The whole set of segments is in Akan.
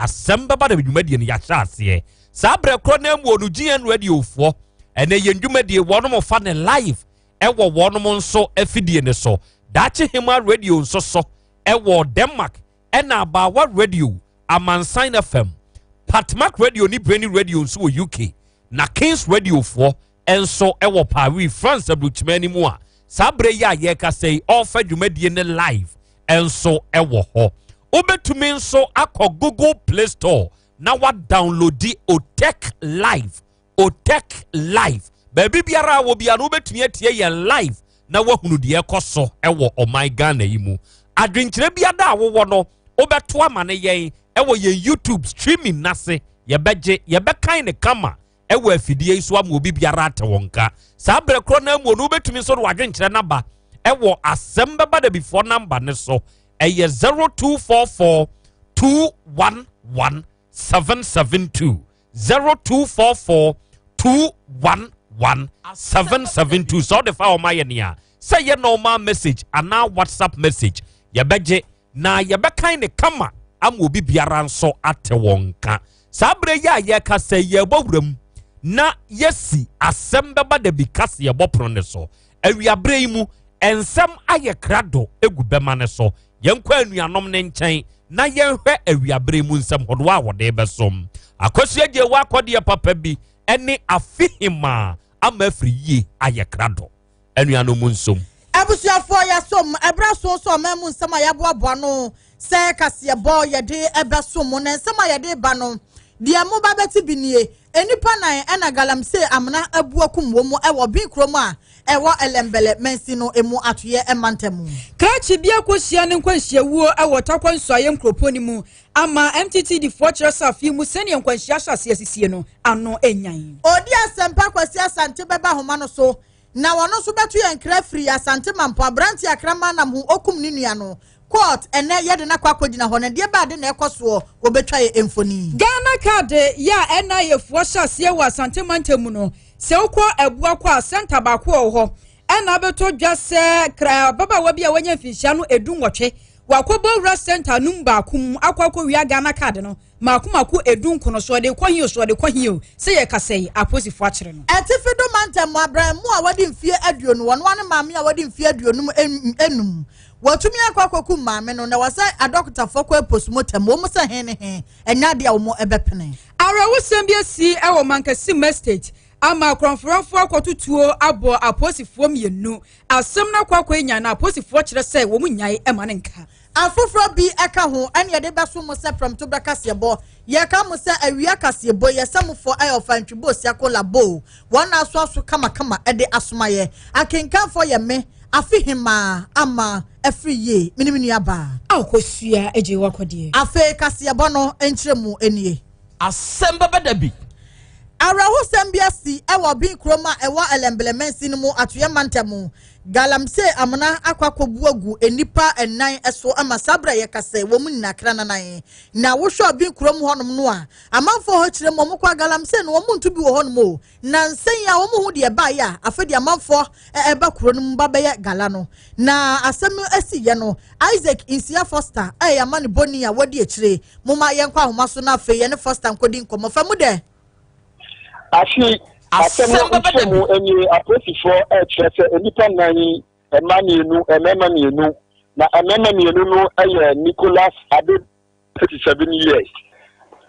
Asem Beba Dabi dwumadi ne yahya ase saa brekro na mu onu GN radio fo ene ye dwumadi wonom fa ne live ewo wonom nso afidie ne so dachi hima radio nso so ewo Denmark ena Abawa radio Amansan FM Patmak radio ni Breni radio nso UK na Kings radio fo enso ewo Paris France abruchmani mu a sabre ya ye ka sei ofa dwumadi ne live enso ewo ho obetumi nso akọ Google Play Store na wa download OTEC live baby biara wo bia no obetumi atie ye live na wa hunu de ekoso ewo my Ghana yimu adwenkyere bia da wo no obeto amane yen ewo ye YouTube streaming nase ye bekan ne kama ewo afidie iso am obi biara ate wonka sa brekro na mu no obetumi so do adwenkyere na ba ewo Asem Beba Dabi before number ne so eye 0244 211 772 0244 211 772 so the file my nia say your normal message and now WhatsApp message ye beje na ye bekan ne kama am obi biara nso ate wonka sabre ya ye ka say ye bowram na yesi Asem Beba Dabi kase ye bopro ne so awiabre mu ensem aye krado egu bema ne so yenkwa anuanom ne nkyɛn na yenhwɛ awiabre mu nsɛm hodo a wode besom akosia gye wa akɔde papa bi ɛne afihima ama afiri yie ayɛ krado anuanom nsom abusuafo ya som ebra so memu nsɛm a yɛboaboa no sɛ kaseɛ bɔ yɛde ɛbɛsom na nsɛm a yɛde ba no deɛ mo ba bɛti binie enipa nan ɛna galamse amna abuakum wo mu ɛwɔ bi krom a ewo elembele mensi no emu atoye emantemu krachi bia kosia ne nkwanhia wuo ewo takwanso aye nkroponi mu ama MTT di fortress afi mu sene nkwanhia hyase asisie no ano enyan odi asempa kwasi asante beba homa no so na wono so beto ye nkra free asante mampo abranti akrama nam hu okum ni nua no court ene yede na kwakodina ho na de ba de na ekoso obetwa ye emfoni Ghana card ya ena ye fuo hyase wa asante mantemu no se ukwo ebua kwa asante ba kwa ho ena beto dwa se kra baba wa bia wanya fihia no edu nwotwe wakobo wura center numba kum akwakwo wi Ghana card no makumako edu nkono so de kwahio se ye kasei aposifo akere no etifido mantem abran mu a wadi mfie aduonu wono wane maame a wadi mfie aduonum enum watumi akwakoku maame no na wasa a doctor fokwa postmortem wo musa he enya de a wo ebepene ara wo sembia si ewo mankasi estate ama kronfronfo akotutuo abo aposifo mienu asem na kwakwa enya na aposifo kire se wo munyae emane nka afofro bi eka ho ene de beso mo se from to bekasebo ye ka mo se awia kasebo ye samfo ayofantwibo siakola bo wona aso kama ede asomaye akenkanfo ye me afihima ama afriye minimini aba akosua eje wakodie afe kasebo no enkyeremu enie Asem Beba Dabi Arahu sembiasi ewa bin kroma ewa elembelemensi numu atuye mantemu galamse amana akwakobuagu enipa enan eso ama sabra yekase womu ninakra nanaye na wosho bin kromu honum no a amanfo ho kire mo kwa galamse no womu ntubi wo honum o na nsen ya womu hu de ba ya afedi amanfo eba kronum babaye galano na asem esi ye no Isaac Insia Foster ayamani boni ya wodi ekire muma yenkwa homaso na afe ye ne Foster nkodi nkomo famu de Ashi Asem Beba Dabi enye aposifo chese enipa nani emamienu ememamienu na ememamienu no eye Nicholas Ade 37 years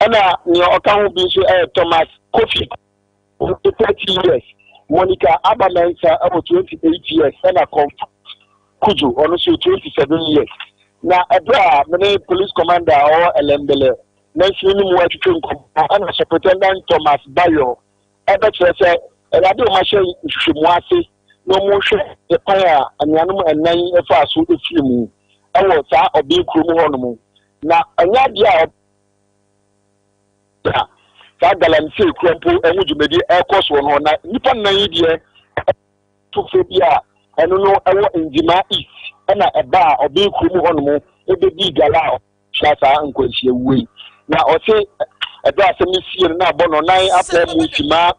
ana ni okan bi so Thomas Kofi 30 years Monica Abamensa 28 years ana Kuju ono so 27 years na ebra mene police commander or Elembele na sini mu atwetwe nko ana superintendent Thomas Bayo ebe chese erade o ma hye hwehwemu ase no mo hwe epan a anuanom enan efa aso efiemu ewo saa obi krum ho no mu na anya dia sa galamse krompo enwu djumedi ekoso no na nipa nan yi die tofo bia eno no ewo Njima East na eba obi krum ho no mu ebedi gala chasa nkwanhie wuyi na o se ebe asemi sie na abono nan apɛ mu tima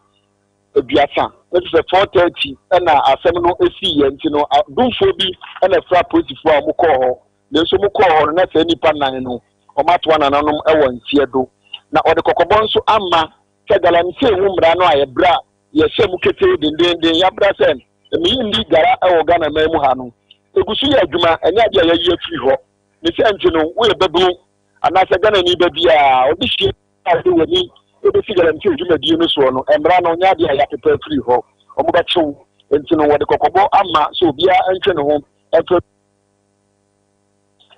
aduasa it is 4:30 na asem no esi ye nti no dumfo bi na fra posifo a mukɔ hɔ na so mukɔ hɔ na sɛ nipa nan no omatwa nananom ewo ntiedo na ode kokobon nso ama se galamse hu mra no ayebra ye hyem kete dendenden ya bra sen emi ndi gara ewo Ghana memu ha no egusu ya adwuma enya dia ya yi afiri ho ne se enti no we bebu anase Ghana ni bebia obi hie ade wani ebe fi galamse adwuma die no so no emra no nya dia ya pepa afiri ho omo ba chew enti no wode kokobo ama so bia antwe ne ho eto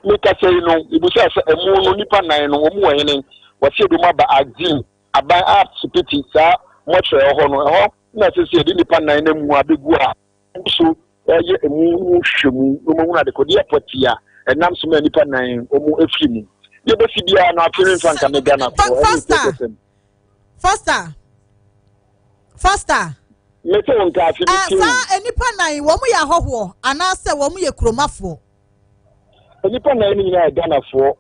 meka say no ibusa se emu no nipa nan no omu wehene wase do maba agin aban art pity sa motre ho no ho na se se di nipa nan na mu abegu a so ye emu hwemu no mu na de kodi apotia enam so ma nipa nan omu efiri mu ye be fi bia na atwere franka me Ghana faster mete won ka afi bi sa enipa nan wo mu ya hoho ana se wo mu ye kromafo enipa nan ni na Ghana fo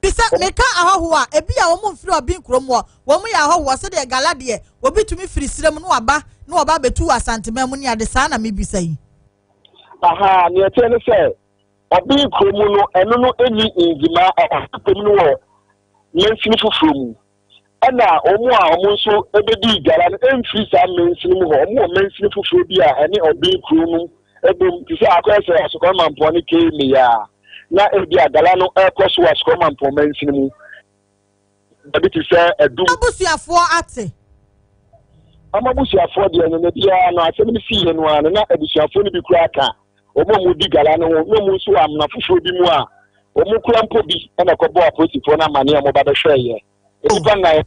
bisa meka ahoho a ebi a wo mu mfiri obi nkromo wo mu ya ahoho se de galade obi tumi firi sirem no aba betu asante memu ni ade sa na me bisa yi aha ni ete ne se obi nkromo no eno no eni ngima akotem no wo menfini fufuru mu ana omu a omu nso ebedi gara no emfiri sa menfini mu ho omu menfini fufuru bi a ene obi nkromo ebom ti se akwese asokon mampo ne ke me ya na ebi agala no ekwoso asokon mampo menfini mu ebi ti se edum abusuafo ate amabusuafo de ene bia no asem ni fiye no ana na abusuafo ni bi kura aka omo mu di gala no no mu nso amna fufuru bi mu a omu kura mpo bi na kobo aposifo na mane a mo ba hweye enipa na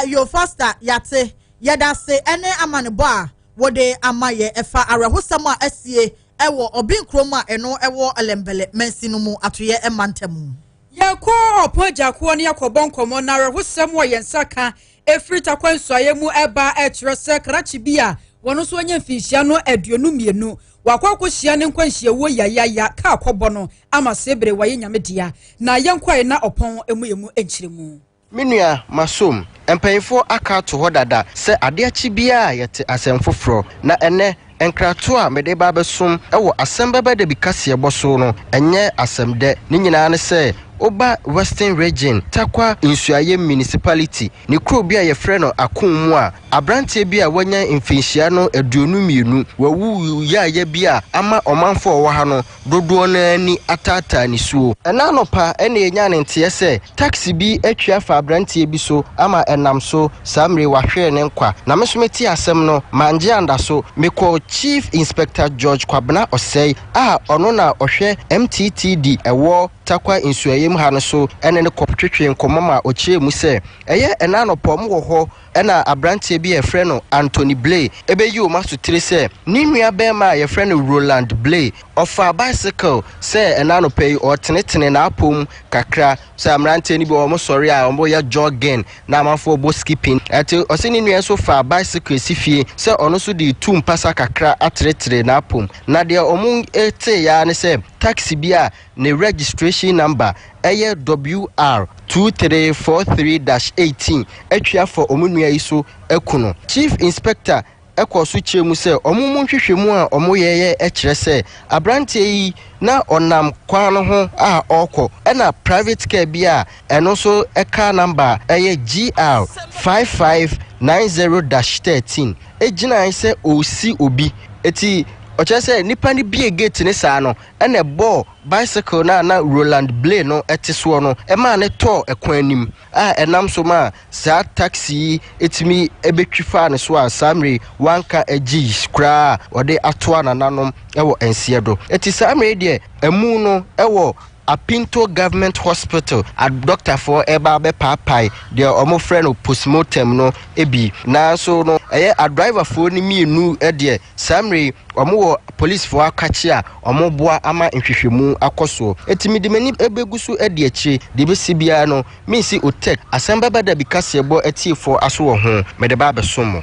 yo faster yate yeda se ene amane bo a wode amaye efa arehosam a asie ewo obi nkroma eno ewo elembele mensinu mu atoye emantamu yako opojako ne yakobon komo na arehosam wo yensaka efrita kwansoye mu eba etrese krachi bia wono so anya mfinhia no aduonu mienu wakoko hia ne nkwanhia wo yayaya ka akobɔ no ama sebre waye nyamedia na yenkwae na opon emu enchiremu Minua masom empanyfo aka to ho dada se ade achi bia yete asem foforo na ene enkrato a mede ba besom ewo Asem Beba Dabi kase boso no enye asem de ni nyina ne se oba Western Region takwa insuaye municipality ni krobea ye frɛ no akonmu a abrante bia wanya mfinhia no aduonu mienu wawu ya bia ama omanfo wo ha no dodo na ani atata ni suo ɛna no pa ɛna enya ne nte se taxi bi atwa fa abrante bi so ama enam so samre wahwe ne nkwa na mesometi asem no manje anda so mekɔ Chief Inspector George Kwabena Osei a ono na ohwe MTTD ewo takwa insuaye mu ha no so ene ne koptwetwe nkomama ochie mu se eye ena no pom wo ho ena abrante bi e frɛ no Anthony Blay ebeyi o maso tire se ni nua bema ye frɛ no Roland Blay of a bicycle se ena no pay o tenetene na apom kakra se amrante ni bi o mo sori a o ya jogging na amafo bo skipping ate o se ni nua so fa bicycle sifie se ono so di tum pasa kakra atretre na apom na de o mu ete ya ne se taxi bia ne registration number eye WR 2343-18 atwa for omunua iso ekuno Chief Inspector ekosu chemu se omumu hwehwemu a omoyeye ekire se abrante yi na onam kwan no ho a okọ ena private car bia eno so eka number eye GR 5590-13 ejina se osi obi eti ochese nipa ni bie gate ne saa no ene bo bicycle na Roland Blay no etiso no ema ne to ekwan anim a enam so ma sa taxi etimi ebetwifa ne so a samre wanka agi kra ode atoa nananom ewo ensiedo eti samre de emu no ewo Apinto Government Hospital a doctor for eba be papai de omo friend no postmortem no ebi na so no a driver for ni mienu de samre omo wo police for akachi a omo boa ama nhwehwemu akoso etimi de mani ebegusu de achi de besi bia no minsi OTEC Asem Beba Dabi kase bo eti for aso wo ho mede ba besomo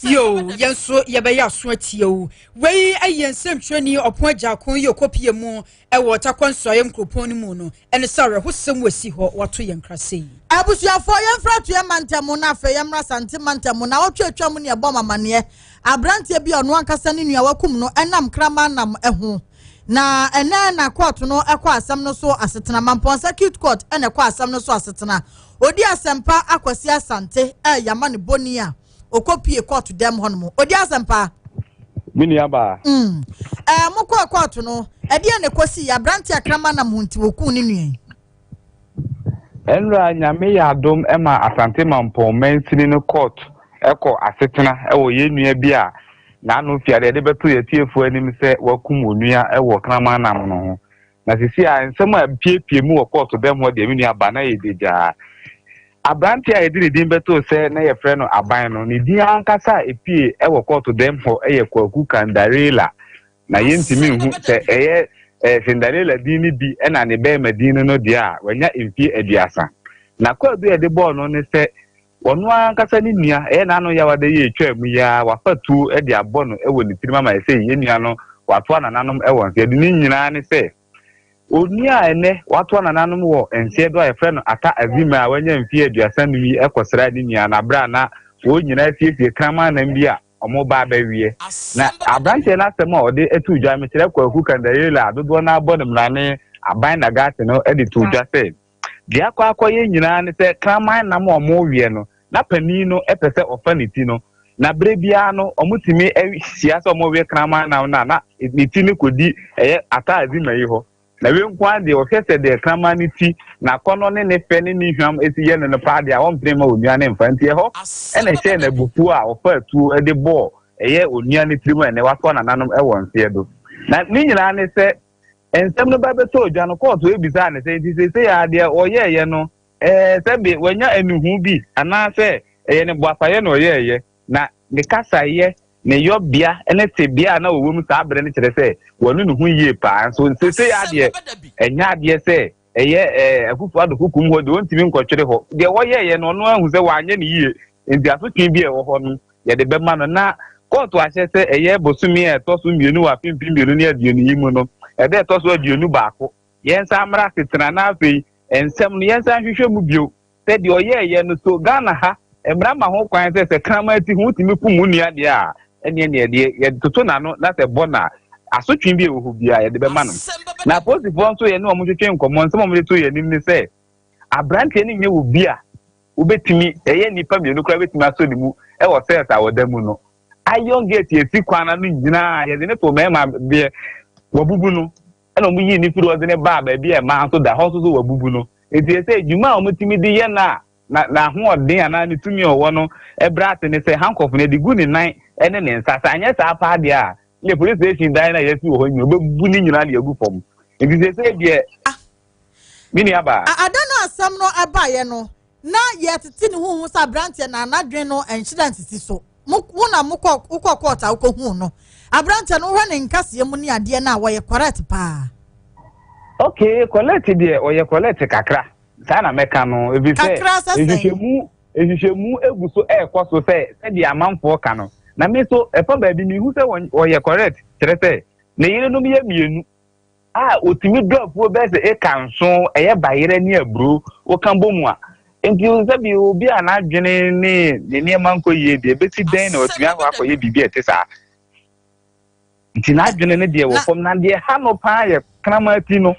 yo yenso yebeya so atio wei ayensem twani opon yo kopie mu ewo takwansoye mkropon ni mu no ene sare hosem wasi ho wato yenkrase abusuafo yemfra to yemantemu na afa yemra sante mantemu na wotwatwa mu ne ebo mamane abrante bi ono ankasa ne nua wakum no enam krama nam eho na ene na court no ekwa asem no so asetena mampon circuit court ene ekwa asem no so asetena odi asempa akwasi asante yama ne boni a okopie court dem hono odi asempa mini aba mokwa court no edi ene kosi ya branti akrama na munti woku ni nuen enra nyame ya adom ema asante mampon mensini no court eko asetena ewo ye nua bi a na anu fiade de beto ye tiefo anim se wakum onua ewo krama nam no ho na sisi a nsem a piepie mu wo court dem ho de mini aba na ye deja abranti a yedi din beto se na ye frɛ no aban no ni din ankasa epie ewo court dem ho eye kwaku kandarela na yentimi hu se eye Cinderella dini bi ena ne be madini no dia wanya empie aduasa na kwadu ye de ball no ne se onu ankasa ni nua na no ya wade ye twam ya wafatu e de abɔ no ewo ni tirima ma se ye nua no wato anananom ewo nse de ni nyina ne se onua ene wato anananom wo ense do ye frɛ no ata azima wanya empie aduasa no yi ekosra ni nua na bra na wo nyina fie krama na mbia omo ba bawie na abranche na asem a ode etu dwa mekyere kwaku kandarela dodo na abɔ ne mrane aban na gate no edi tu dwa se dia akwa nyina ne se kraman na mo omo wie no na pani no epese ofaniti no na brebia no omutimi siasa omo wie kraman na niti ne kodi ata azima yi ho na we nkwa de o hwese de kraman niti na kono ne fe ne hwam esi ye ne pa de a won prema onua ne mfanti ho ene hye na bufu a ofa tu de ball onua ne trima ne wato na nanom won se do na ni nyina ne se ensem no ba beto odwa no court we bisa ne se ya de oyeye no se be wanya enuhu bi ana se ne boafaye no oyeye na ne kasaye ne yobia ene tebia na owom sa abre ne kire se wonu nuhu yie pa so se ya de enya de se akufu ado kukum ho de ontimi nkotwere ho de woyeye no no ahu se wanye ne yie enti asotwe bi ho no ye de bema no na court ahye se bosumi etoso mienu wa pimpimienu ne aduonu yimu no de etoso aduonu baako yensa amra setena na afei ensem no yensa hwehwe mu bio se de oyeye no so Ghana ha emra ma ho kwan se krama ati hu timi kumu nua de a ene de ye toto na no na se bona asotwe bi ewo bia ye de bema no na posifo nso ye no omutwetwe nkomo nsem omde to ye nim ne se abrante ne nye wo bia obetimi nipa mienu kra betimi aso ni mu wo se ta wodamu no ayon gate esi kwana no nyina ye de ne to mema be wabubu no ena omu yi ni firi wo de ne ba bi e ma so da ho so wabubu no eti se edwuma omutimi de ye na ho odin ana ne tumi owo no ebrate ne se handcuff ne de gu ni nan ene ne nsasa anya sa pa de a le police station dai na yesi wo ho nyu obebu ni nyina de agu fom eti se de mini aba adano asam no abaye no na yetiti ne hu sa branche na anadwen no incident si so wona mukọ court a hu no abranche no hwe ne nkase mu ni ade na wo ye correct pa okay collect de o ye collect kakra sana meka no ebi se ehihemu eguso ekoso se de amanfo ka no na me so efa ba bi mi hu se o ye correct kire se na yire no me mienu otimi drop wo be se kanso bayire ni abro wo kan bomu a enti o se bi obi anadwene ne manko yie de beti den na otimi akoye bibi etesa nti na adwene ne de wo fom na de ha no pa ye kramati no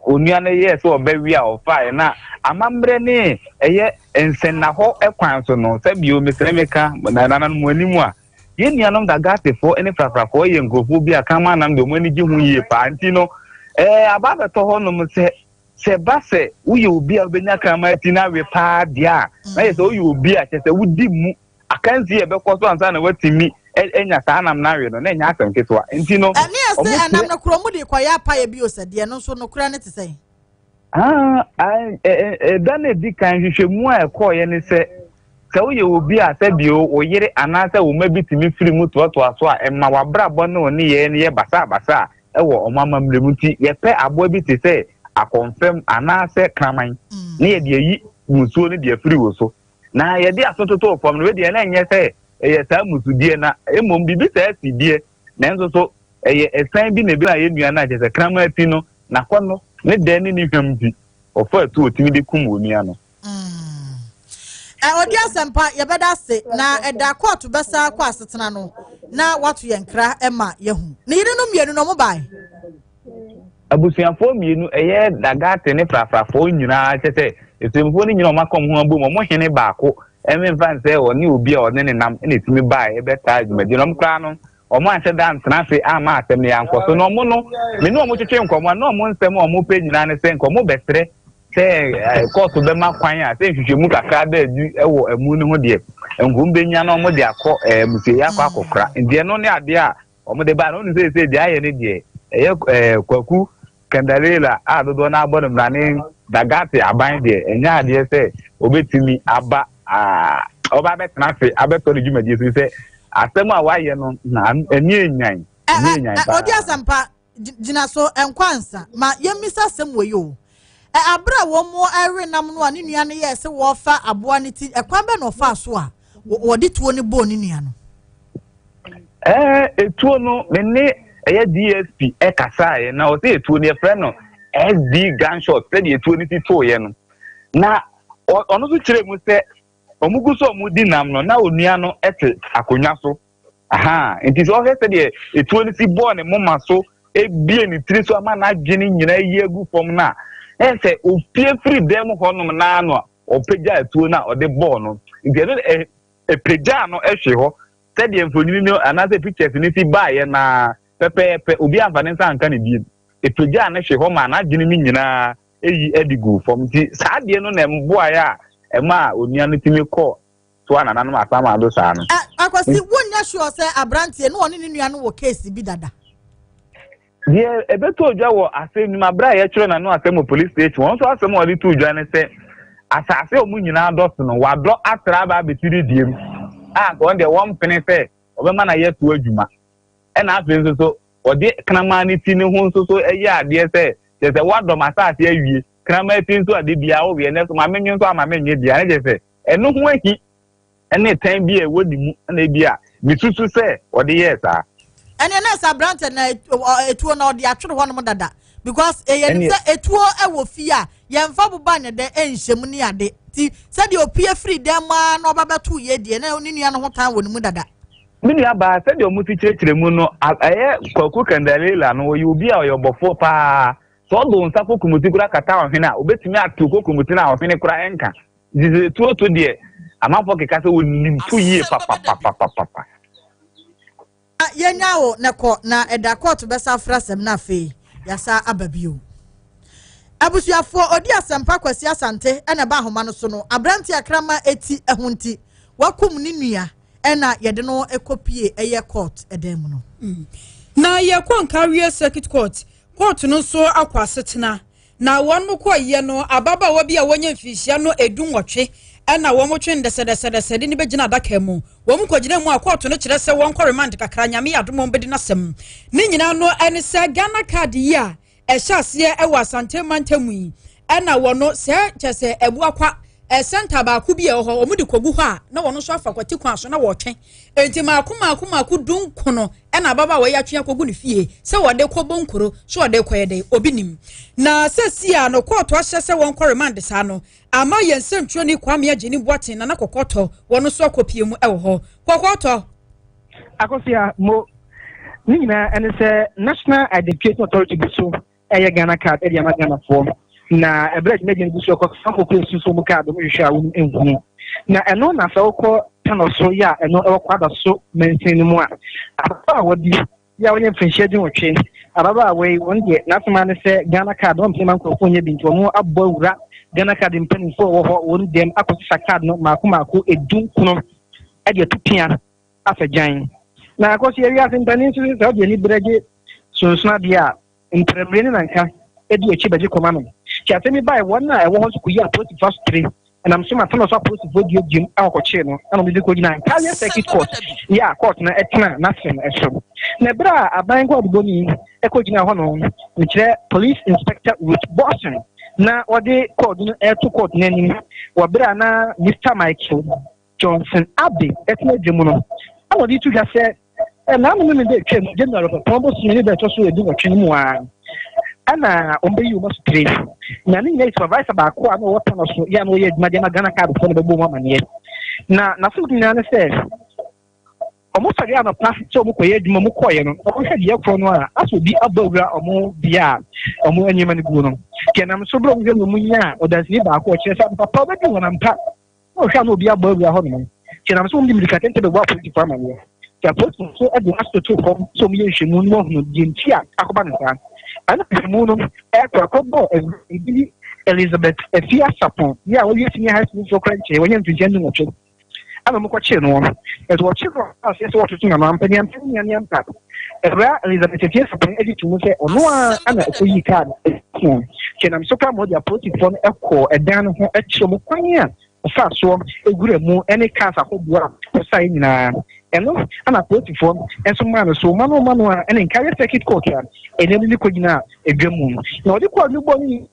onua na ye so obawi a ofa na amambre ne ensenna ho ekwan so no se bi o mesremeka na nananom animu a ye nuanom da gatefo ene frafrafo ye ngofo bi akama nam do mani gi hu yie pa nti no ababeto ho no se base uye obi a obenya kramati na we pa dia na ye se uye obi a che se wudi mu akanzi e be koso ansa na watimi enya sa anam na we no na enya asem ketwa nti no ene ese anam na kromu de kwa ya pa ye bi osade no so no kura ne te sei dan edi kan hwehwemu a ekoye ne se uye obi a se bi o yire anasa wo mabitimi firi mu to aso a emma wabrabo no ne ye basa ewo omamamlemuti ye pe abo bi te se a confirm anasa kraman ne ye de yi musuo ne de firi wo so na ye de asototo fom no we de na enye se eye sa musudie na emom bibi sa asidie na enzo so eye esan bi na bi na ye nua na je se kraman ati no na kono ne de ni hwam bi ofa tu otimi de kum onua no odi asempa ye beda se na eda court besa kwa asetena no na watu ye nkra ema yehu ne yire no mienu no mo bai abusuafo mienu eye dagate ne frafrafo nyina kyese esemfo ne nyina makom ho abom mo hene baako emfa nse oni obi a one ne nam na etimi baa ebeta adwumadi no mkra no omo anse dan tnafe ama asem ne yankoso no mo no me no mo twetwe nkomo no mo nsem omo pe nyina ne se nkomo besere se koso be makwan a se hwehwemu kakra da adu ewo amu ne ho de ngum benya no mo de akọ musie yakọ akokra ndie no ne ade a omo de ba no ne se de aye ne de eye kwaku kandalela dodo na abọ mrane dagate aban de enya ade se obetimi aba oba betena fe abeto de dwumadi so se asem a waye no na eni enyan odi asampa gina so enkwansa ma yemisa sem weyo abra wo mo ewe nam no ani nua ne ye se wo fa aboa ne ti ekwan be no fa so a wo de tuo ne bo ne nua no etuo no me eye DSP ekasa na o se etuo ne frɛ no SD gunshot se de etuo ne ti to ye no na ono so kire mu se omugu so omudi nam no na onua no ete akonwa so nti so se de etuo ne ti bo ne moma so ebie ni tiri so ama na adwene nyina yegu fom na ense opie free dem honum na no opeja etuo na ode bo no nti epeja no ehwe ho se de mfonini no anase pictures ni ti baaye na pepe obi amfane nsa anka ne biem epeja na hwe ho ma na adwene ni nyina eyi edigu fom ti saa de no na mboa ya ema onua no timi kọ to anana no asama ado saa no akwasi wonya sure say abrantie no one ne nua no wo case bi dada die ebeto odwa wo asem ni mabra ye kire na no asem police station won so asem odi to odwa ne se asase omu nyina dot no wado atra ba betiri diem ko on de won pene se obema na ye to adwuma e na afen so odi kanama ni ti ne ho so eye ade se wado masase awie krama tin so ade bia wo we ne so ma menyu so ama menye bia ne je se eno ho ahi ene tan bia e wodi mu na bia misusu se ode yes a ene na sa brand na etuo na ode atwere ho no dada because ye se etuo e wo fi a ye mfa boba ne de enhyem ni ade ti se de opie free dem ma na obabeto ye de na oni nua no ho tan wo ne mu dada mini aba se de omuti kirekire mu no aye kwaku kandalela no yo bi a yo bofo pa so do nsa kokumuti kura kata ohene a obetimi atu kokumuti na ohene kura enka dize tuo to de amafo keka se wonim tu yie papa yenya wo neko na eda court besa frasem na fe yasa ababio abusuafo odi asempa kwasi asante ena ba homa no so no abranti akrama eti ehunti wakum ni nua ena yede no ekopie eye court edem no na ye konkawie circuit court no so akwasetena na wonu ko ye no ababa wa bia wonya mfihia no edunwotwe ena wo mo twende sedesede ni begina adaka mu wo mo kogina mu akwato no kire se won ko remand kakra nyame adom bedi nasem ni nyina no ene se Ghana card yi a ehyaase e wa Asante mantamu yi ena wono se chese ebu akwa center ba ku bia ho omudi kogu ho a na wono so afa kwati kwa so na wo twen enti maku dunkono ena baba we ya twen kogu ne fie se wode ko bonkoro so wode ko yede obinim na sesi a no court ahye se won ko remand sa no ama yensentwo ni kwame ageni boaten na kokoto wono so akopie mu e ho kokoto akosia mo ni na ene se National Identification Authority biso eye Ghana card e dia ma Ghana form na ebreje na ageni biso ko fa ko kwesu so mu card mo hwehwa wo enhu na eno na sa ko tano so ya eno e kwada so maintain mu a aba wodi ya wonye mfinhye din wotwe ababa we won de na tuma ne se Ghana card won pema ko fonye bintu mo abbo wura Ghana card mpani fo wo ho won dem akosisa card no mako edun kuno e de tupia afajan na akosi area mpani so se odi ni breje sonsona bia mpremre ni nanka e de echi beje koma no kiatemi bai wona e wo ho ku ya 21st and I'm sure my fellow supposed to vote you alcoche no and we go na Italian circuit court yeah court na etna nothing eso na bra aban go boni e ko gina ho no ni kire police inspector with Boston na ode court no e to court na ni wa bra na Mr. Michael Johnson Abbey etna dwemu no a wodi tu ga se na mo me de twem general of Pombo Smith be to so e di wo twem mu a ana ombe yu must pray na ni nyai supervisor ba ko ana wota no so ya no ye adwuma na Ghana card fo no bebo mu amane na so dina na se omo fa ya no pa so mo koye dwuma mo koye no o hwe de yakro no a aso bi abawura omo bia omo anyema ne gu no kenam so bro mo mu nya o da si ba ko che sa papa ba di wona mpa o hwa no bi abawura ho no kenam so mo di mirikatente be wa politi farmer no ya politi so e de aso to kom so mo ye hwemu no ho no di ntia akoba ne sa ana hwemu no e ko bo e Elizabeth Efia Sapon ya wo yesi ni high school so kranche wo nyam tujendu no twe ana mo kwache no e to chi ro as yes what to na ampani ampani ampa era Elizabeth Efia Sapon edit mu se ono ana ko yi card ke na so ka mo dia politicon e ko edan no ho e chi mo kwan a fa so egure mu ene cars akobua ko sai nyina eno ana politicon enso man so mano a ene carry circuit court a ene ni ko nyina edwamu na odi ko ni boni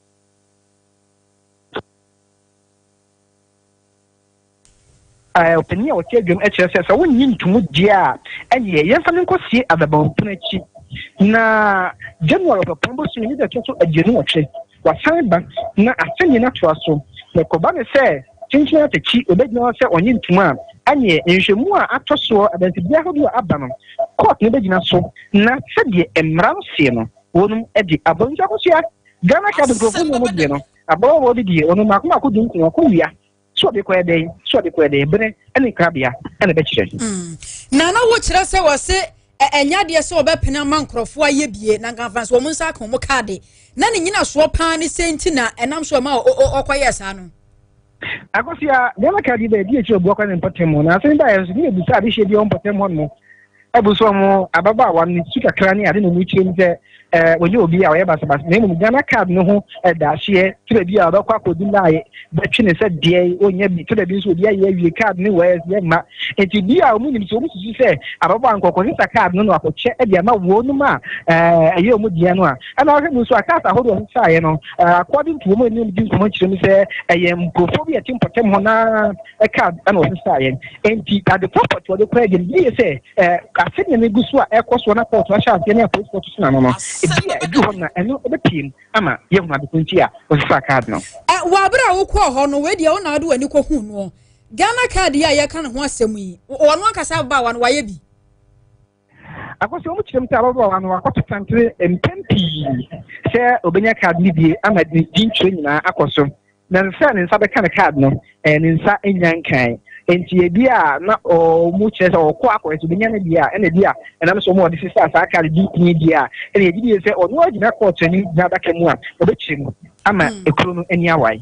opinion o tegum HSS so wonni ntumu dia anye yemfa nkosie adabampuna na January of Pombo so ni da to agenu otwe wasan ba na asenye na to aso na koba ne se chinchina atachi obedina se onye ntumu a anye nhwemu a atoso adanti ahodo aba no court ne begina so na sede emra se no wonum edi abonja ko sia Ghana ka de profo no mo die no abawo wo die onu makoma ko dun ko wia so de kwede bene ene krabia ene be kire na wo kire se wo se enya de se obepena mankrofo aye bie na nkanfa so mo nsa kan mo kaade na ne nyina so pan ne senti na enam so ma okoye sa no akosia Ghana ka di be die chi obu akwa ne mpotemo na se nda yeso ni ebusa ade hye bi on mpotemo no ebuso mo ababa wa ni suka krani ade no mu kire ni se wonye obi a we basa na mu Ghana card no ho da hye tire bi a ba kwa kodi lae betwe ne se de onye bi tire bi so obi aye awie card ne we ye ma enti bi a mu ni so mu susu se ababa ankoko ni sa card no no akoche e de ma wo no ma aye mu de no a ana wa mu so akata hodo ho sa ye no according to mo ni di ko kire mi se aye mprofo bi atim potem ho na card ana o sa ye enti at the property wo de kwa ge bi se asenya ne gusu a ekoso na port wa sha ne police court na no ebia edu ho na eno ebepim ama ye hu na de kunti a o sa card no wa bra wo ko ho no we dia wo na do ani ko hu no Ghana card ya ye kan ho asem yi wono akasa ba wa no wa ye bi akoso o mu kirem ta ba wa no akoto tantre empempi se obenya card ni bi ama di ntwe nyina akoso na nsa ne nsa be kan card no ne nsa enyankan enti ebia na o mu kire o ko akoso benya na bia ena bia enam so mo de sister sa card di ni bia ena ebi se o no agina court ni na da kemu a obechim ama ekuru no eni awai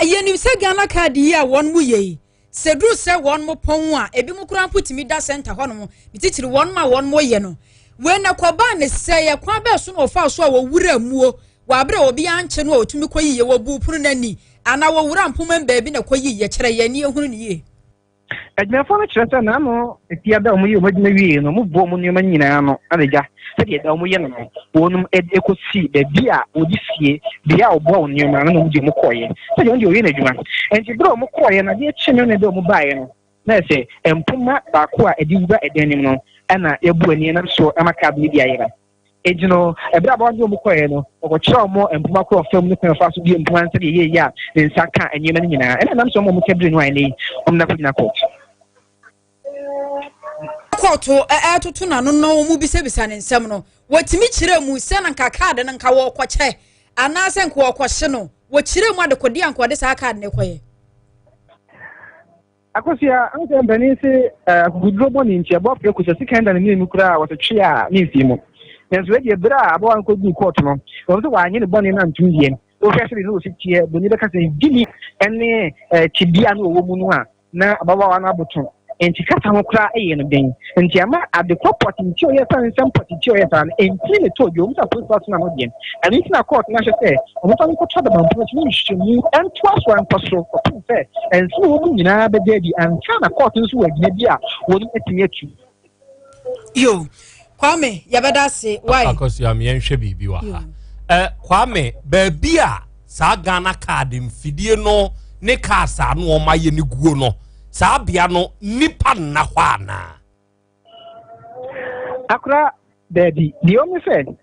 ye ni se Ghana card yi a won mu ye se dru se won mo pon a ebi mu kura putimi da center ho no mititiri won ma won mo ye no we na koba ne se ye kwa be so no fa so a wo wura muo wa bra obi anche no otumi koyi ye wo bu puru nani ana wo wura mpoma baabi na koyi ye kire ye ni ehunu ni ye admefo no kire na no etia da mo ye mo dina wie no mo bo mo nyoma nyina no adeja se da mo ye no wonum ekosi da bia odi sie bia obo nyoma no mo di mo koye se je oye na djuma enti bro mo koye na de chenyo ne do mo bae no na se empoma ba ko a edi wura edenim no ana ebu ani na so amaka bi bia yera ejino ebra ba wo mo koye no okochira mo empoma ko fam ne kan fa so bi empoma nse ye ya ne nsaka anyema nyina ena nam so mo kebri no ani omna ko nyina court koto atoto na no no mu bisebisa ne nsem no watimi kire mu se na nka card na nka wo kwache ana se nka wo kwahye no wo kire mu adekodi anka de sa card ne koye akosia anke mbani se gudro boni nche bo pre ko se sekanda ne mi kura wo twe a ni fimo nenso we de bra abo anko du court no wo so wa anyi ne boni na ntumdie o hwese bi no se tie boni be ka se gini ene tibia no wo mu no a na ababa wa na aboto enti kata ho kra eye no den enti ama ade property nti o yesa nsem property nti o yesa enti ne to bi o musa police na no den and enti na court na hwese o musa ko twa da ban police ni hwemu ento aso an paso o pin se enso wo mu nyina be dedi anka na court nso wa gina bi a woni etimi atu yo Kwame yabeda se why akosi am yenhwe bibi wa ha Kwame ba bia sa Ghana card mfidie no ne kasa no o maye ne guo no sa bia no nipa na hwa na akra daddy the only thing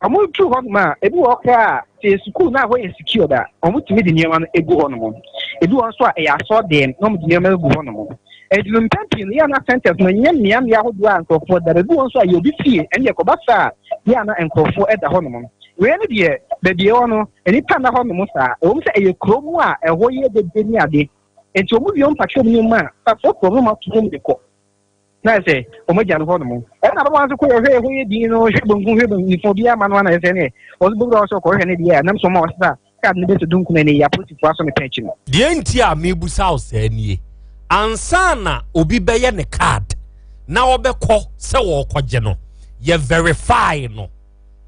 amu tu ho ma ebi wo kra te school na ho insecure da amu timi de niema no egu ho no mo ebi won so a ya so dem no mo de niema egu ho no mo edum pampi no ya na centers no nyem miam ya hodo ankofo dare bi won so ayo bi fie ene ye kobasa ya na enkofo eda ho no we ne de baabi e wono enipa na ho no sa o mu se eye kromu a eho ye de ni ade enti o mu bi on patcho ni ma fa fo problem ato mu de ko na se o mo janu ho no mo e na ba wan so ko ye ho ye din no hwebongu ni fo bia ma no na se ne o so bugro so ko hwe ne de na so ma o sa ka ne be to dunku ne ya positive aso me penchi no de enti a me busa o sa nie ansana obi beye ne card na obekọ se wo kọje no ye verify no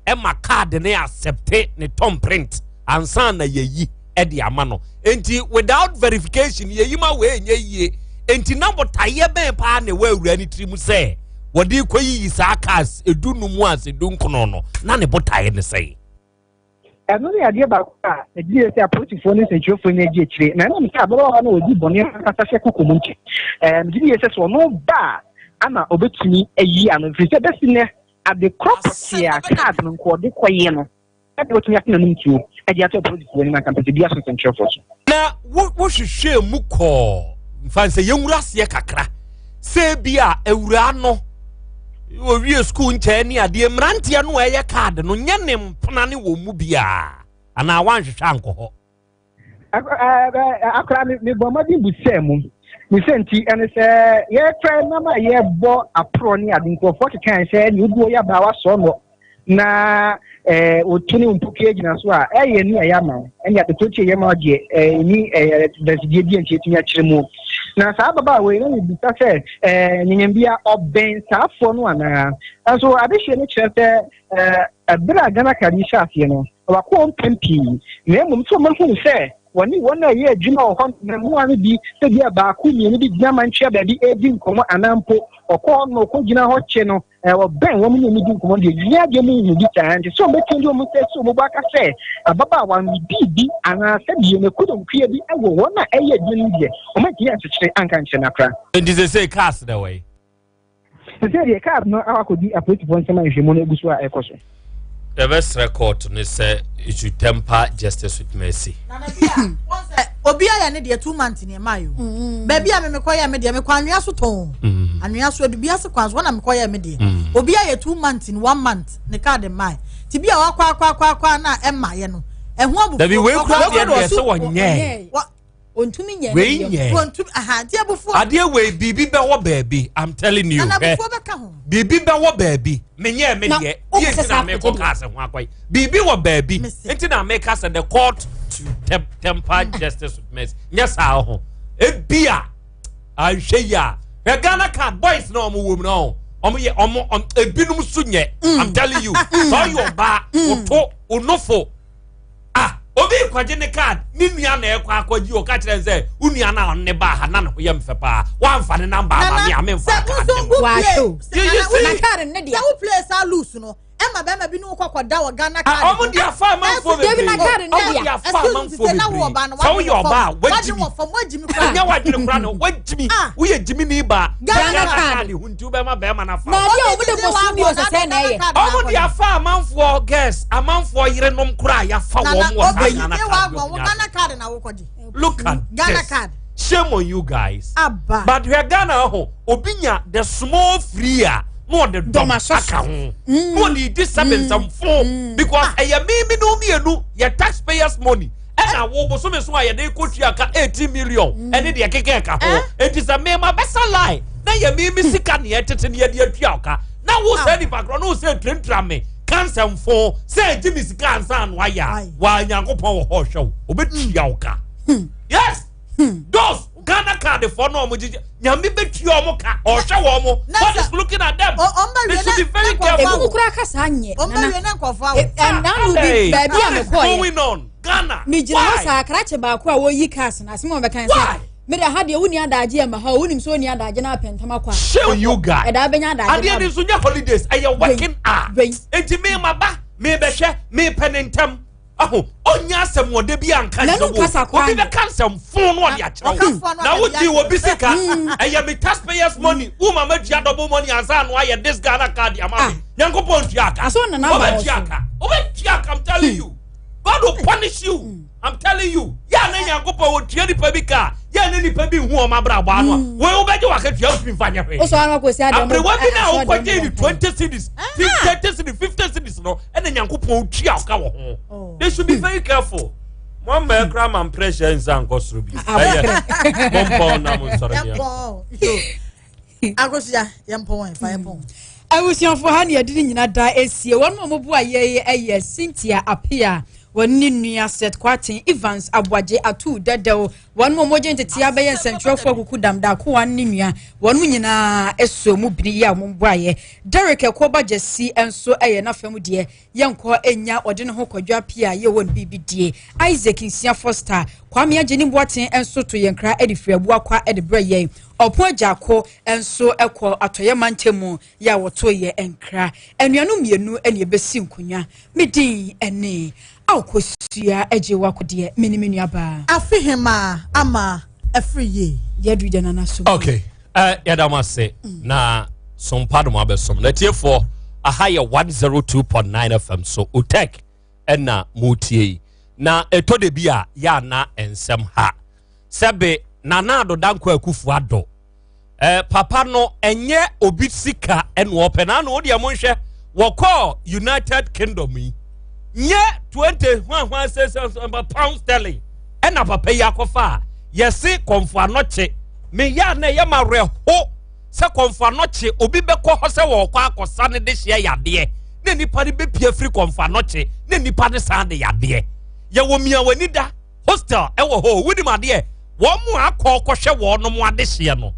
e ma card ne accept ne tom print ansana ye yi e de ama no enti without verification ye yi ma we nye yie enti na botaye ben pa na we awura ni trimu se wodi koyi sa cards edunu mu as edunkono no na ne botaye ne sei eno ne ade ba kwa edi ese apolitifo ne sejofo ne agi akire na na mka aboro ha na odi bone kasa hye kokomu nche gidi ese so no ba ana obetumi ayi ano fise besi ne ade property a card no ko de koye no ade otumi akina no ntuo ade ato apolitifo ne na campaign bi aso central force na wo hwehwe mu ko mfanse yenwura se kakra se bia ewura no o wie school nche ni ade mrantia no eye card no nye ne mpona ne wo mu bia ana wanhwehwe anko akra me bomadi busemu mi senti ene se ye try na ma ye bo apro ni ade nko fo kekan se ni uduo ya ba wa so no na otuni umpuke gina so a eye ni aya ma enya de tochi ye ma de ni desidi di enche tunya kiremu na sa baba we na bi ta se nyenyambia oben sa fo no ana so abehye ni kire abira gana kari shafie no wa ko pempi na mum so man hu se wani wona ye adwuma ho na mu anu bi se bia ba ku ni bi gina man twia ba bi edi nkomo anampo okọ no ko gina ho che no wo ben wo mu ni di nkomo de gina de mu ni bi ta nti so bekendi o mu se so mo ba ka se ababa wan bi ana se bi ne ku don kwie bi ewo wona eye de ni de o ma ki anchire anka nche na kra and this say cast the way se de card no awakodi apoti fo nsema nhwemo na eguso a ekoso the best record ne say it should temper justice with mercy obi aya ne de 2 months ne mayo baby a me koya me de me kwa anwea so ton anwea so de bia se kwa so na me koya me de obi aya 2 months in 1 month ne card mai ti bia wa kwa na emma ye no ehu abu da bi we kwa de se wonye ontumi nye we ontumi aha ti abufu ade we bibi be wo baby I'm telling you na abufu be ka ho bibi be wo baby menye me de ye na me ko ka se ho akwai bibi wo baby enti na me ka se the court to temper justice with mercy yes ho e bia ahwe ya we Ghana card boys no mo wo no omo ye omo ebinum sunye I'm telling you so your ba oto onofo obi kwaje ne card ni nua na ekwa akwaji o ka kire nse unua na ne ba ha na no ye mfe pa wa mfa ne number ma me amemfa card wa show na card ne dia wo place a loose no ema be ma bi no kwakwa da wo Ghana card omo dia fa man fo be omo dia fa man fo be so your ba wajimi nya wajire kura no wajimi wo ye jimi ni ba Ghana card huntu be ma na fa na dia omo de bosu mi o se na ye omo dia fa man fo guess amanfo yire nom kura ya fa wo mo Ghana card na wo kwaji look at Ghana card shame on you guys Abba. But we are Ghana ho obinya the small freer more the aka ho more the disturbance and form because me no mienu your taxpayers money and wo bo so me so aye dey kotua aka 18 million and dey keke aka ho it is a me ma besa lie na me sika ne etete ne dey atua aka na wo say the background no say trentra me cancer for say Jimmy sika ansa no aya wa nyankopon wo ho hwe obetua aka yes those Ghana card for no mo jiji nyame betua omo ka o hwe wo mo what is looking at them they should be very careful kura kasa anye o ma we na nkofo awo and now be baby am ko going on Ghana mi jira sa krache ba ko a wo yi cars na se mo be kan say me da ha de woni adaje am ha wonim so oni adaje na pentama kwa show you guys e da benya adaje ade so nya holidays aye working enti me maba me be hwe me penentem onya asem wode bi anka so obi be cancel phone no dia kire na wo di wo bisika eye me taxpayers money wo mama dia double money ansa no aye this Ghana card amami yankopon tuaka aso na na ba tuaka I'm telling you God will punish you I'm telling you ya na yankopon wo tua ni pa bi ka ya then any baby who am abrabano. We obey your catch your fanya. Also, I'm going to say, I'm 20 cities, 30 cities, 50 cities, no, and then Yanko Chia. They should be very careful. One background and pressure in Zankos Ruby. Agosia, Yampon, Firebone. I was young for honey, I didn't die a see one more boy, a Cynthia appear. One new set quarting Evans Abwaje atu dedo one more mojent tiabe and central for Kudam da Kuan Nimia, one winina eso mubria mumbaye, Derek a Koba Jessie and so a enough dear, young ko enya or dinner hoko japia, you won't be dear. Isaac in Sia Foster, Kwamia Jenny Watson and so to young cry edifre wakwa edibraye, or poor Jacko and so equal atoya mantemo, ya watoye and cry, and you know me no any besim kunya, midi and nay. Au kusia eje wako die mini aba afihema ama afriye yedu de nana so okay yada ma say na some part mo abesom na tie for a higher 102.9 FM so OTEC na mutie na eto de bia ya na ensem ha sebe nana ado danko akufu ado papa no enye obi sika enwo open na no de amonhwe woko United Kingdom yi nye 20 says pound sterling and a papa yakofa yesi komfo anoche me ya na ye mare ho se komfo anoche obi beko ho se wo kwa akosa ne de hye yade ne nipa de be pie free komfo anoche ne nipa de sa de yade ye wo mia wani da hostel e wo ho wudi ma de wo mu akọ hwe wo no mu ade hye no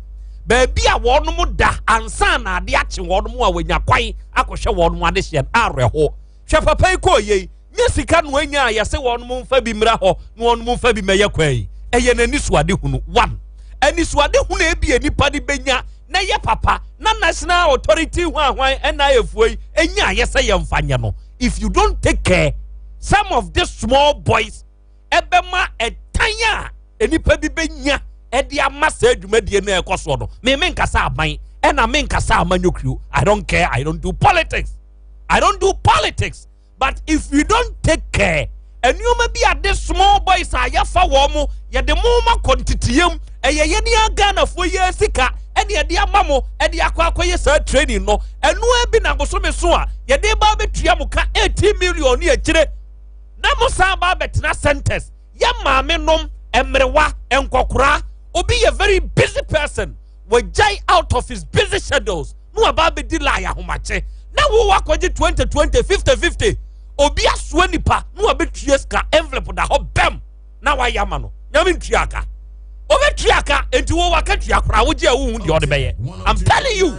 ba bia wo no mu da ansa na ade ache wo no mu a wanya kwan akọ hwe wo no mu ade hye are ho hwe papa iko ye nyesika no anya ya se won mu mfa bi mra ho no won mu mfa bi meye kwai eye na ni suade hunu one ani suade hunu e bi enipa de benya na ye papa na national authority hwan na efuoi enya ye se ye mfanye no if you don't take care some of these small boys ebema etanya enipa bi benya e de amasa adwumadie na ekoso no me nkasa aban e na me nkasa amanyokrio I don't care I don't do politics but if you don't take care and you may be at this small boys are yafa womo ya de moma kontitiem ye ni agana fo ye sika e de de amamo e de akwakoye sa training no enu e bi na goso me so a ye de ba betua muka 18 million ni akire na mo sa ba betena centers ya maame nom emrewa enkokora obi a very busy person will jay out of his busy schedules no aba be di la ya homache na wo wakoje 2020 50 obi aswa nipa no abetua ska envelope da ho bem na wa yama no nyame ntuaka obetuaka enti wo wakatua kora wo je wo hu de ode beye I'm telling you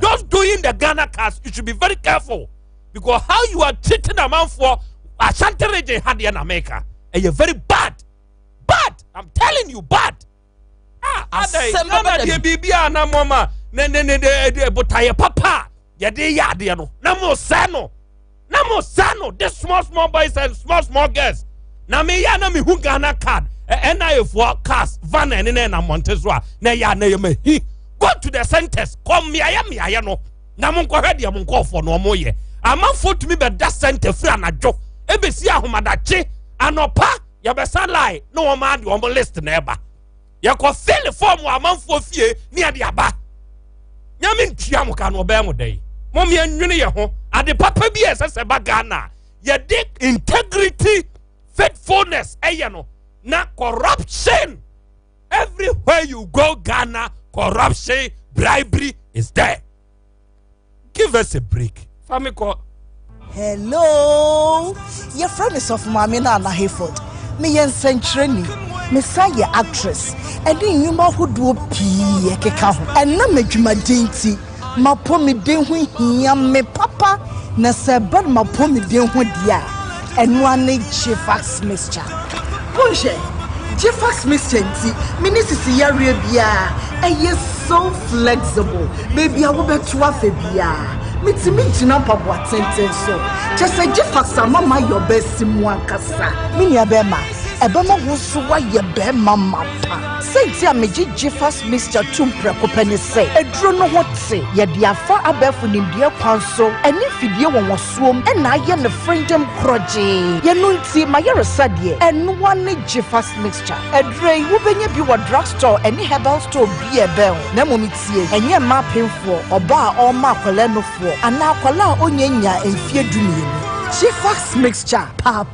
those doing the Ghana cast you should be very careful because how you are treating a man for Asante region had in America and you're very bad I'm telling you bad Asem Beba Dabi bibia na mama ne botaye papa ye de yade no na mo sano this small boys and small girls na me ya na me hu Ghana card and I for cars van and na Montezua na ya na me go to the centers come me aya no na mo nkọ hwede mo nkọ for no mo ye amafo to me be that center free anajo ebesi ahomadache anopa ya be salai no wo ma de wo list na eba ya ko fill form amafo fie ni ade aba nyame ntua mo ka no be mo dai mo me anwene ye ho ade papa bi esese ba Ghana ye de integrity faithfulness no na corruption everywhere you go Ghana corruption bribery is there give us a break family call hello your friend is of Mami na Hayford me yen century me say actress and then you ma hodo pii ekeka ho and na madwuma denti mapo me den ho hia me papa na se bad mapo me den ho dia enu ane Jifax mixture bonje Jifax mixture nti minisisi yare bia eye so flexible baby awo beto afa bia mitimi gina pabo atenten so chese Jifax mama your best mu ankasa minia be ma ebe ma wo so wa ye be mama pa senti a meji Jeffers Mr. Tumpre kopene say edro no hote ye de afa abefu nimdie kwanso ene fidie wonwosuom e na ye ne freedom kroje ye no nti mayeresa de eno wane Jeffers Mixture edre wo benye bi wo drugstore ene herbal store bi e bel na momitie enye ma penfo oba a o ma kwale no fo ana kwala a onyanya enfie dumienu Jeffers Mixture pa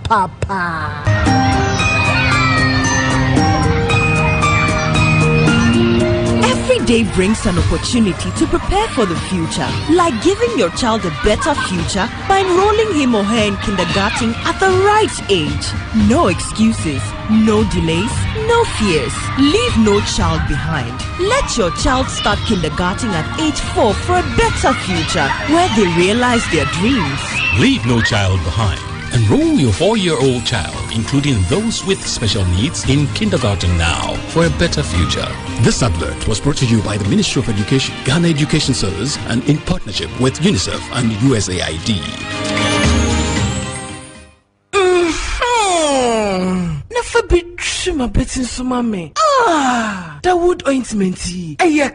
Every day brings an opportunity to prepare for the future, like giving your child a better future by enrolling him or her in kindergarten at the right age. No excuses, no delays, no fears. Leave no child behind. Let your child start kindergarten at age 4 for a better future where they realize their dreams. Leave no child behind. Enroll your 4-year-old child, including those with special needs, in kindergarten now for a better future. This advert was brought to you by the Ministry of Education, Ghana Education Service, and in partnership with UNICEF and USAID. Never be my betting so mommy. The wood ointment.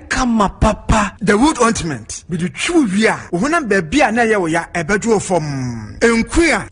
Kama papa. The wood ointment. Be the true ya. When I'm baby and ya a bedroom from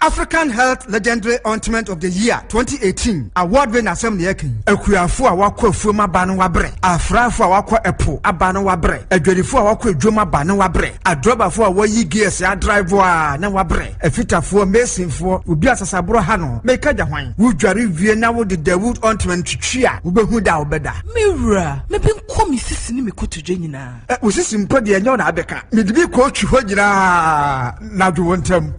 African Health Legendary Ointment of the Year 2018. Award winner Asem Yekin. Ekuya fu awakwa fuma banu wabre. Afra fu awakwa epo abanu wabre. Edwedi fu awakwa joma banu wabre. Adroba fu awayi gears ya drive wa na wabre. Efita fu mesin fu ubi asasabro hano. Meka jahwan. Wudwari wie na wo the wood ointment twia. Ubehu da obeda. Mira, me bin komi sisi ni me koto dwe nyina. Usisi mpo de enyo na abeka. Me dibi ko twi ho nyina na do wontam.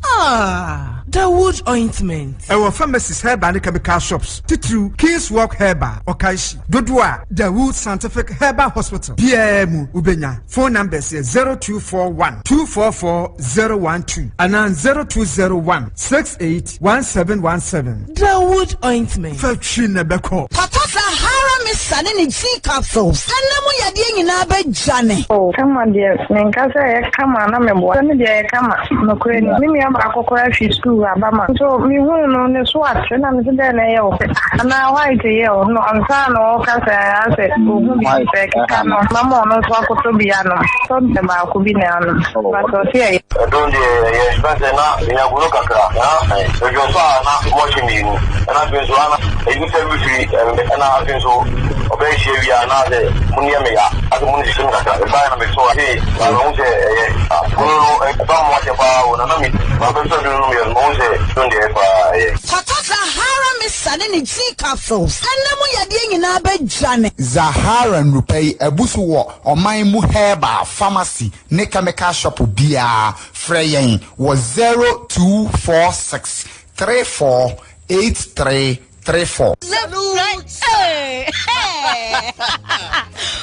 The wood ointment. Our pharmacies herb and chemical shops. Titru King's Walk Herba Okaishi. Dodua The Wood Scientific Herbal Hospital. PM Ubenya. Phone numbers 0241 244 012 and 0201 681717. The wood ointment. Fetchina Beko. Sahara Miss Sunny G capsules. Sanamu Yadi in Abe Jane. Oh, come on, dear. Ninkasa, come on, I'm a boy. Come on, no queen. Mimi, I'm a cocoa school, Abama. So, we won't on the swat, and I'm the day. And now, why do you know? I'm son or Casa, I said, my back, Mamma, no swap to be an something about Kubina. But, yeah, I don't expect enough in a book. If you're watching me, and I've been one, and I've been so. Obey we are not the Muniamia, as a munition, the Dynamic so hey, I don't say, somewhat about Nanami, my person, Moses, Sahara Miss Sunny G capsules. Sanamu Yadi in Abe Jane. Zahara and Rupei, a busuwa, or my muheba, pharmacy, Nekameka shop, Bia, Freyin, was 0246 348334.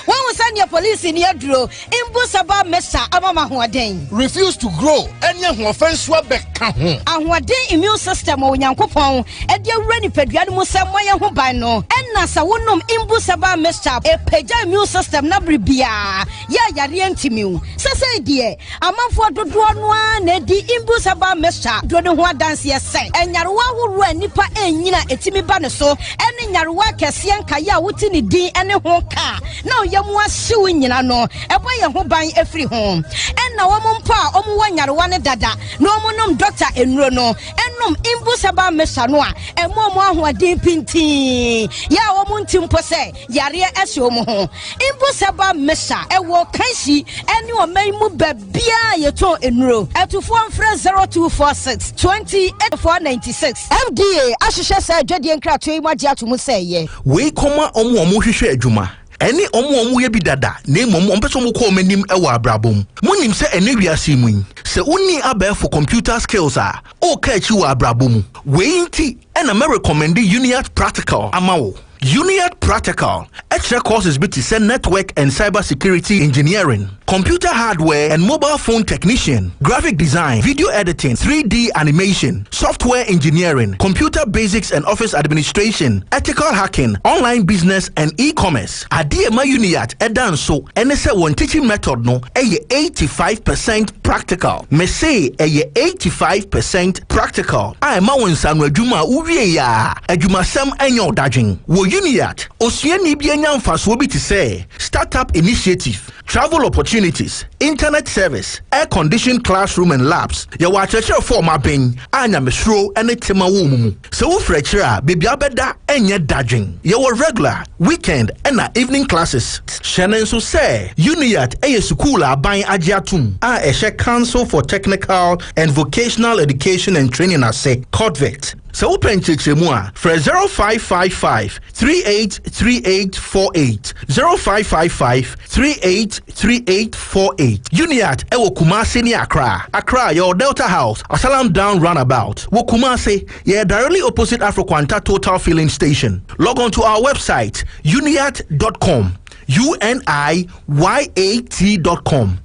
When we send your police in your draw, Imbusaba Mesa Abama Huadeng. Refuse to grow, and young offense Wabeka. And what day immune system or Yankopon, and your ready Pediamus Samoya Hubano, and Nasa Wunum Imbusaba Mesa, a Peja immune system Nabribia, Yariantimu. Sasa dear, a month for the Duanwa, Nedi Imbusaba Mesa, Dodua dance say, and Yarwa who ran Nipa and Yina Etimi Banaso, and in Yarwa Cassian Kaya Wutini D and a honka. Now Yamwa suing no, a boy who buy every home. And now Mumpa, Omuan Dada, no monum doctor in Rono, and num Imbusaba Mesanoa, and Momo who are deep in tea. Ya Omuntum Pose, Yaria Esomo, Imbusaba Mesa, a walk Kanshi, and you are Maymu Babia Yato in Ro, at 0246 28 FDA, Ashisha said, Jadian Cratry, what Jatumu say, we come on Juma. Any omu ye bi dada na emom ompeso mo ko manim e wa abrabom munim se ene wiase mu se uni aba for computer skills o ka chi wa abrabom we nti na me recommend Uniat Practical amawo Uniat Practical extra courses be to network and cyber security engineering computer hardware and mobile phone technician, graphic design, video editing, 3D animation, software engineering, computer basics and office administration, ethical hacking, online business and e-commerce. Adiema Uniat edan so enese one teaching method no 85% practical. Me say 85% practical. I ma won sanu adwuma uwie ya. Adwuma sam enyo dagin. Wo Uniat osua ni bi anya mfaso bi ti say startup initiative, travel opportunities, internet service, air-conditioned classroom and labs. Ya wa church for my ben anya mesro ene tema wo mumu. So wo frechira baby abeda enye dagin. Ya wa regular, weekend and evening classes. Shannon so say Uniat eye school aban agiatum a ehye Council for Technical and Vocational Education and Training ase COTVET. So open Chichemua for 0555 383848 0555 383848. Uniat ewo Kumasi ni Accra your Delta House Asalam Down Runabout wo Kumasi ye directly opposite Afroquanta Total Filling Station. Log on to our website uniat.com UNIYAT.com.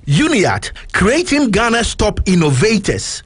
Uniat, creating Ghana's top innovators.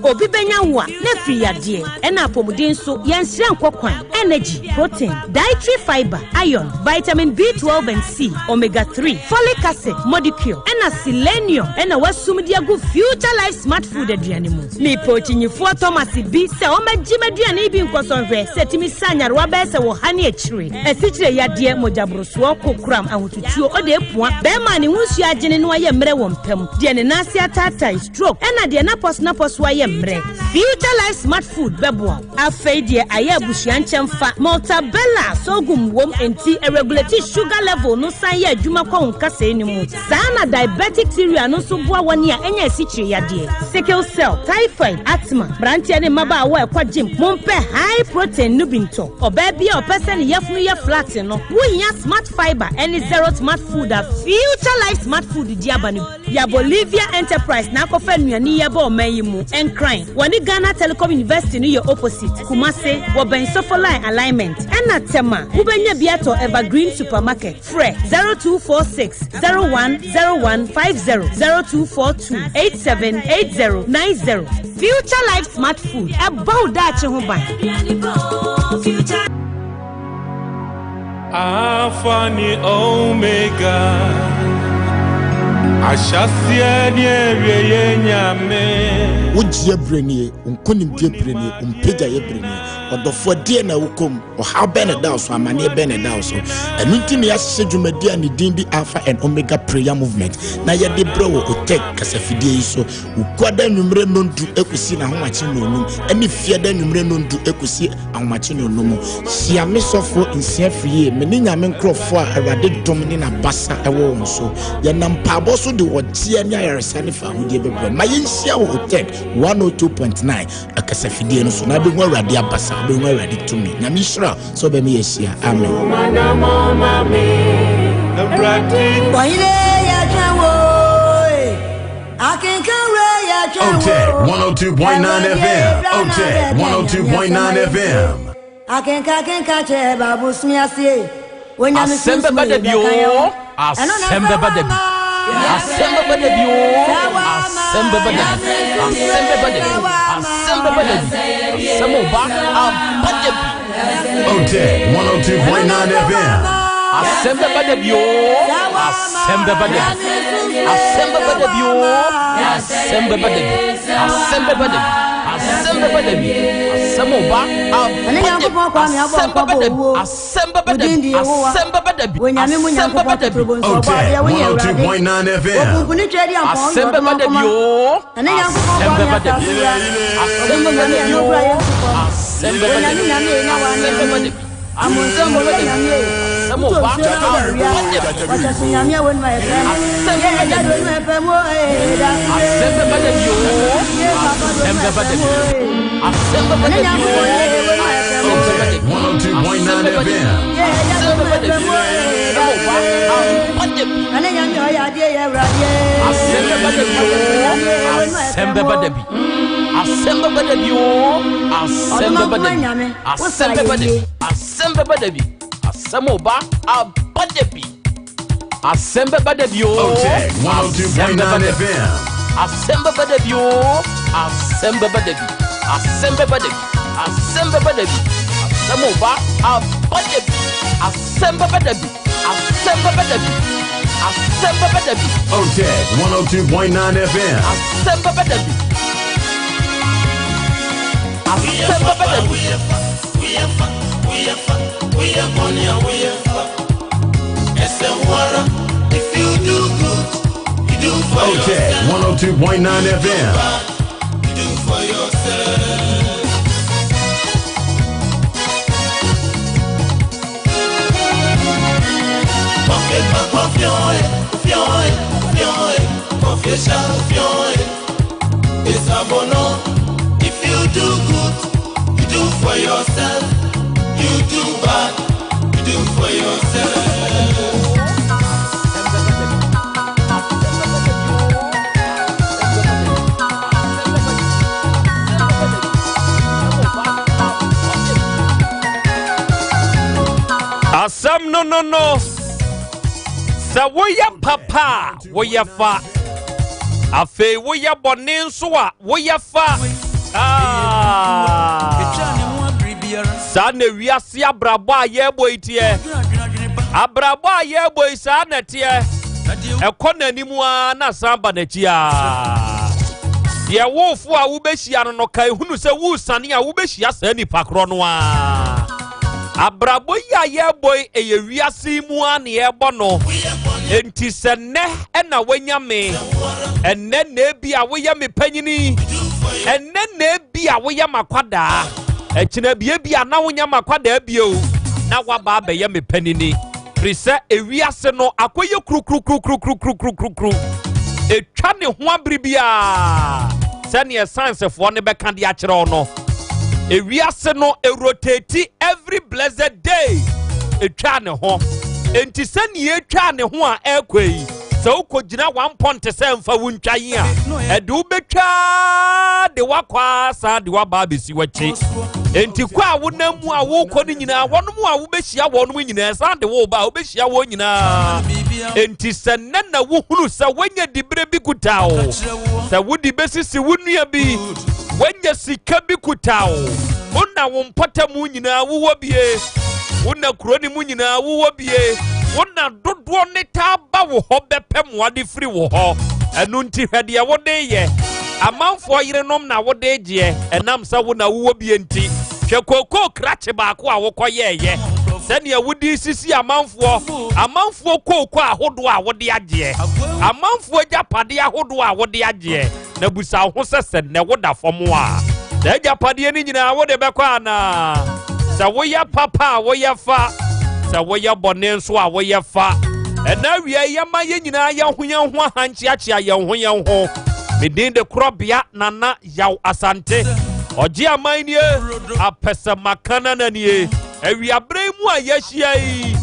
Obi benya wa na free yade ena apomuden so yensiran kwakwan energy protein dietary fiber iron vitamin B12 and C omega 3 folic acid molecule ena selenium ena wasum dia go future life smart food aduane mu mi pochinyifo Thomas bi se o magime aduane bi nkosonhwe setimi sanyare wa be se wo hane achire asichire yade mojabroso kokram ahotutuo ode epua be ma ne hunsu agene no aye mre wo mpem de ne nase atata stroke ena de na pos wa ye future life smart food beboa afeidie aye busuan chemfa multabella sogum wom enti irregularity sugar level no san ye adwuma kwa nkasa enimu sana diabetic theory no so boa woni a enya asichire yade sickle cell typhoid asthma brantia ne maba awa ekwa gym mompe high protein nubinto oba bia opese ne yafunu ye flat no wonya smart fiber any zero smart food a future life smart food diabanu ya Bolivia enterprise na kofa nuani ye ba o mayimu crying. Wani Ghana Telecom University ni your opposite. Kumase, waben sofoline alignment. Ena tema, ubenya biato Evergreen Supermarket. Fre 0246 010150 0242 878090. Future Life Smart Food. About that chehomba. Alpha ni Omega. Ashasia ni ere nyame. Ujie brenie, unkunim die brenie, umpeja ye brenie. Odofo die na ukom, o how bene daoso, amane bene daoso. Eminti ni asise jumedia ni dindi Alpha and Omega prayer movement. Na ye de bro OTEC kasafidie iso. Ukwada numre nondu ekusi na homachi nonum. Eni fiada numre nondu ekusi ahomachi nonum. Siame sofo insia friye, meni nyame nkrofo a Awurade domini na basa ewo nso. Ya nampabo so de wotie nya yaresane fa hodie bebre. Ma yensia wo OTEC 102.9 akasafidie no so na be Awurade abasa be Awurade tumi. Nyame hira so be me yesia. Amen. OTEC 102.9 FM. OTEC 102.9 FM. Asem Beba Dabi. Asem Beba Dabi. Asem Beba Dabi. Asem Beba Dabi. Asem Beba Dabi. Asem Beba Dabi. Samoba Dabi. OTEC 102.9 FM. Asem Beba Dabi. Asem Beba Dabi. Asem Beba Dabi. Asem Beba Dabi. Asem Beba Dabi. Asem Beba Dabi. Samoba Dabi. Asem Beba Dabi. Asem Beba Dabi. Asem Beba Dabi. Asem Beba Dabi. OTEC 102.9 FM. Asem Beba Dabi. Asem Beba Dabi. Asem Beba Dabi. Asem Beba Dabi. Asem Beba Dabi. Samoba Dabi. Asem Beba Dabi. OTEC 102.9 FM. Asem Beba Dabi. Asem Beba Dabi. Asem Beba Dabi. Asem Beba Dabi. Asem Oba Abadabi. Asem Beba Dabi. Asem Beba Dabi. Asem Beba Dabi. OTEC 102.9 FM. Asem Beba Dabi. Asem Beba Dabi. If you do good, you do for OTEC 102.9 FM. You do for yourself. If you do good, you do for yourself. You do bad, you do for yourself. Asam no. Sa woya papa, woya fa. Afe woya bonin soa, woya fa. Sa ne wiase abrabo aye boy tie. Abrabo aye boy sa na tie. Ekonanimu a na samba na chia. Ye wofu a wubehia no kai hunu se wu sane a wubehia sa ni pakro no a. Abrabo ya ye boy eye wiase mu a ne ebo no. Enti se ne na wanya me. Enne na bi a woya me panyini. Enne na bi a woya makwada. Echina bi a na wonya makwada bio. Na waba be ye me panini. Prisa ewiase no akoye kru. Etwa ne ho abribia. Sane science fo ne beka de akere ono. Ewiase no rotate every blessed day. Etwa ne ho. Enti sane etwa ne ho a ekwei. Se ukogina 1 point se mfa wuntwan a. Ede ubetwa de wakwa sa de waba besi wachi. Enti kwa wonamu a wokɔ ne nyina wɔnom a wobehia wɔnom nyina san de wo ba wobehia wo nyina. Enti sɛnɛ na wohunu sɛ wanya dibre bi kutawo sɛ wodi besisi wonua bi wanya sika bi kutawo wona wo mpɔta mu nyina wowɔ bie wona kuroni mu nyina wowɔ bie wona dodoɔ ne ta ba wo hɔ bɛpɛ moade firi wo hɔ ɛno nti hwɛdeɛ wode yɛ amanfoɔ yerenom na wode gye ɛnam sɛ wona wowɔ bie nti hwɛ koko krache baako a wokɔyɛɛyɛ sɛnea wodi sisi amanfoɔ koko ahodo a wode agye amanfoɔ japade ahodo a wode agye na busa ho sɛsɛ ne woda fam a da japade ni nyina wode bɛkɔ ana sɛ woyɛ papa a woyɛ fa sɛ woyɛ bɔne nso a woyɛ fa ɛna wie yɛma yɛ nyina yɛ ho ahankyeakyea yɛn ho medin de WITHKROBEA nana yaw asante Oji amainie apesa makana nanie ewiabre mu a yehia yi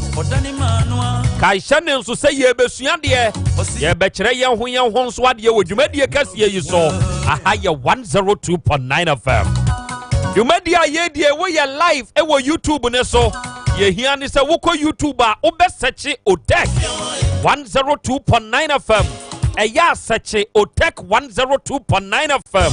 kai hyane nso se ye besua de ye be kire ye ho nso ade wo dwumadie kase yi so aha ye 102.9 FM dwumadie ye die wo ye live e wo YouTube ne so ye hia ne se wo ko YouTube a wo be search OTEC 102.9 FM e ya search OTEC 102.9 FM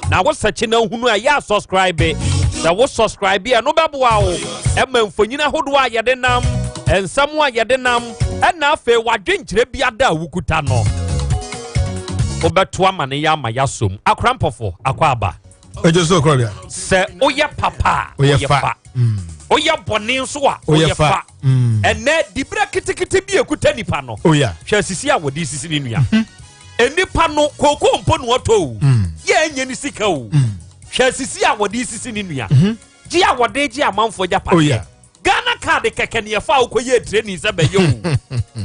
na wo search na hunu a ya subscribe na wo subscribe ya no beboa wo e manfonyina hodo a yede nam ensam a yede nam e na afa wadwenkyere bia da wukuta no obeto amane ya ma ya som akrampofo akwaba ejeso WITHKROBEA se oye papa oye fa oye bone nso a oye fa ene dibra kitikiti bi ekuta nipa no oya hwe sisi a wodi sisi ni nua enipa no koko mpo no oto ye enye ni sika o hwe sisi a wodi sisi ni nua ji a wode ji amanfo japa oya Ghana card keke ne fa ukoye training se be ye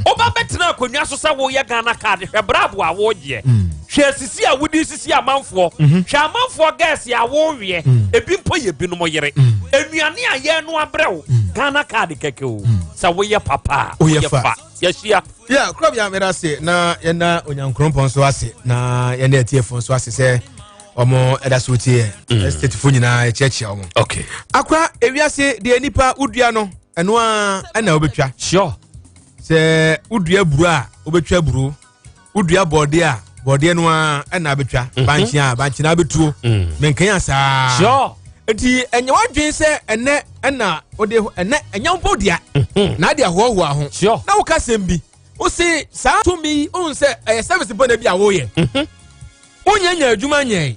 o ba betina akonwa so se wo ye Ghana card hwe brabo a wo je hwe sisi a wodi sisi amanfo hwe amanfo gas ya wo wie ebi mpo ye binom yere enuane a ye no abrew Ghana card keke o se wo ye papa o ye fa yeshia yeah WITHKROBEA mera se na ye na onyankrompon so ase na ye na etiefo so ase se omo edasuti state fo nyina echeche omo okay akwa ewiase de nipa udua no eno a na obetwa sure se udua buru a obetwa buru udua bode a bode no a na betwa banchi na betuo menkan sa sure enti enye wadwen se ene na ode ene enyampo dia na dia hoho ho sure na wo ka sembi wo se sa to mi on se service bona bi a wo ye nya adwuma nye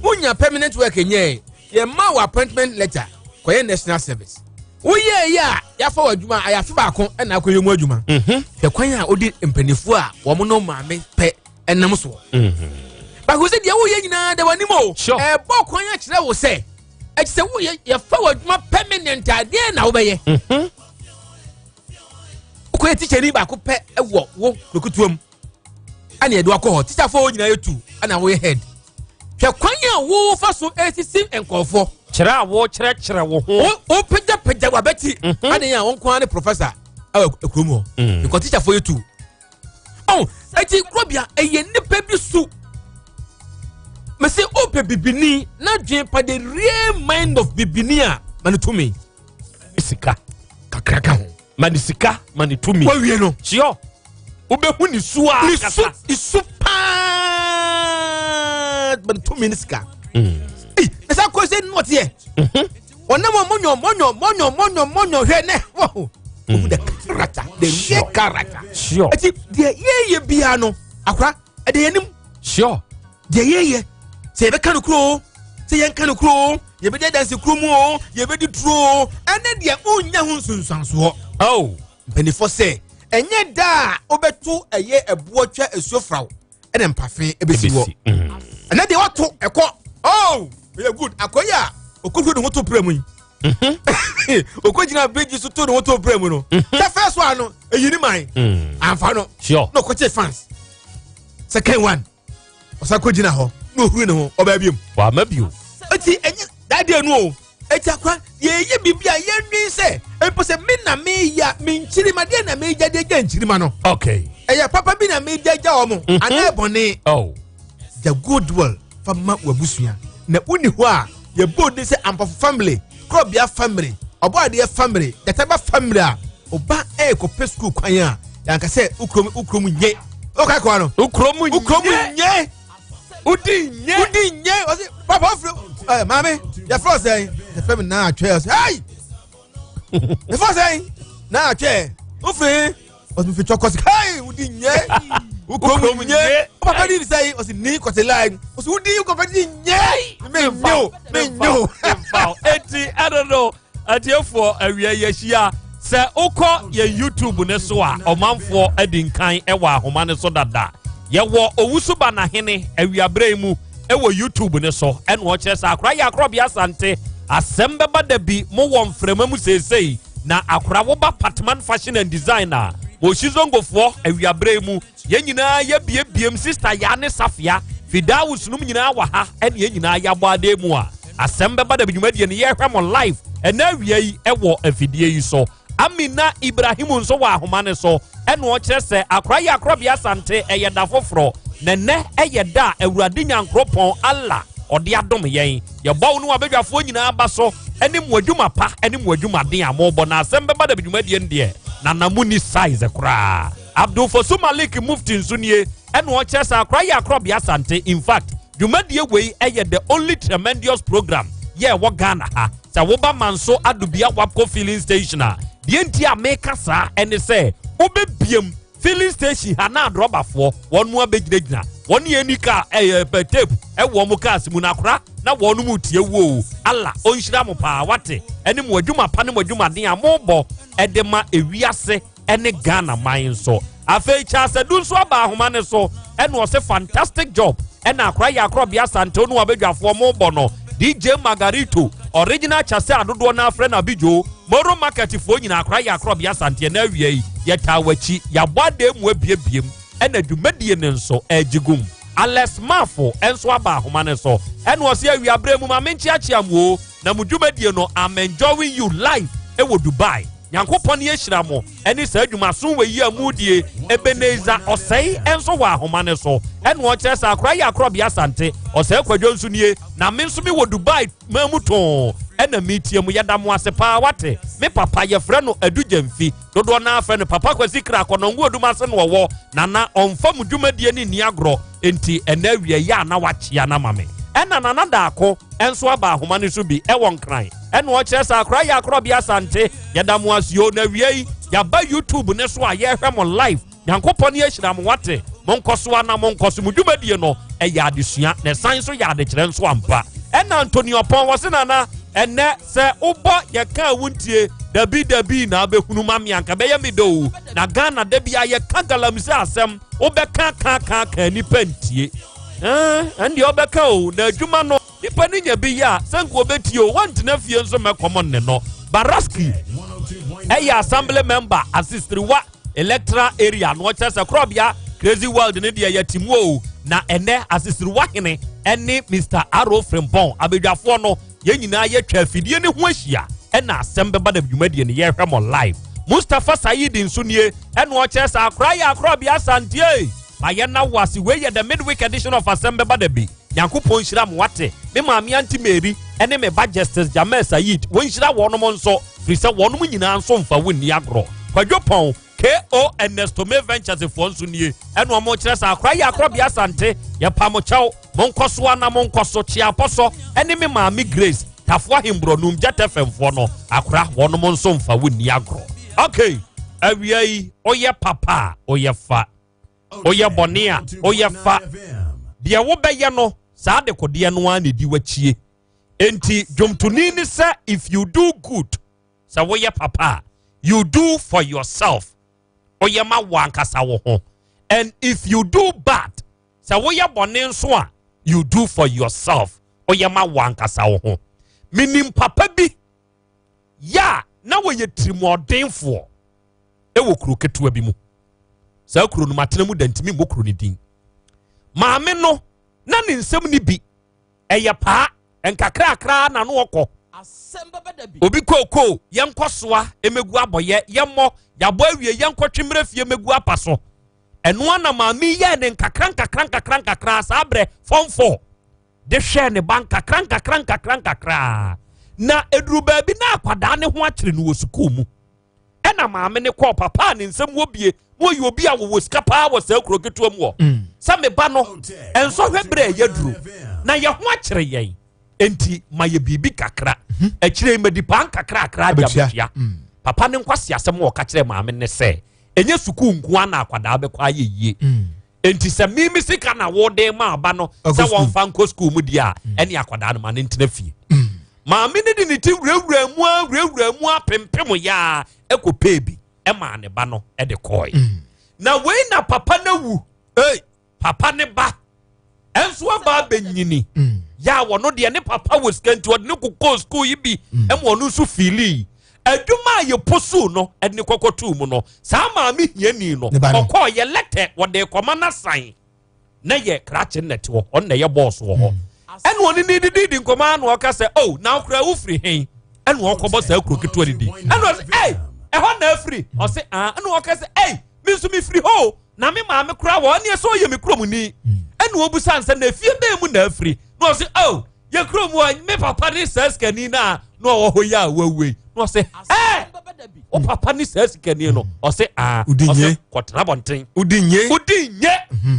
unya permanent work nye ye ma wa appointment letter koye national service wo ye ya ya fa adwuma ayafe ba ko na akoye mu adwuma ye kwan a odi mpanifo a wo mo no maame pe enam so ba ko se dia wo ye nyina de wanimo bo kwan a kire wo se e se wo ye fa adwuma permanent ade na wo be ye ko ye teacher ni ba ko pe e wo lokutuam ani edu akọ teacher fo nyina yetu ana wo head hwe kwanya wo fa so esisi enkofo kira wo kire wo ho o pejja wa beti ani ya won kwa ne professor ekromo because teacher fo yetu oh eti krobia eye nipa bi su me say o pe bibini na dwen pa the real mind of bibini a manitumi sika kakraka ho manisika manitumi wa wie no sure obehu ni su a kasa isu pa but 2 minutes ka esa ko se not here onam monyo hwe ne wo the character the real character sure ati de ye bia no akwa de yanim sure de ye se be kan kro se yen kan kro ye be de dance kro mu o ye be di tro ene de onya hu sunsanso oh benefo se enye da obetu eye ebuo twa esuofraw ene mpafe ebesi wo ene de wato ekọ oh we good akoya okohwe de hoto premu yi okojina bridge so to de hoto premu no the first one no eyini man amfa no sure no koche fans second one osakojina ho no huru ne ho oba biem wa mabio eti enye that dey no eti akwa ye bibia ye nwin se empo se me na me ya me nchirima de na me jade ja nchirima no okay eya papa bi na me jaja omo ana ebone oh the good will fama wabusua na uni ho a ye bodi se ampafo family krobia family oboade family detaba family a oba ko pe school kwan a yanka se ukrom nye okay ko no ukrom nye udi nye o se papa fro mami ya first say the family na atwe hey the first say na atwe ofre o mi fi chokos hey udi nye ukrom nye papa di say o si ni kote line o si udi ko padi nye me nyo eti I don't know atiefo awia yehia se ukọ ye YouTube ne so a omanfo adinkan ewa ahoma ne so dada ye wo owusuba na hene awia bremu ewo YouTube ne so ene wo kire sa akra ya akrobia asante Asem Beba Dabi mo wo mfremamu sesei na akra wo ba Patman Fashion and Designer mo shizongofo awia bremu ye nyina ye biebiem sister ya ne Safia Fidaus num nyina wa ha ene ye nyina ya bọ ade mu a Asem Beba Dabi dwumadie ne ye hwam live ene awia yi ewo afidie yi so Amina Ibrahim nso wa ahoma ne so ene wo kire se akra ya akrobia asante eye da foforo nene eye da awurade nyankropon Allah ode adom yen ye bawo no abedwafo nyina aba so ene mu adwuma pa ene mu adwuma den amobo na Asem Beba Dabi dwumadie ndie na namuni size kra Abdul Fosu Malik Mufti nsunie ene wo kire se akra ya akrobia asante in fact dwumadie wei eye the only tremendous program ye wo Ghana ha sa wo ba manso adubia wapko filling station a die nti a meka sa ene se obebiem filling station ha na adrobafo wonu abegidegina wonu yenika tape wo mu cars mu na kora na wonu mu tie wo Allah onhira mo pa wate ene mo adwuma pa ne mo adwuma den amobo edema ewiase ene Ghana man so afei cha sedu so aba ahoma ne so ene o se fantastic job ene akra ya akrobia asante onu abedwafo mo bo no DJ Margarito original chase adodo na afre na bijo moro market fo nyina akra ya akrobia asante na awie ye tawachi ya bode mu abiebiem ena dwumadie ne nso agigum Alex Mafo enso aba ahoma ne so ena o se awie abremu ma menchi achiamu na mu dwumadie no I'm enjoying you live ewo Dubai Nyankopon ye hyira mo eni sa adwuma so we yi amudie Ebeneza osei enso wa ahoma ne so ene wo kire sa akra ya akrobia asante osei kwadwo nso nie na me nso mi wo Dubai mamuton ɛna metie mu yɛda mo ase paa wate me papa yɛfrɛ no adugyanfi dodoɔ na afrɛ no papa kwasi kra akɔnɔngo aduma ase no wɔwɔ nana ɔmfa mu dwumadie ne ni agorɔ enti ɛna awie yɛ na wakyea na mame ɛna nana daako ɛnso aba ahoma ne so bi ɛwɔ nkran ɛna ɔkyerɛ sɛ akora yɛ akorɔbea asante yɛda mo ase yo na wie yi yɛaba YouTube ne so a yɛhwɛ mo live nyankopɔn ne ahyira mo wate monkɔ so ana monkɔ so mu dwumadie no ɛyɛ adesua na san so yɛ adekyerɛ nso ampa ɛna Antonio Pon wɔ se nana ɛnɛ sɛ wobɔ yɛka wuntie dabi na abɛhunu ma me anka bɛyɛ me do na Ghana da bia yɛka galamsey asɛm wobɛka ka nipa ntie ɛndeɛ wobɛka o na adwuma no nipa no nya bi yɛ a sɛ nka wobɛtie o wantena fie nso mɛkɔmɔ ne no Baraski ɛyɛ assembly member asistriwa electoral area no ɔkyerɛ sɛ korɔbea crazy world ne deɛ yɛtimu o na ɛnɛ asisiriwa hene ɛne Mr. Aro Frimpong abedwafoɔ no yɛn nyinaa yɛtwa afidie ne ho ahyia ɛna Asem Beba Dabi dwumadie ne yɛhwɛ mo live Mustafa Said nso nie ɛna ɔkyerɛ sɛ akora yɛ akorɔbea asante ma yɛna wase wei yɛ the midweek edition of Asem Beba Dabi nyankopɔn hyira mo wate me maame Aunty Mary ɛne me ba Justice Jamal Said wɔn hyira wɔnom nso firi sɛ wɔnom nyinaa nso mfa wonni agorɔ Kwadwo Pɔn K.O. Ernesto May Ventures for Sunye and one more chess. I cry akrobia sante, ya pamochao, Monkoswa na Monkoso, Chiaposo, enemy Mammy Grace, Tafwa Himbronum, Jetefem Fono, Akra, one monson for win Niagro. Okay, Aviai, Oya Papa, Oya Fa, Oya Bonia, Oya Fa, Dia Wobeyano, Sade Kodianwa, ni Diwachi. Enti, Jumtunini, sir, if you do good, Sawoya Papa, you do for yourself. Oyama wankasa wo ho. And if you do bad, sa woya bone so a, you do for yourself. Oyama wankasa wo ho. Minim papa bi ya na wo ye trimɔdenfo e wo kuro ketewa bi mu. Sa kuro no matena mu dantimi mo kuro ni din. Maame no na ne nsɛm ni bi ɛyɛ paa enkakrakra na no ɔkɔ. Asem Beba Dabi. Obi koko yenkɔsoa emegu abɔyɛ yemmɔ yabo awie yenkɔtwemre fie megu apaso eno ana maami ye ne nkakran sa abre form 4 de hwɛ ne bank kakran na eduru baabi na akwada ne ho akyere no wosuku mu ɛna maame ne kɔ papa ne nsɛm wobie mo yi obi a wo sika pa wo sa kuro ketewa mu wɔ sɛ me ba no enso hwɛ bre yaduru na ye ho akyere yɛn enti ma ye bibi kakra akyire medi pan kakra de abutia papa ne nkwasi asɛm wɔ ka kyerɛ maame ne sɛ enye suku nko ana akwada bɛkɔ ayɛ yie enti sɛ mimi sika na wo de ma aba no sɛ wɔn fa nko school mu dia ɛne akwada no ma ne ntena fie maame ne de ne ti wura mu apempem ya ɛkɔ pebi ɛma ne ba no ɛde kɔɛ na wei na papa na wu papa ne ba ɛnso aba benyini ya wɔno de ne papa wɔ skanti wɔde ne kokɔ school yi bi ɛma ɔno nso fili adwuma ye posu no ɛne kɔkɔtu mu no saa maame hiani no ɔkɔ yɛ lɛtɛ wɔde kɔma na san na yɛ krache net wɔ ɔn na yɛ boss wɔ hɔ ɛne ɔne ne didi nkɔma na ɔka sɛ oh na ɔkura wo firi hen ɛne ɔkɔbɔ saa kuro ketewa didi ɛne ɔsɛ ɛhɔ na afiri ɔsɛ ɛne ɔka sɛ me nso me firi hɔ na me maame kura wɔ ɔne ɛsɛ ɔyɛ me kuro mu ni ɛne ɔbusa nsa na fie bɛɛ mu na afiri na ɔsɛ yɛ kuro mu me papa ne saa skani na ɔwɔ hɔ yɛ a wawe na ɔsɛ o papa ni sɛ sikani no ɔsɛ udinye kɔtena bɔnten udinye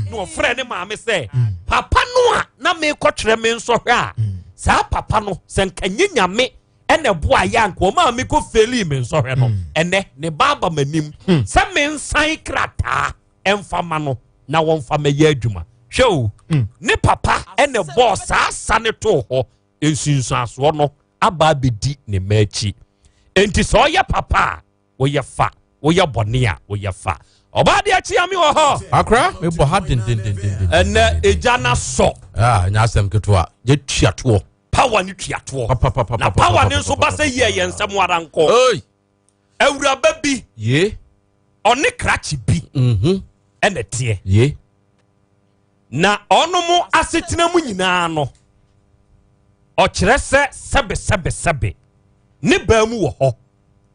na ɔfrɛ ne maame sɛ papa no a na me kɔtwerɛ me nsɔhwɛ a saa papa no sɛ nkanye nyame ɛna boa yɛ anka ɔma me kɔ feli me nsɔhwɛ no ɛnɛ ne baba manim sɛ me nsan krataa ɛmfa ma no na wɔmfa mɛyɛ adwuma hwɛ o ne papa ɛna bɔɔ saa sa ne too hɔ nsunsuasoɔ no aba abɛdi ne maakyi enti sɛ ɔyɛ papa woyɛ fa woyɛ bɔne a woyɛ fa ɔba de akyia me wɔ hɔ akra me bɔ ha den ɛnɛ egya na sɔ nya asɛm ketewa yɛ tuatoɔ power ne tuatoɔ na power ne nso ba sɛ yɛ yɛn nsɛm wara nkɔ awuraba bi ɔne krakye bi ɛna teɛ na ɔno mo asetena mu nyinaa no ɔkyerɛ sɛ sɛbe ne baa mu wɔ hɔ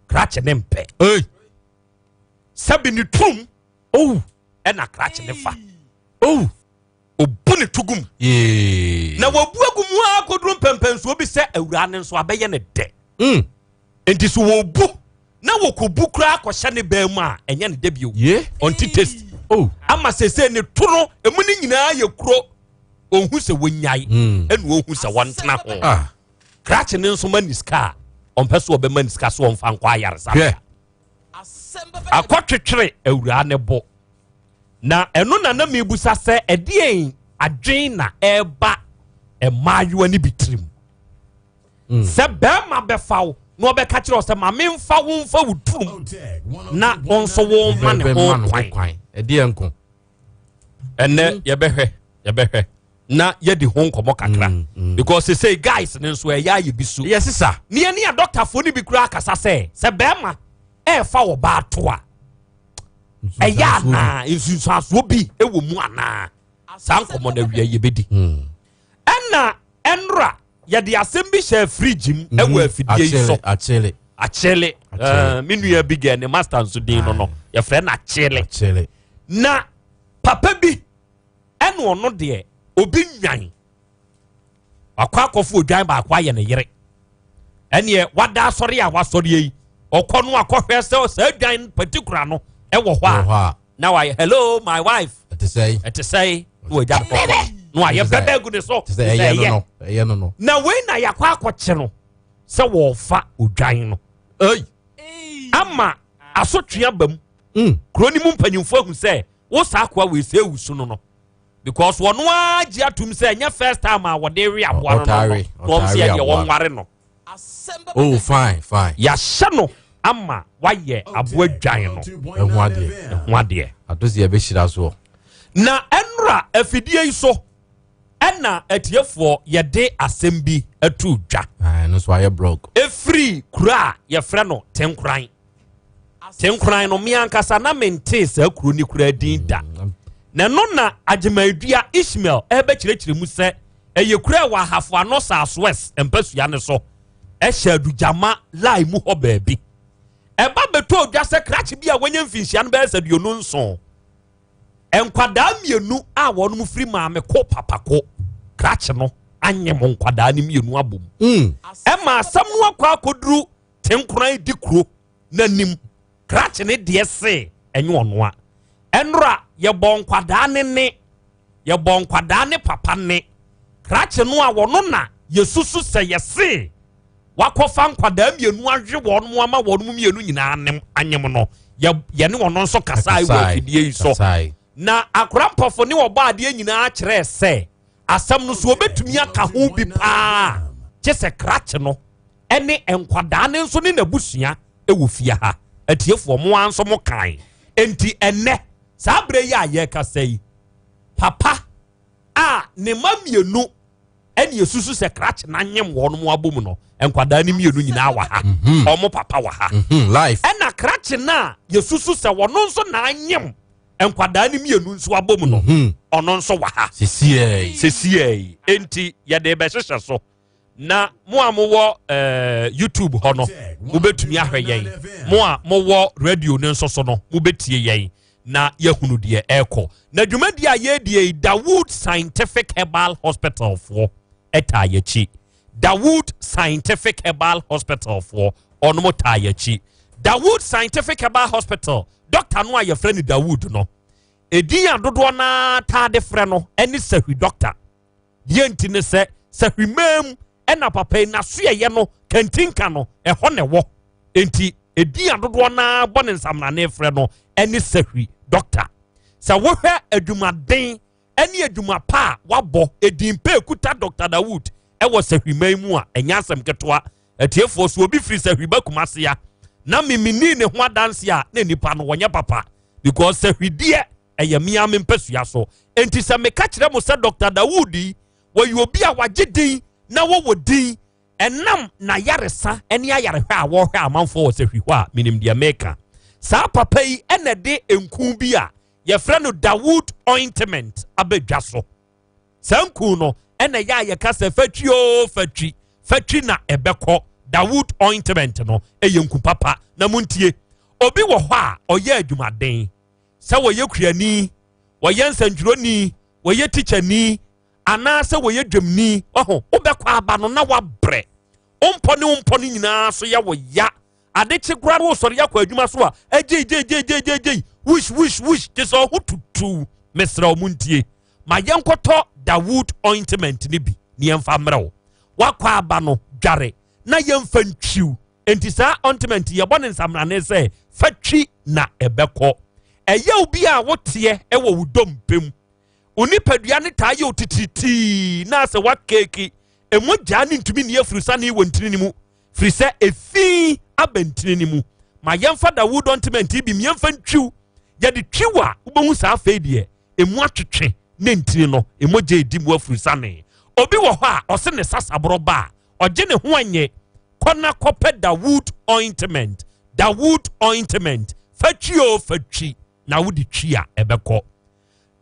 krakye ne mpɛ sɛbe ne tum ɛna krakye ne fa obu ne tugum na wabu agu a kodrum pempenso bi se awura ne nso abeye ne de enti so wo bu na wo ko bu kra akɔhye ne ba mu a enye ne de bio onti taste ama sese ne toro emu ne nyinaa ye kuro ohun se wonyai enu ohun se wontena ho krakye ne nso maniska ompeso obema niska so omfa nkwa ayaresa akɔtwetwere awura ne bo na eno na na mebusa se edien adwen na eba emayo ni bitrim se bema befawo no obeka kire se ma memfa wo mfa wutum na onso wo ma ne ho kwan edien nko enne yebehwe na yedi ho nkomo kakra because say guys ne nso eya ye bisu yes sir ne a doctor fo ni bi kura akasa se bema e fa wo ba to a eya na insunsuaso bi ewo mu ana san komo na wiye ye bedi enna enra yedi asem bi share fridge m ewo afidie so achele minu ya big ne master nso din no ye frɛ na achele na papa bi eno no de obi nwan akwa odwan ba akwa ye ne yere ene wada asɔre a wasɔre yi ɔkɔ no akɔhwɛ sɛ adwan particular no ɛwɔ hɔ a na why hello my wife it say no agya kɔ no ayɛ bɛbɛ gu ne so ɛyɛ no na wei na yakɔ akɔkye no sɛ wɔfa odwan no ama asotwea bam kuro ni mu mpanyimfo ahu sɛ wo saa akwa we sɛ wusu no because one agye atum sɛ nyɛ first time a wɔde we aboa no no se ye won ware no oh fine yɛhyɛ no ama wayɛ aboa dwan no ɛho ade adosi ye be hyira so na enra afidie yi so ɛna atiefo yɛde asɛm bi atu dwa no so ayɛ blog efri kura yɛfrɛ no tenkran no miankasa na mente sɛ kuro ni kura din da na no na agyemaadua Ishmael ebe kyerɛkyerɛ mu sɛ ɛyɛ kura wa hafo ano Southwest empasua ne so ɛhyɛ adujama lai mu hɔ baabi ɛba beto odwa sɛ krakye bi a wɔnyɛ mfinhyia no bɛyɛ sɛ duonu nson nkwadaa mienu a wɔn mu firi maame ko papa ko krakye no anye mo nkwadaa ne mienu abom ɛma asɛm no akɔ akoduru tenkran di kuro nanim krakye ne deɛ se ɛnyɛ ɔnoa ɛnra yɛbɔ nkwadaa ne papa ne krakye no a wɔno na yesusu sɛ yɛse wakɔfa nkwadaa mienu ahwe wɔn mu ama wɔn mu mienu nyinaa nem anyem no yɛne wɔn nso kasa ɛwɔ afidie yi so na akora mpɔfo ne wɔbɔ adeɛ nyinaa kyerɛ sɛ asɛm no so obetumi aka ho bi paa kye sɛ krakye no ɛne nkwadaa ne nso ne n'abusua ɛwɔ fie ha atiefoɔ mo anso mo kan enti ɛnɛ saa bere yi a yɛkasa yi papa a ne ma mienu ɛne yesusu sɛ krakye na nyem wɔn mu abom no nkwadaa ne mienu nyinaa wɔ ha ɔmo papa wɔ ha life ɛna krakye na yesusu sɛ wɔn nso na anyem nkwadaa ne mienu nso abom no ɔno nso wɔ ha sesie enti yɛde bɛhyehyɛ so na mo a mowɔ YouTube hɔ no mobɛtumi ahwɛ yɛn mo a mowɔ radio ne nso so no mobɛtie yɛn na yɛhunu deɛ ɛkɔ na dwumadi a yɛdie Dawood Scientific Herbal Hospital for ɛtaa yɛkyi Dawood Scientific Herbal Hospital for ɔnom taa yɛkyi Dawood Scientific Herbal Hospital doctor no a yɛfrɛ ni Dawood no edin a dodoɔ na taa de frɛ no ɛne sahwi doctor deɛ nti ne sɛ sahwi mam ɛna papa yi na so yɛyɛ no kantinka no ɛhɔ ne wɔ enti edin a dodoɔ na bɔ ne nsamrane frɛ no ɛne sahwi doctor sɛ wohwɛ adwumaden ɛne adwuma pa a wabɔ edin pa ekuta Dr. Dawood ɛwɔ sahwi man mu a ɛnya asɛm ketewa atiefoɔ so obi firi sahwi ba kumase ya na mimini ne ho adanse a na nipa no wɔnyɛ papa because sahwidie ɛyɛ mia me mpasua so enti sɛ meka kyerɛ mo sɛ Dr. Dawood yi wɔyɛ obi a wagye din na wɔwɔ din ɛnam na yaresa ɛne ayarehwɛ a wɔhwɛ amanfoɔ wɔ sahwi hɔ a minim deɛ meka saa papa yi ɛna de nku bi a yɛfrɛ no Dawood ointment abɛdwa so saa nku no ɛna yɛ a yɛka sɛ fatwi na ɛbɛkɔ Dawood ointment no ɛyɛ nku papa na muntie obi wɔ hɔ a ɔyɛ adwumaden sɛ wɔyɛ kuani wɔyɛ nsɛntwerɛni wɔyɛ tikyani anaasɛ wɔyɛ dwamni ɔho wobɛkɔ aba no na wabrɛ ompɔ ne nyinaa so yɛ wɔ ya ade kye kora wo sɔre yakɔ adwuma so a agye wush te sɛ ɔho tutu mesrɛ ɔmo ntie ma yɛnkɔtɔ Dawood ointment ne bi ne yɛmfa mmerɛ wo wakɔ aba no dware na yɛmfa ntwiw enti saa ointment yɛbɔ ne nsamrane sɛ fa twi na ɛbɛkɔ ɛyɛ obi a woteɛ ɛwɔ wo dompem onipadua ne taa yɛ otititi na sɛ wakeki emogya ne ntumi ne afiri sa ne wɔ ntini ne mu firi sɛ efi abantini ne mu ma yɛmfa Dawood ointment bi yɛmfa ntwiw yɛde twiw a wobɛhu saa afei deɛ emu atwetwe ne ntini no emogya edi mu afiri sa ne obi wɔ hɔ a ɔse ne sasaboro ba ɔgye ne ho anyɛ kɔna kɔpɛ Dawood ointment fa twi na wodi twi a ɛbɛkɔ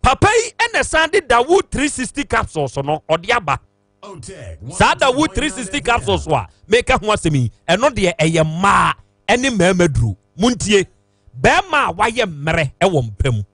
papa yi ene sande Dawood 360 capsules no ɔde aba saa Dawood 360 capsules wa make ho asemi ɛno de ɛyɛ maa ɛne mɛmaduru muntie bɛma a wayɛ mmerɛ ɛwɔ mpam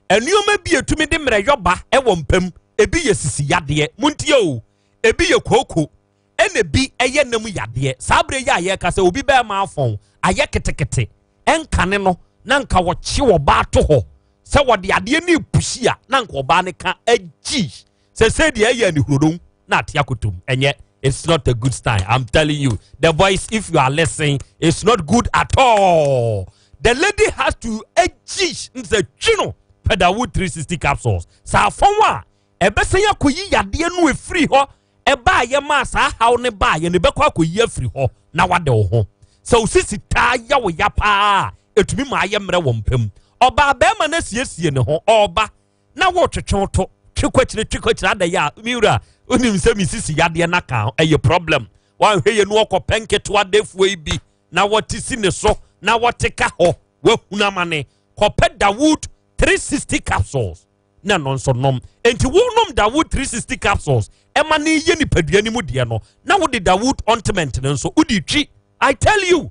ɛnuoma bi etumi de mmerɛ yɔba ɛwɔ mpam ebi yɛ sisi yadeɛ muntie o ebi yɛ kooko ɛna bi ɛyɛ nam yadeɛ saa bere yɛ ayɛ kasa obi bɛma afɔn ayɛ ketekete ɛnkane no na nka wɔkye wɔ ba to hɔ sɛ wɔde adeɛ ne pushi a na nka ɔba ne ka agyi sɛ deɛ ɛyɛ ne hurodon na ate akotom ɛnyɛ it's not a good style I'm telling you the voice if you are listening it's not good at all the lady has to agyi nse twino Dawood 360 capsules saa fɔn a ɛbɛsɛn akɔyi yadeɛ no efiri hɔ ɛba yɛ ma saa haw ne ba yɛ ne bɛkɔ akɔyi afiri hɔ na wade wo ho sɛ osisi taa yɛ wo ya paa etumi ma ayɛ mmerɛ wɔ mpam ɔba bɛrima na siesie ne ho ɔba na wɔtwetwe to twekwakyire ada ya miura onim sɛ misisi yadeɛ na ka ɛyɛ problem wɔahwɛ yɛ no ɔkɔ pɛnketo adefuo yi bi na wɔte si ne so na wɔte ka hɔ wɔhunamane kɔpɛ Dawood 360 capsules na no nso nom enti wonom Dawood 360 capsules ɛma ne yɛ nipadua ni mu deɛ no na wode Dawood ointment ne nso wodi twi I tell you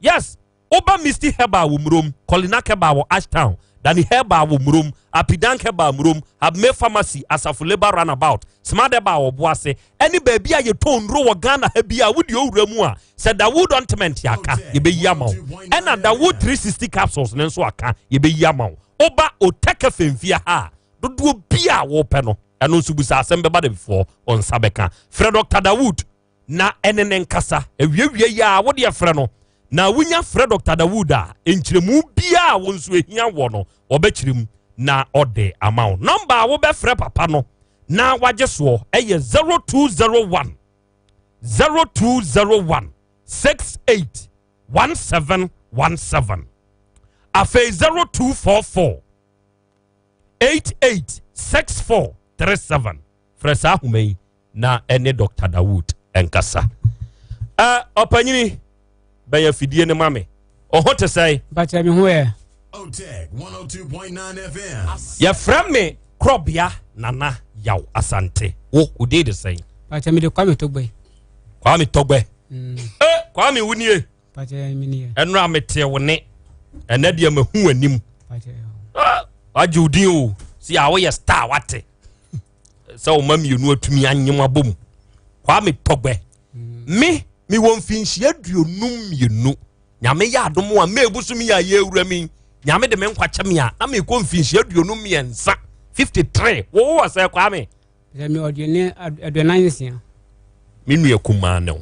yes Oba Misty Heba wo murom, Kolina Heba wo Ashtown, Dani Heba wo murom, Apidan Heba murom, Habme Pharmacy, Asafu Labor Runabout, Smart Heba wo Boase, any baby a ye tone ro wa Ghana hebia would you remua, said Dawood ointment yaka, ye be yamau, and Dawood 360 capsules, nenso aka, ye be yamau, Oba OTEC femfia ha, do bia wo peno, and no subusa Asem Beba Dabi before on Sabeka, Fred Dr. Dawood, na enenen kasa, e wie ya, what dear freno. Na wunya Fred Dr. Dawood a enkyiremu bia wonso ehia wo no obekyirim na ode amount number wo be frɛ papa no na wagye so ɛyɛ 0201 681717 afei 0244 886437 fresa humei na ene Dr. Dawood enkasa opanyini bɛyɛ fidie ne mame ɔho te sɛ bacha me ho ɛ OTEC 102.9 FM yɛfrɛ me Krobea Nana Yaw Asante wo udi de sɛ bacha me de Kwame Togbe Kwame wunie bacha me nie ɛno a mete wo ne ɛnɛ deɛ mahu anim bacha agye udin o si a woyɛ star wate sɛ wo ma mienu atumi anyem abom Kwame Togbe mi won finhia aduonum mienu nyame ya adom a mebusu mi ya yewura mi nyame de me nkwache mi a na me ko finhia aduonum miensa 53 wo wo sɛ Kwame me odine aduonansia me nu akuma ne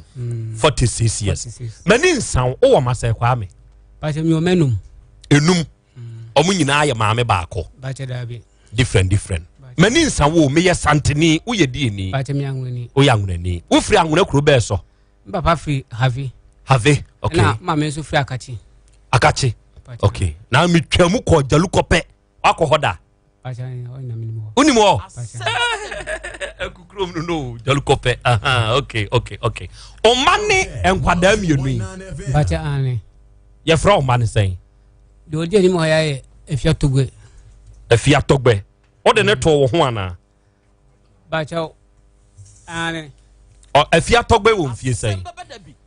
46 years mani nsan wo ma sɛ Kwame bacha mi omenum enum omu nyina ya maame baako bacha dabi different mani nsan wo me ye santeni wo ye die ni bacha mi anwuni wo ya anwuni wo firi anwuna kuro be so Papa free Have, okay. Na mama so free Akachi. Okay. Na mi twamu ko jalukope. Akọ hoda. Pacha na minimo. Unimo. Ekukrom no jalukope. Okay. O mane enkwada mienu yi. Pacha ane. Ye fra o mane sen. De odi ani mo ya e Efiatogbe. Efiatogbe. O de ne to wo ho ana. Pacha ane. Efiatogbe wo mfie sen.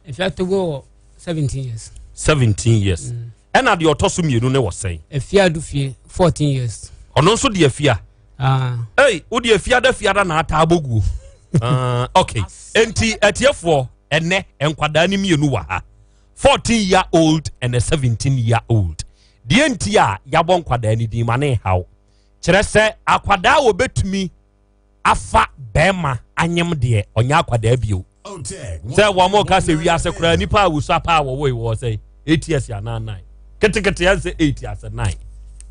Efiatogbe 17 years. 17 years. And at the otosu mienu ne was saying. Efia do fie 14 years. Ono so de efia. Hey, udi fiada na ata abogu. Okay. Enti etiefo ene enkwada ni mienu wa ha. 14-year-old and a 17-year-old. The entia yabon kwada ni di mane how. Kyerɛ sɛ akwada wo betumi afa bema anyem de onya akwada bio. Sɛ wo mo ka sɛ wi ase kora nipa awusa pa wo wo sɛ 8 years ya na 9. Kete ya sɛ 8 years 9.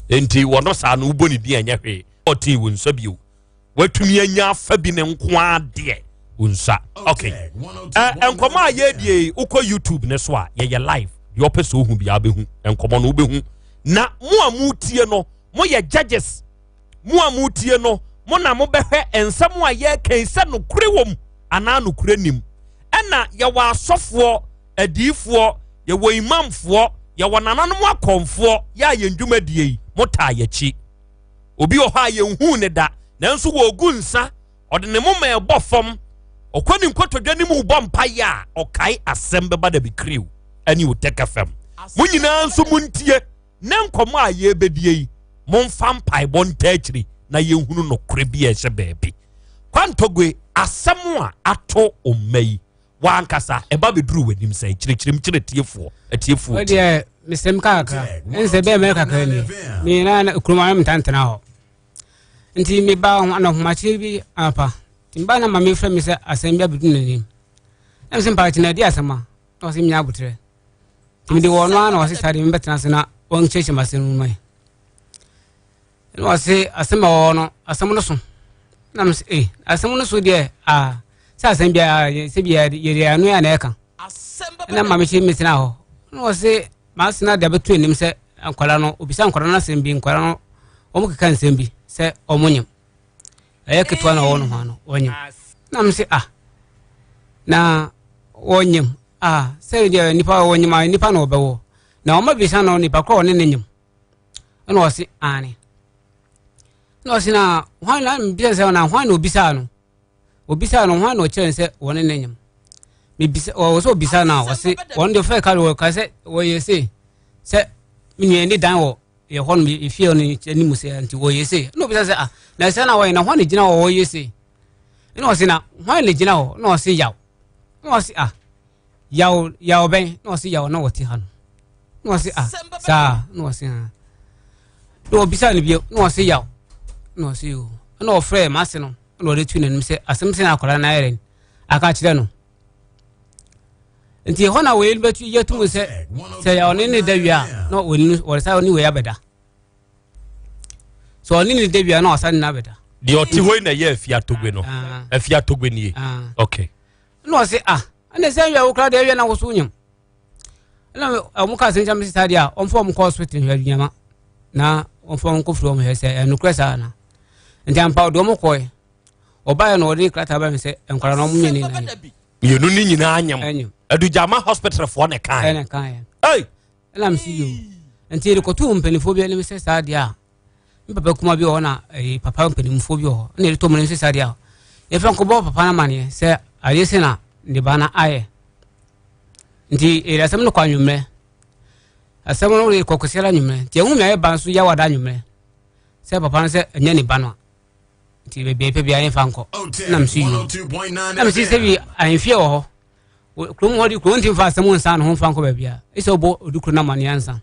Enti wo no sa no uboni di anya hwe. Oti wo nsa bio. Watumi anya afa bi ne nko ade. Unsa. Okay. Enkoma ye die uko YouTube ne so a ye live. Ye opese ohu bia behu. Enkoma no behu. Na mo amutie no, mo ye judges. Mo amutie no, mo na mo behwe ensam a ye kan se no kure wom ana no kure nim. Ena ye wa asofo, adifo, ye wo imamfo, ye wo nananom akomfo, ya ye ndwumadie mo ta ye chi. Obi o ha ye hu ne da, nanso wo gunsa, ode ne mo ma e bofom. Okwani nkotodwa ni mu bompa ya okai Asem Beba Dabi crew ani OTEC FM munyina nso muntie na nkomo a ye bedie momfa mpai bonta akiri na ye hunu no kore bi ehye baabi kwantogwe asem a ato omai wankasa eba beduru wanim sai kirikirim tiefo o de misem kaka ense be me kaka ni mi na kuruma me tantana ho nti mi ba ho anahoma bi apa timba na mame fra mi se Asem bia bedun nanim em se mpa tina di asema o se nya butre timi de wono ana o se sare mi betena se na won cheche masenu mai no se asema wono asem no so na me se asem no so de se Asem bia se bia ye anu ya na eka na mame che mi sina ho no se ma sina de betu anim se ankwala no obisa ankwala na sem bi ankwala no o mu keka nsem bi se o munyem ketwa na wono hano onyem na mse na onyem se de nipa wonyem nipa na obewo na o mabisa na nipa ko ne nenyem na o se ani na o se na hwan na mbisa se na hwan na obisa no hwan na o kire se wone nenyem me bisa o so obisa na o se won de fe ka wo ka se wo ye se minye ni dan wo ye hon mi fie ni ni muse anti wo ye se no bisa se na se na wo na hwan gina wo ye se no se na hwan le gina wo no se yaw no se yaw ben no se yaw na wo ti han no se sa no se no bisa ni bi no se yaw no se yo no frɛ ma se no no de tu nanim se asem se na akora na yeren aka kire no nti hona we betu yetu se ya onini dawia no woni worisa oni we abeda so onini dawia no osan na abeda de oti hoi na ye afia togwe no afia togwe ni okay no se ane se ya ukra de we na wo so nyam na amuka se njam stadi a onfo ko hospital hwa nyama na onfo ko furo mo hese enu kresa na nti ampa do mo koy oba na odi krata ba me se enkwara no mo nyeni na yenu ni nyina anyam Adujama hospital for ne kan. Hey, elam si yo. Enti ko tu mpenifo bi ne se sadia. Mpapa kuma bi ona papa mpenifo bi ho. Ne to mo ne se sadia. E fa ko bo papa na mane se ayese na ne bana aye. Enti e asem no kwa nwumre. Asem no re kokosela nwumre. Ti ehunu me ba nso ya wada nwumre. Se papa na se enya ne ba no. Enti be pe bi ayen fa nko. Na msi yo. Na msi se bi ayen fie wo ho. Krum hodi krum tin fa asem nsa no ho fa nko ba bia. Ese obo odukru na mane ansa.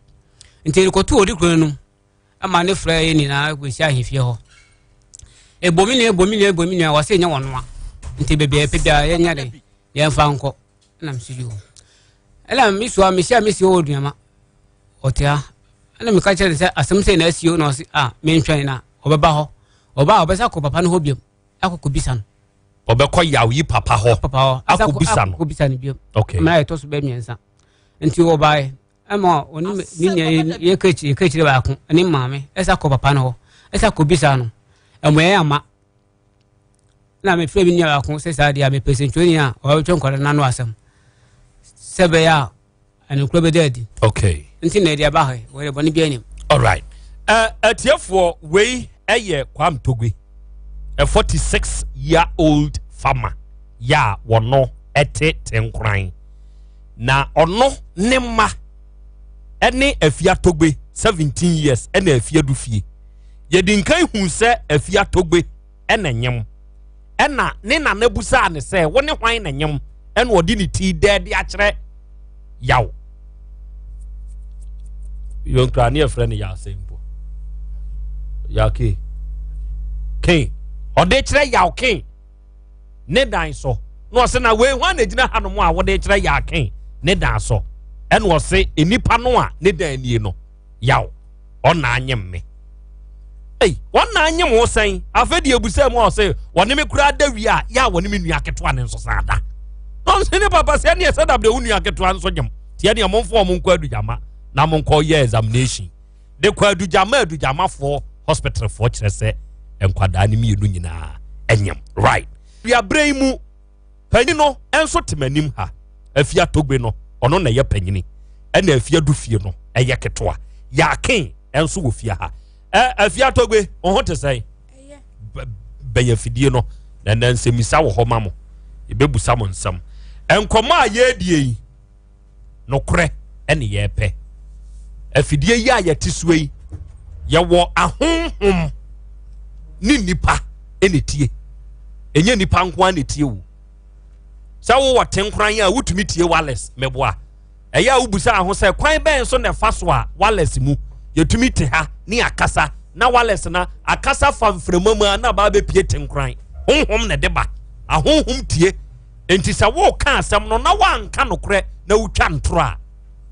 Enti ko tu odukru no. Ama ne fra ye ni na kwesi ahefie ho. Ebomi wa se nya wono a. Enti be pe bia ye nya de. Ye fa nko. Na msi yo. Ela mi so mi oduama. Otia. Ana mi ka chere se asem se na asio na o se me ntwan na obeba ho. Oba obesa ko papa no ho biam. Akoko bisa no. Obekọ yawi papa ho. Akobisa no. Akobisa ni biam. Okay. Ma e to so be miensa. Enti wo bae. Ama oni ni ye kechire ba ko. Ani maame. Esa ko papa no ho. Esa ko bisa no. Emo ye ama. Na me fre bi ni ba ko se sa dia me pese ntwoni a o twa nkwara na no asem. Sebe ya ani klobe dedi. Okay. Enti na dia ba he. Wo re boni bi anim. All right. Atiefo we eye kwam togwe. A 46-year-old farmer ya wono ete tenkran na ono nema ene afia togbe 17 years ene afia dufie ye din kan hu se afia togbe ena nyem ena ne na nabusa ne se wo ne hwan na nyem ena odi ne ti de a kire yaw yon kra ne friend ya sempo ya ke ode kire yaw ke ne dan so no se na we hwan na gina hanom a wo de kire ya ke ne dan so ena wo se enipa no a ne dan nie no yaw ona anyem me hey wona anyem wo san afedi ebusa mu o se woni me kura da wi a ya woni me nua keto ne nso sada no se ne papa se ne se da be nua keto nso nyem tie ne monfo mo nkwa adujama na mo nkọ ye examination de kwa adujama for hospital for kire se enkwada ne mienu nyina enyem right wi abrei mu panyi no enso temanim ha afia togbe no ono na ye panyini ena afia du fie no eye keto ya ken enso wo fia ha afia togbe oho te sai beye fidie no na nsemisa wo ho mamo ebebusa mo nsam enkoma ye die yi no kore ene ye pe afidie ya ye tisue ye wo ahonhom ni nipa ene tie enye nipa nko ane tie wo sa wo watenkran ya wutumi tie wireless meboa eya ubusa aho se kwan ben so ne fa so a wireless mu yetumi te ha ni akasa na wireless na akasa fa mfremamu na ba be pie tenkran honhom ne deba ahonhom tie enti sa wo ka asem no na wanka no kore na utwa ntro a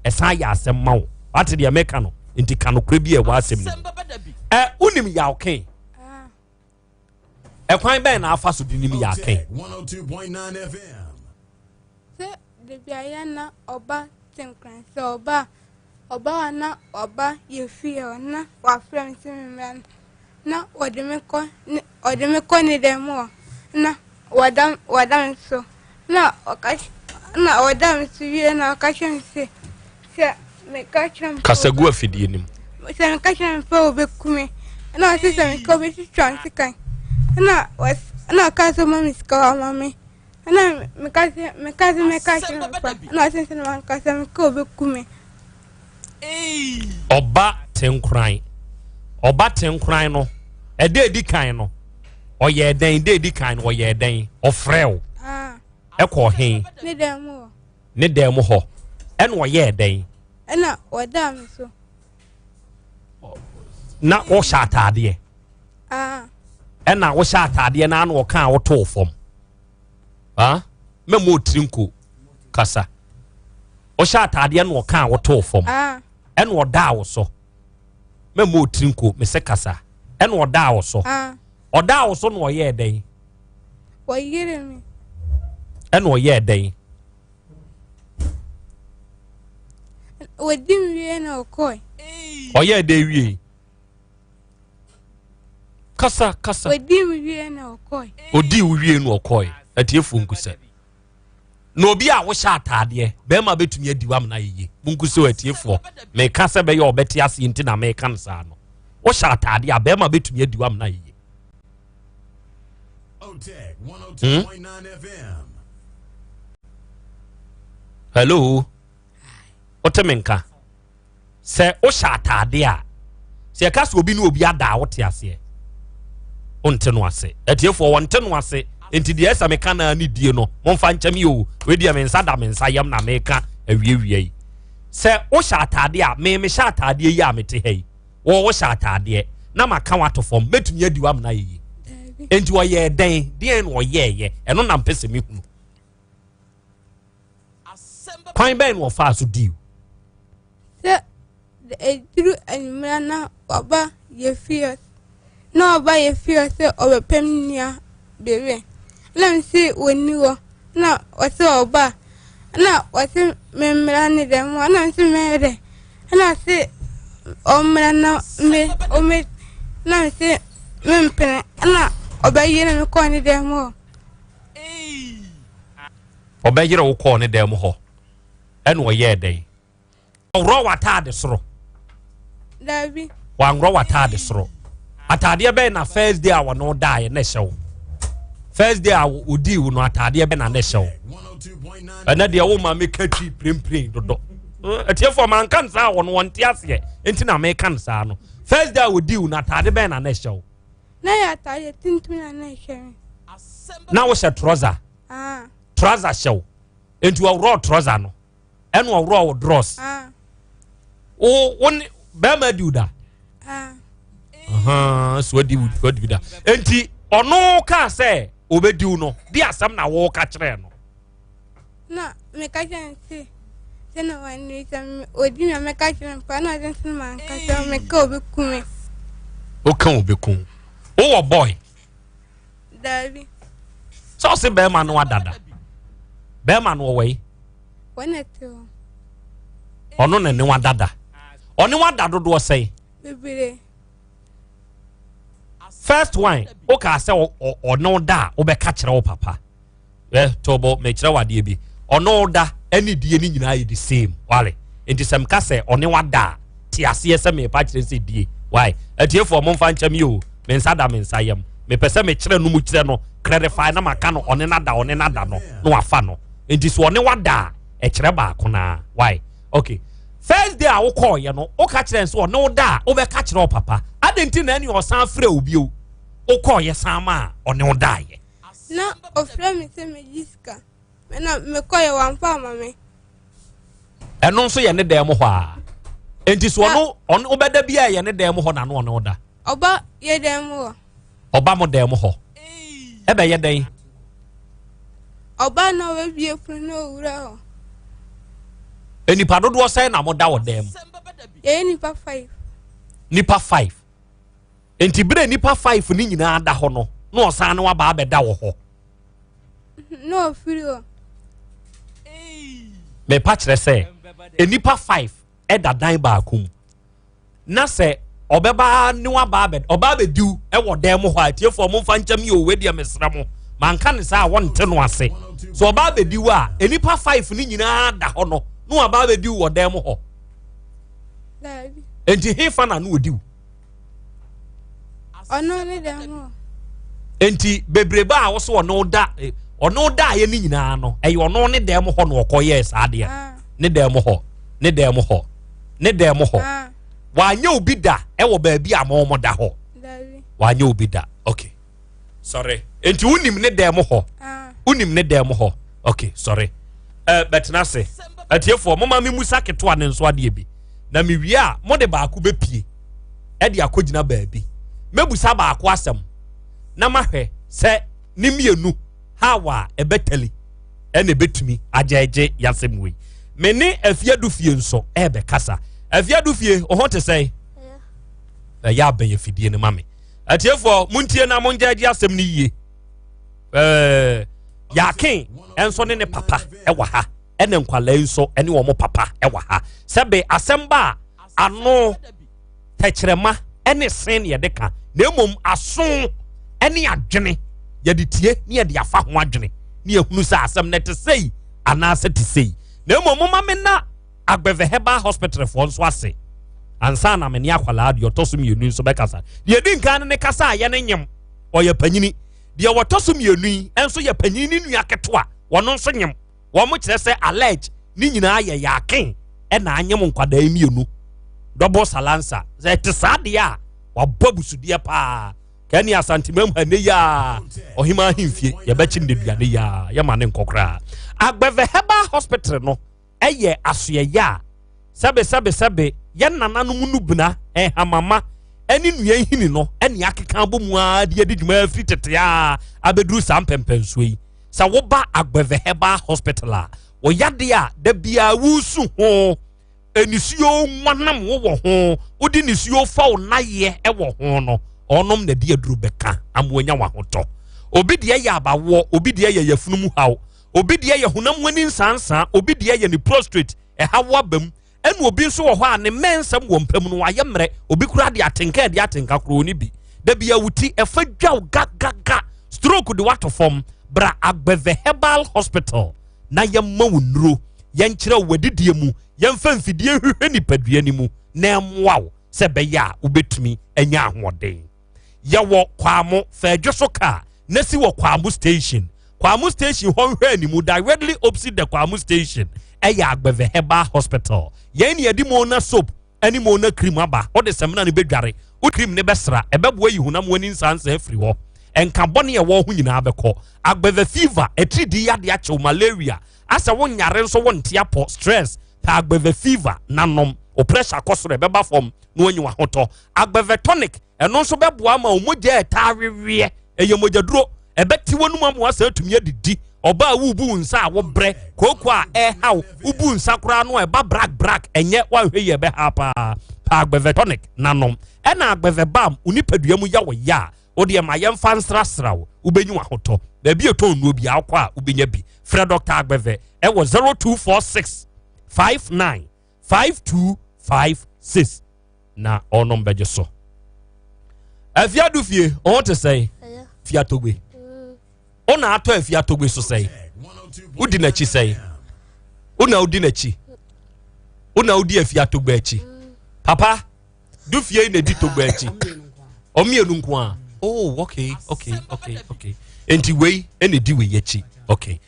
esa ya asem mawo ate de meka no enti ka no kore bi e wa asem ni unim ya oken kwan ben na afa so dinim ya oken 102.9 FM se de bia na oba tenkran se oba wana oba ye fie na wa frem simran na odemeko ni demo na wadam so na okash na wadam siwie na okasham se me kacham kasagu afidie nim se me kacham fa obekume na se me ko be chance kan na kaso mami ska mami na me kacham na se me kacham me ko obekume oba tenkran no ede di kan no oye den de di kan no oye den ofrel ekọ hen ne dem ho en oye den na wadam so na o shatade en na o shatade na na o kan o to fom memo trinko kasa o shatade na o kan o to fom en oda wo so memo trinko me se kasa en oda wo so oda wo so no ye den oyire mi en oye den odim wie na okoi oye de wie kasa odim wie na okoi odi wie no okoi atiefu nkusa no obi a wo sha atade be ma betumi adiwam na yeye munkuso atiefu me kasa be ye obeti ase nti na me kan sa no wo sha atade a be ma betumi adiwam na yeye OTEC 102.9 FM hello otemenka se wo sha atade a se kasa obi na obi ada wo te ase onte no ase atiefu wonte no ase enti de esa meka na ni die no momfa nkyam yo we dia mensa da mensa yam na meka awiewie se wo sha atade a me sha atade yi a mete hei wo sha atade na maka wato fom metumi adiwam na yi enti wo ye den de no ye eno na mpese me hunu kwan ben wo fa so diu se edru anima na oba ye fie na oba ye fie se obepemnia bebe lem si woniwo na wase oba na wase memra ni dem na si mere na si omra na me ome na si mempene na oba yire me ko ni dem ho oba yire wo ko ni dem ho ene wo ye den oro wata de soro dabi wa ngro wata de soro atade be na first day awo no die na hyew first day odi wo no atade be na na hyew ana de wo ma me katwi prempren dodo etie for man kan sa won won tie ase enti na me kan sa no first day we deal na tade ben na show na ya tade tintum na show na wo she trouser trouser show enti wo raw trouser no eno wo raw dross o won be ma do da so di da enti ono ka say obediu no di asam na wo ka kire no na me ka jansi tena wani tam odi me ka kire pa na jansi man ka so me ka obekum o kan obekum o wo boy Dabi so se be ma no adada be ma no we wona to ono na ne wadada oni wadado do say bebere first one o ka say ono da o be ka kire wo papa tobo me kire wade bi ono da any die ni nyina ye the same wale enti sem ka say one wada ti ase se me pa kire se die why atie for mo mfa ncham yo me nsa da me nsa yam me pese me kire no mu kire no clarify na maka no one nada no afa no enti so one wada e kire ba ko na why okay first day a wo call ye no o ka kire so one da o be ka kire o papa adenti na ani o san frɛ obi o call ye san ma one da ye na o frɛ me se me jiska na me call ye wan fa ma me eno nso ye ne dem ho a enti so no on obeda bia ye ne dem ho na no one da oba ye dem ho oba mo dem ho ebe ye den oba na we bie funu no wura ho enipa dodo say na mo da wo dem ye nipa 5 enti bire nipa 5 ni nyina da ho no no osan na wa ba abeda wo ho no free ho me pa kire say enipa 5 eda dan ba akum na se obeba ni wa ba abed oba bedu e wo dem ho atie for mo fa ncham ye owe dia mesra mo man kan sa won te no ase so oba bedu a enipa 5 ni nyina da ho no no oba bedu wo dem ho enti hefa na no odiu ono ne dem ho enti bebreba a wo so ono da ye ni nyina no e ono ne dem ho no okoye sa de ne dem ho wanya obi da e wo ba bi amomo da ho wanya obi da okay sorry enti unim ne dem ho okay sorry betina se atiefo mama me musa keto ane nso ade bi na me wi a mo de ba ko bepie e de akogina ba bi mebusa ba ko asem na mahwe se ni mienu hawa ebeteli ene betumi ajeje yasemwe me ne afiadu fie nso ebe kasa afiadu fie o hote say ya ben afidie ne mame atiefo muntie na monjaje asem ni yie yakin enso ne papa ewa ha ene nkwala nso ene wo mo papa ewa ha sebe asemba ano tekrema ene sen ye deka na emom aso ene adwene ye de tie ne ye de afa ho adwene ne ehunu sa asem ne te sei anase te sei na emom mama na agbeve heba hospital for nso ase ansa na me ne akwala ade otosum yenu nso be kasa de di nkan ne kasa ye ne nyem oye panyini de wotosum yenu enso ye panyini nua ketoa wono nso nyem wo mo kire se allege ni nyina ye yakin e na anyem nkwada emienu double salansa ze te sade a wababusude pa kani asante mam hane ya ohima himfie ye be chi ndeduane ya ye ma ne nkokra agbeve heba hospital no eye asoye ya sabe ye nananum nubuna hamama eni nua hini no eni akeka bomu a de adidwuma afiri tete a abeduru sampempenso yi sa wo ba agbeve heba hospital a wo yade a da bia wusu ho enisuo nwanam wo ho odi nisuo fa wo naye e wo ho no onom na de aduru beka amoanya wa hoto obi de ye abawo obi de ye yafunumu haw obi de ye hunam wani nsansa obi de ye ni prostrate e hawo abam enu obi nso wo ho a ne mensam wo mpam no waye mre obi kura de atenka kro ni bi da bia wuti e fa dwaw gaga stroke de wato form bra agbeve herbal hospital na yemma wonuro yenkyere wadidie mu yemfa mfidie hwehwe nipadua ni mu na emwaw se beya ubetumi anya ahoden yawo kwamo fa adwosoka nasi wo kwamo station ho hwe ni mu directly opposite the kwamo station ɛyɛ agbɛvɛ herbal hospital yɛn ni yɛde mona soap ɛne mona cream aba ɔde sɛmina ne bɛdware wo cream ne bɛsra ɛbɛboa yi hunam wani nsansa afiri hɔ ɛnka bɔne ɛwɔ ho nyinaa bɛkɔ agbɛvɛ fever ɛtiri yade akyɛw malaria asa wo nyare nso wo nte apɔ stress pa agbɛvɛ fever nanom o pressure kɔsoro ɛbɛba fam na wanyi wa hotɔ agbɛvɛ tonic ɛno nso bɛboa ma o mogya ɛtaarewie ɛyɛ mogya duro ɛbɛti wɔnum amoa sɛ atumi adidi ɔba wubu nsa a wo brɛ koko a ɛhaw ubu nsa koraa no ɛba brak ɛnyɛ wanhwɛ yɛ bɛha pa agbɛvɛ tonic nanom ɛna agbɛvɛ bam unipadua mu ya wo ya odi ma yɛmfa nsrasraw ubenyi wa hotɔ baabi ɛtɔn nuo bi akɔ a ubenya bi frɛ Dr. Agbɛvɛ ɛwɔ 0246 59 5256 na ɔnom bɛgye so afiadu fie ɔn te sɛ fiatogbe ona atɔ afiatogbe so sɛ udi n'akyi sɛ ona udi n'akyi ona udi afiatogbe akyi papa du fie na di togbe akyi ɔmienu nko a oh okay enti wei ene di wei akyi okay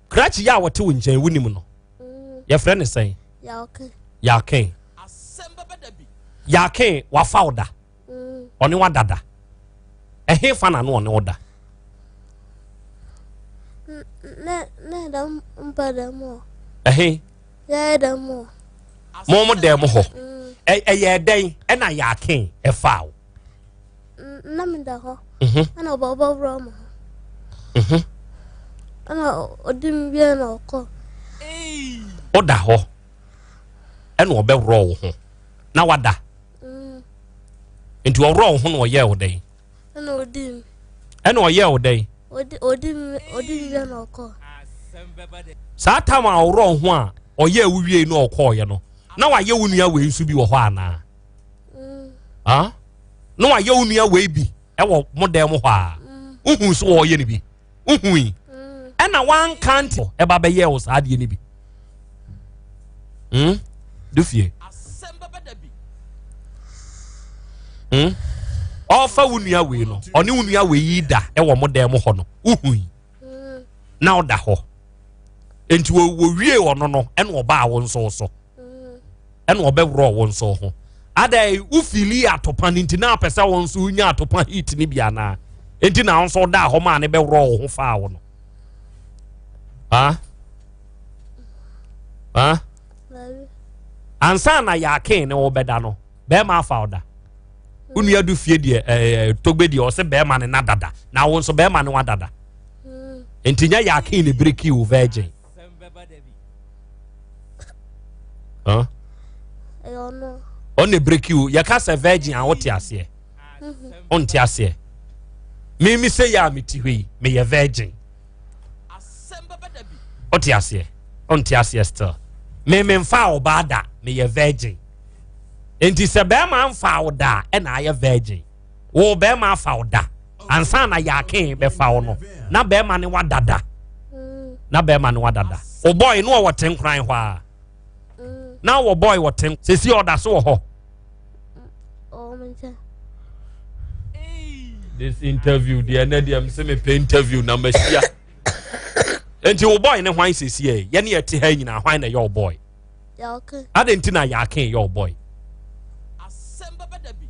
krachi ya wote wo nkyɛn wunim no ye frɛ ne sɛn yaken yaken wa fauda ɔne wa dada ɛhe fa na no ɔne wo da ne dam mpadamo ɛhe ya damo mo dem ho ɛyɛ dɛn ɛna yaken ɛfaaw na me da ho ana baba bro ana odim bia na okọ oda ho ena obɛwrɔ wo ho na wada nti ɔwrɔ wo ho na ɔyɛ wo dɛn ana odim ena ɔyɛ wo dɛn odim bia na okọ saa tam a ɔwrɔ wo ho a ɔyɛ wo wie na ɔkɔɔyɛ no na wayɛ wo nua wei nso bi wɔ hɔ ana na wayɛ wo nua wei bi ɛwɔ mo dɛm hɔ a uhu so ɔyɛ ne bi uhu ɛna wan kanti ɛba bɛyɛ wo saa deɛ ne bi do fie ɔfa wo nua wei no ɔne wo nua wei yi da ɛwɔ mo dɛm hɔ no uhu na ɔda hɔ enti wo wie ɔno no ɛna ɔbaa wo nso so ɛna ɔbɛwrɔ wo nso ho adai ufili atopa nti na apɛsɛ wo nso nya atopa heat ni bia na enti na nso da hɔ ma ne bɛwrɔ wo ho fa wo no ansa na yaken ne wo bɛda no bɛma afa wo da unua du fie deɛ togbe deɛ ɔsɛ bɛma ne na dada na wo nso bɛma ne wa dada enti nya yaken ne breki wo virgin on the break you kasa virgin a wote ase on te ase me say ya meti hwi me ye virgin ote ase on te ase still me mfa obada me ye virgin enti se be ma mfa oda e na ye virgin wo be ma fa oda ansa na yaken be fa wo no na be ma ne wadada na be ma ne wadada o boy no wo tenkran hɔ a now wo boy what him say see order so ho this interview the anadiam say me pay interview na machia enti wo boy ne hwan say see ye ne yete ha nyina hwan na your boy ya okay adenti na ya ken your boy Asem Beba Dabi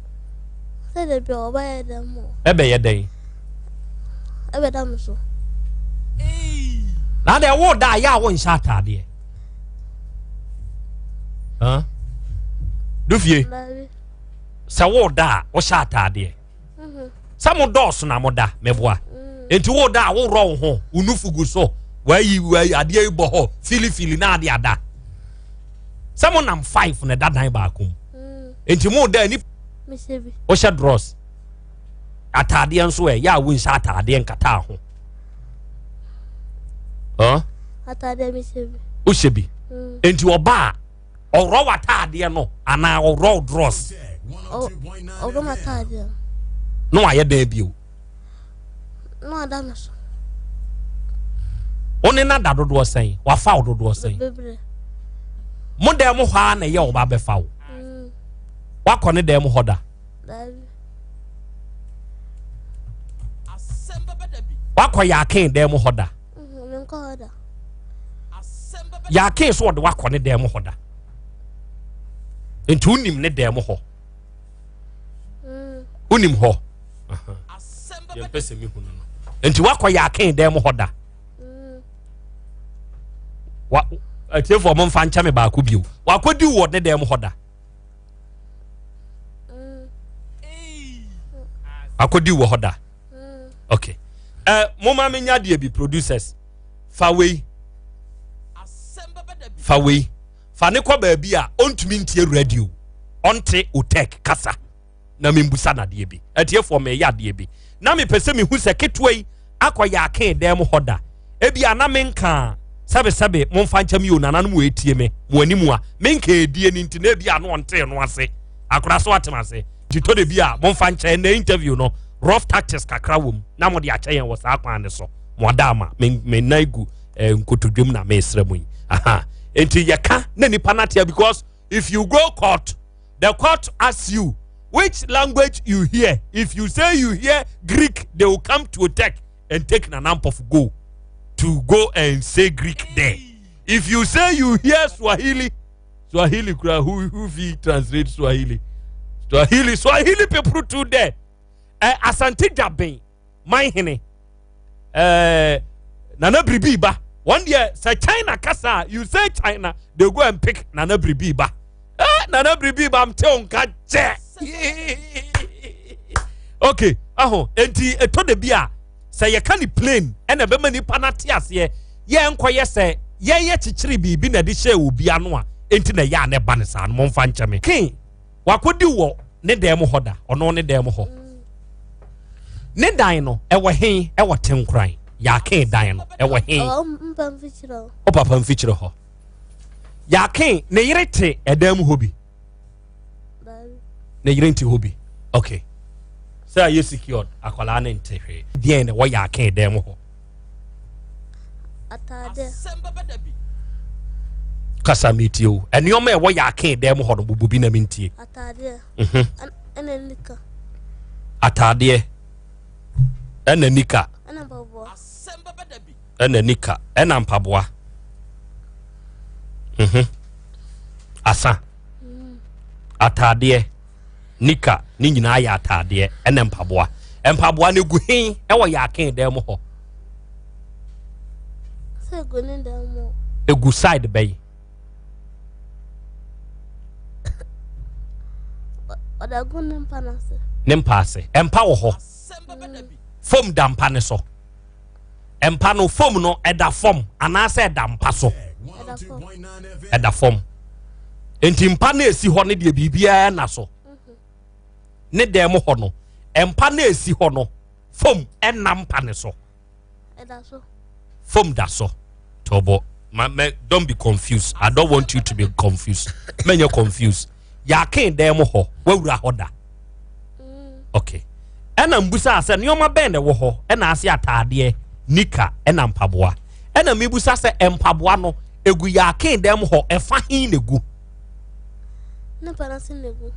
say the boy oba dem mo ebe ye den ebe dam so na de wo da ya wo nsa atade dufie sa wo da wo sha atade sa mo dos na mo da meboa enti wo da wo ro wo ho unufugu so wayi ade ayi bo ho fili na ade ada sa mo nam 5 na dadan ba akom enti mo da ni mesebi wo sha dross atade nso ya wo nsa atade nkata ho atade mesebi wo shebi enti oba ɔrɔ watadeɛ no ana ɔrɔ dross ɔrɔ watadeɛ no ayɛ da bio no ada so one na da dodoɔ sɛn wafa wo dodoɔ sɛn mo da mo hɔ a na yɛ ɔba bɛfa wo wakɔ ne da mo hɔ da wakɔ yaken da mo hɔ da ya ken so de wakɔ ne dem ho da enti unim ne dem ho unim ho ye pese mi hu no enti wakɔ ya ken dem ho da wa atiefo mo mfa ncha me ba ko bio wakɔ di wo ne dem ho da akodi wo ho da okay moma me nya de bi producers fa we fa ne kwa ba bi a ontumi ntie radio onte OTEC kasa na membusa na de bi atiefo me ya de bi na me pese me hu se ketwai akoya akan dem ho da ebi ana menka sabe mo mfa ncha me yo nananom we etie me mo animu a menka edie ni nti na ebi ano onte no ase akora so atemase tito de bia mo mfa ncha na interview no rough tactics kakra wom na mo de akyɛ yɛn wɔ saa kwan ne so mo adama me naigu nkotodwem na me sremu aha enti yɛka na nipa natia because if you go court the court asks you which language you hear. If you say you hear Greek, they will come to OTEC and take an amp of go and say Greek there. If you say you hear Swahili who translate Swahili people too there. Asante Jabe, my hene, Nana Bribiba. One year, say China Kasa, you say China, they go and pick Nana Bribiba. Nana Bribiba, I'm telling you, okay, enti eto de bia, say you can't plane, and a bemani panatias ye, enquire say, ye chichiri bi na di she ubi anwa, enti na ya ne banisa, mon fanchame. King, what could you walk? Ne demo hoda, or no ne demo ho. Ne dino, ewa hen, ewa tem crying. Ya ken dino, ewa hen. O papa feature ho. Ya ken, ne yirete, a demo hobby. Ne yirenti hobby. Okay. So are you secured? Akwala na ntehe. Dia ne wa ya ken demo ho. Atade. Kasa mitio. Eni o me wa ya ken demo ho no bububi na mintie. Atade. Ena nika. Atade. Ena nika. Ena mpaboa. Ena nika. Ena mpaboa. Asa. Atade. Nika. Ni nyina ya atade. Ena mpaboa. Mpaboa ne gu hin e wo ya ken dem ho. Se gu ne dem ho. Egu side bay. Oda gu ne mpanase. Ne mpase. Empa wo ho. Fom da mpa ne so. Empa no fom no eda fom anase eda mpa so. Eda fom. Enti mpa na esi ho ne de bibia na so. Ne dem ho no. Empa na esi ho no. Fom ena mpa ne so. Eda so. Fom da so. Tobo. Don't be confused. I don't want you to be confused. Men you're confused. Ya ken dem ho. Wawura hoda. Okay. Ena mbusa ase nyoma ben de wo ho ena ase atade nika ena mpaboa ena mebusa se empaboa no egu ya ken dem ho efa hin negu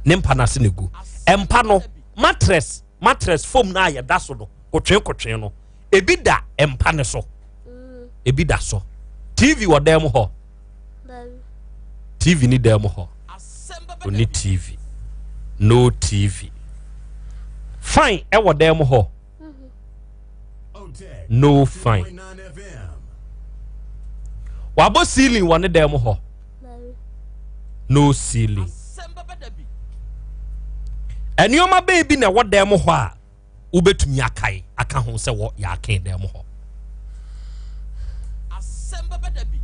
ne mpanase negu empa no mattress foam na ya daso no kotwen no ebi da empa ne so ebi da so TV wo dem ho TV ni dem ho oni TV no TV. Fine, ewo dem ho. No fine. Wabo ceiling one dem ho. No ceiling. Enioma baby na wo dem ho a ubetumi akai aka ho se wo ya aka dem ho. Asem Beba Dabi.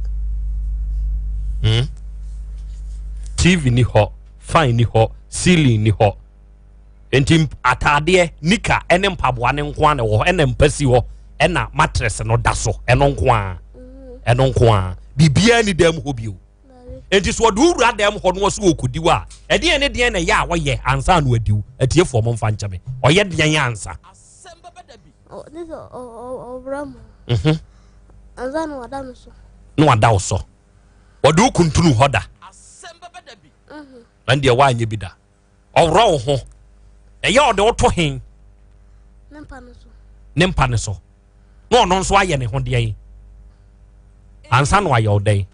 TV ni ho, fine ni ho, ceiling ni ho. Enti atade nika ene mpaboa ne nko ane wo ene mpasi ho ena mattress no daso eno nko a bibia ni dem ho bio enti so do wura dem ho no so okodiwa ede ene de na ya wo ye ansa no adiu atiefo mo mfa nchame oye de yan ansa this obram ansa no wada no so no wada wo so wodo kuntunu hoda ande wa anye bi da owro ho eya ode oto hen ne mpa ne so no no nso aye ne ho de yin ansa no aye odai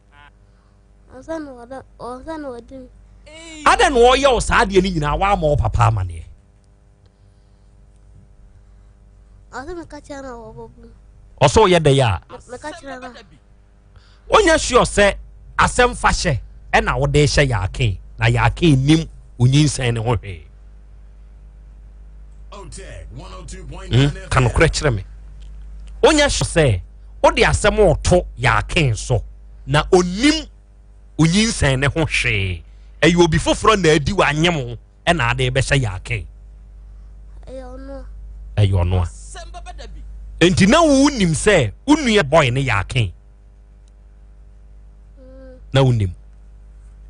ada no oye o saa de ni nyina wa ma papa amane oso ye de ya onya sure say asem fa hye e na wo de hye ya ake na ya ake nim onyinsan ne ho hwe OTEC 102.9 kan okra kire me onya sure say wo de asem oto ya ake so na onim onyinsan ne ho hwe e obi foforo na adi wa anyem e na ade be hye ya ake ayo no enti na wo nim say unua boy ne ya ake na unim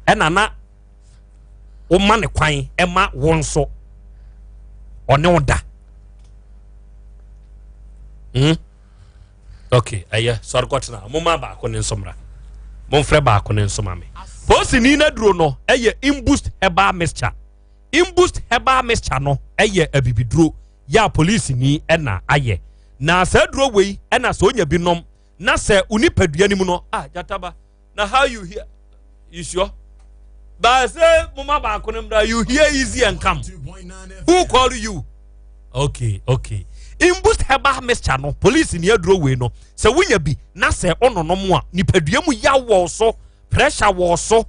ena na o ma ne kwan e ma won so one oda okay aya sorry gotna moma ba ko ne nsomra monfre ba ko ne nsoma me posi ni na duro no eye imboost herbal mixture no eye abibiduro ya police ni ena aye na sa duro wei ena so onya binom na se unipadua ni mu no jataba na how you hear you sure but say mama ba konemda you hear easy and come who call you okay imboost herbal mixture no police ni aduro we no se wunya bi na se onono mo a nipadua mu ya wo so pressure wo so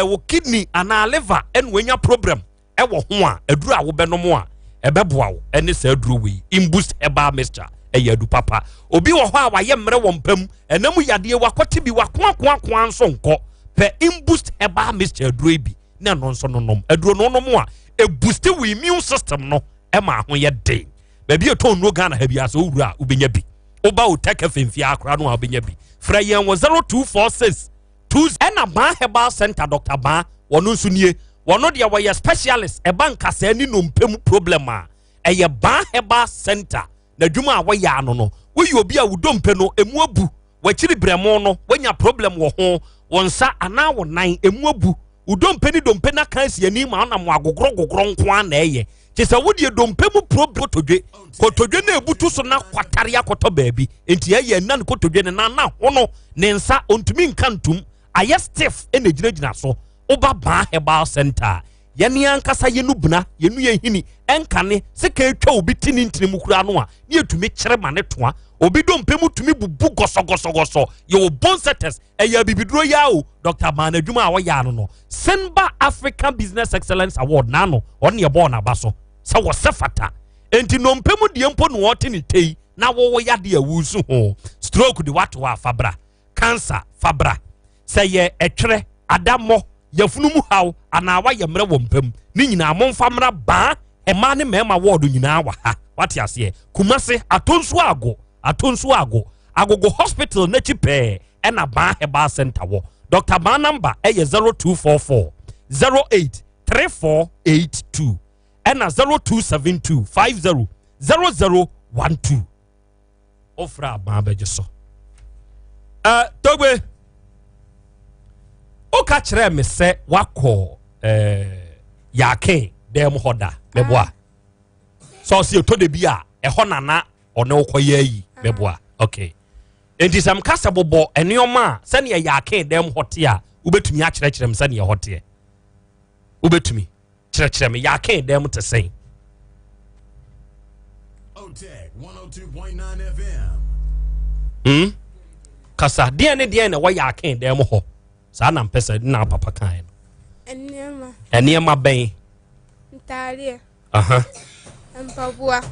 wo kidney ana liver en wenya problem e wo ho a aduro a wo benom a ebeboa wo ene se aduro we imboost herbal mixture yadu papa obi wo ho a waye mre wo mpam enam yade wakote bi wakoakoa nso nko pe imboost herbal mixture aduro bi na no nso nonom aduro nonom a e boost we immune system no e ma ho ye den ba bi eton no Ghana ha bi aso wura ubenya bi oba OTEC femfia akra no ubenya bi fra yen wo 0246 2 ena ba herbal center Dr. Ba wono nso nie wono de wo ye specialist e banka sa ni no mpam problem a eye ba herbal center na dwuma a waya no no wo yi obi a wudompe no emu abu wachiri bremo no wanya problem wo ho wonsa ana wo nan emu abu udompe ni dompe na kansi ani ma na mo agogoro nko an na eye kisa wodi dompe mu problem kotodwe na ebutu so na kwatare akoto baabi enti eye nan kotodwe na na hono ne nsa ontumi nkantum aye stiff ene ginagina so oba ba herbal center yene ankasa yenu buna yenu yehini enkane seka etwa obi tini ntini mukura no a ne etumi kyere ma ne toa obi dompe mu tumi bubu goso yo bonsetters eya bibiduro ya o Dr. Man adwuma a woya no Senba African Business Excellence Award na no on ye born abaso sa wo sefata enti no mpemu de mpo no wote ni tei na wo ya de awusu ho stroke de wato wa fabra cancer fabra seye etwere adamo yafunumu haw ana wa ye mre wo mpam ni nyina monfa mra ba ema ne mema word nyina wa ha wate ase kumase atonsu agogo hospital na chipe ena ba herbal center wo Dr. Ba number eye 0244 083482 ena 0272 500012 ofra ba beje so togbe o ka kire me se wako yake dem hoda meboa so si to de bia e ho nana one okoye yi meboa okay enti sam kasa bobo enioma se ne yake dem hote a ubetumi a kire me se ne hote ubetumi kire me yake dem te sen OTEC 102.9 FM kasa de ne wa yake dem ho sa na mpesa na papa kan eniema ben ntare mpabua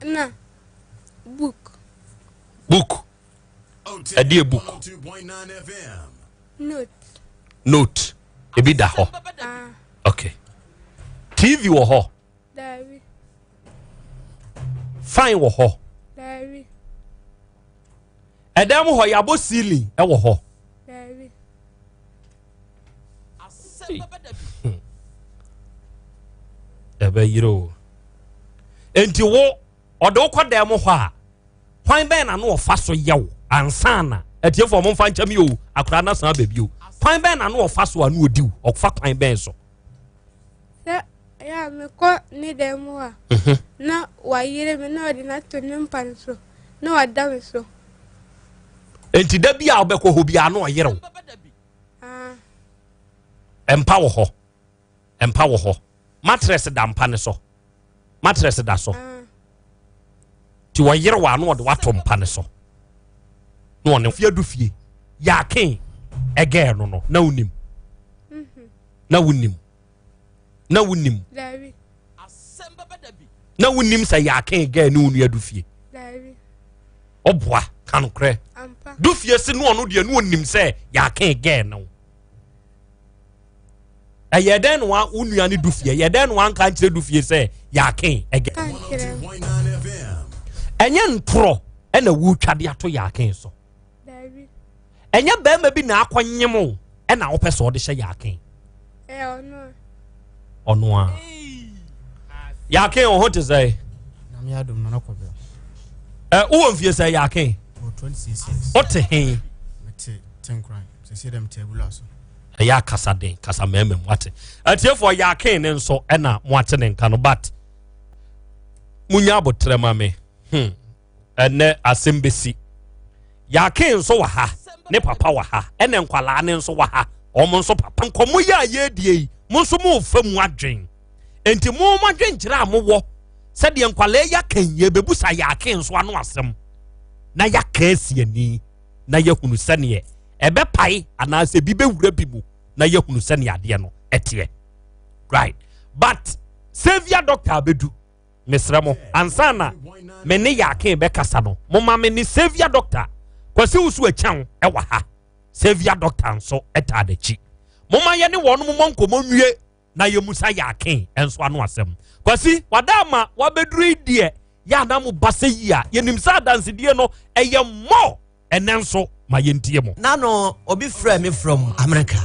na book a dear book note ebi da ho okay TV wo ho Davi fine wo ho Davi Edam ho yabo ceiling e wo ho Davi Asem Beba Dabi ebe yiro enti wo odo kwadam ho a kwan ben na no ofa so yew ansana etiefo mo mfa ncham yo akura na san baby o kwan ben na no ofa so anu odiw okfa kwan ben so ya me ko ni demo a na wa yire me na odi na to nimpan so na wa da me so enti da bia obekọ ho bia no oyere empa wo ho mattress da mpa ne so mattress da so ti wo yere wa no de wato mpa ne so no ne fie du fie ya ken ege no na unim na wunim Dabi Asem Beba Dabi na wunim sa ya ken ege no unu adu fie Dabi obwa kanokre ampa du fie se no no de no unim se ya ken ege no ayeden wa unua ne du fie yeden wa nka nkyere du fie se ya ken ege enye ntro ena wu twade ato ya ken so Dabi enye ba ma bi na akwanyem ena wo pese ode hye ya ken ono a ya ken o hote say na me adom no nakobia wo mfie say ya ken 26 years ote he mete 10 crime say them table aso ya kasa den kasa memem wate atiefo ya ken ne nso ena mo ate ne nka no but munya abotre ma me ene asembesi ya ken nso wa ha ne papa wa ha ene nkwala ne nso wa ha omo nso papa nkomo ya ye die mo nso mo famu adwen enti mo mo adwen kira mo wo se de nkwala ya ken ye bebusa ya ken nso ano asem na ya kasi ani na ya hunu sane ebe pai anase bi bewura bi mu na ya hunu sane ade no etie right but savior doctor abedu mesramo ansana me ne ya ken be kasa no mo ma me ni savior doctor kwase usu achan e wa ha savior doctor nso etadachi moma ye ne wonu mo nkomo nwie na ye musa ya ken enso ano asem kwasi wadama wabeduru die ya na mo base yi a ye nimsa dance die no eye mo enenso ma ye ntie mo nano obi frɛ me from America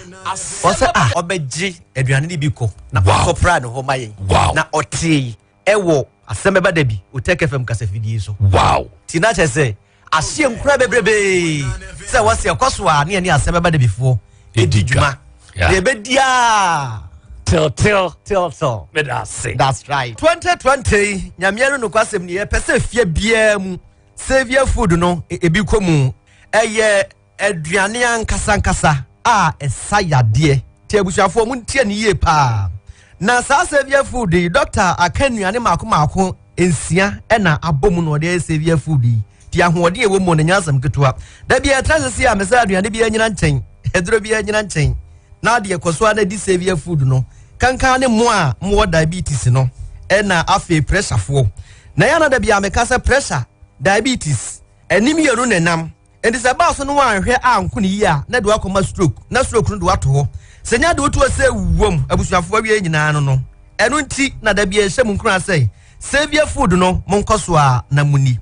wose obeji aduane ni bi ko na sopra no ho maye na ɔtee ɛwɔ Asem Beba Dabi OTEC FM kasafidie so wow tina chese ahye nkura bebrebe se wose ekoso a ne Asem Beba Dabi fo edidwuma de bedia till me da say that's right 2020 nyamiano no kwasem ne pese fie bia mu savior food no ebi komu eye aduane ankasa a esayade ti abusuafo mu ntie ne yie pa na sa savior food doctor akanuane mako ensia na abomu no de savior food ti ahode ewo mu no nyasam ketoa da bia transisi a mesa aduane bia nyina nchen eduro bia nyina nchen na de ekoso na di savior food no kankan ne mo a mo diabetes no na afi pressure fo na ya na da bia mekasa pressure diabetes enim yenu nenam enti se ba so no anhwe anko ne yi a na de akoma stroke na stroke no de wato ho senya de otu ose wom abusuafo awie nyina no enu nti na da bia ehye mu nkura sei savior food no monkoso a na muni